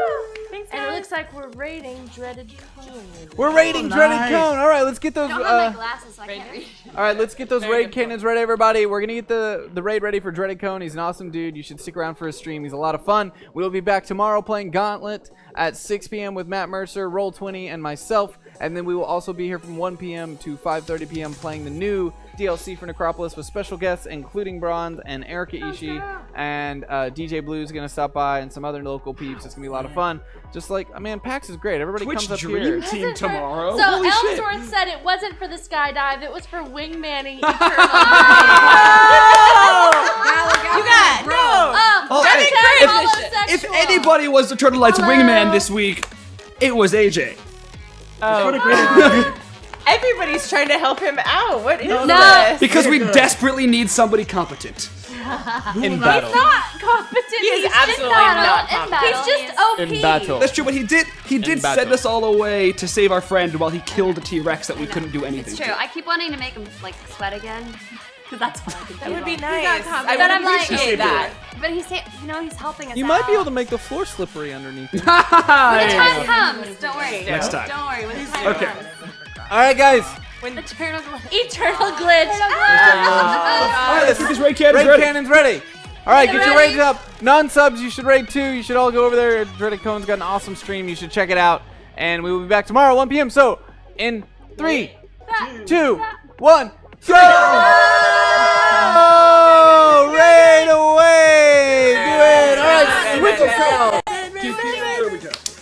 Thanks,
And it
guys.
looks like we're rating Dreaded Cone.
We're rating Dreaded
nice.
Cone. All right, let's get those.
I don't have my glasses, so I can't read.
All right, let's get those
Very
raid
good
cannons ready, everybody. We're gonna get the raid ready for Dreaded Cone. He's an awesome dude. You should stick around for his stream. He's a lot of fun. We'll be back tomorrow playing Gauntlet at 6 p.m. with Matt Mercer, Roll20, and myself. And then we will also be here from 1 p.m. to 5:30 p.m. playing the new DLC for Necropolis with special guests, including Bronze and Erica Ishii. And DJ Blue's gonna stop by and some other local peeps. It's gonna be a lot of fun. Just like, I mean, PAX is great. Everybody
Twitch
comes up
Dream
here.
Team tomorrow.
So
Holy shit.
Ellsworth said it wasn't for the skydive, it was for wingmanning
You got no.
Oh, hey, if anybody was the Turtle Lights wingman this week, it was AJ.
Oh. Everybody's trying to help him out. What is
No.
this?
Because we desperately need somebody competent in battle.
not competent.
He is
He's
absolutely
just
not
In
competent.
battle,
He's just OP.
In battle.
That's true, but he did
In
send
battle.
us all away to save our friend while he killed a T-Rex that we couldn't do anything
It's true. I keep wanting to make him like sweat again. Because that's what I could
That
do.
would be
wrong.
nice. I
But
would
I'm like,
appreciate that.
But he's he's helping us
You
out.
might be able to make the floor slippery underneath.
When the time comes, don't worry.
Next time.
Don't worry. When the time
Okay.
comes.
All right, guys.
Eternal glitch.
Eternal glitch.
All right, let's get these raid cannons
Raid
ready.
cannon's ready. All right, get your
ready?
raids up. Non-subs, you should raid too. You should all go over there. Dreaded Cone's got an awesome stream. You should check it out. And we will be back tomorrow, 1 p.m. So, in 3, 2, 1, go! Raid away! Do it! All right, switch yourself.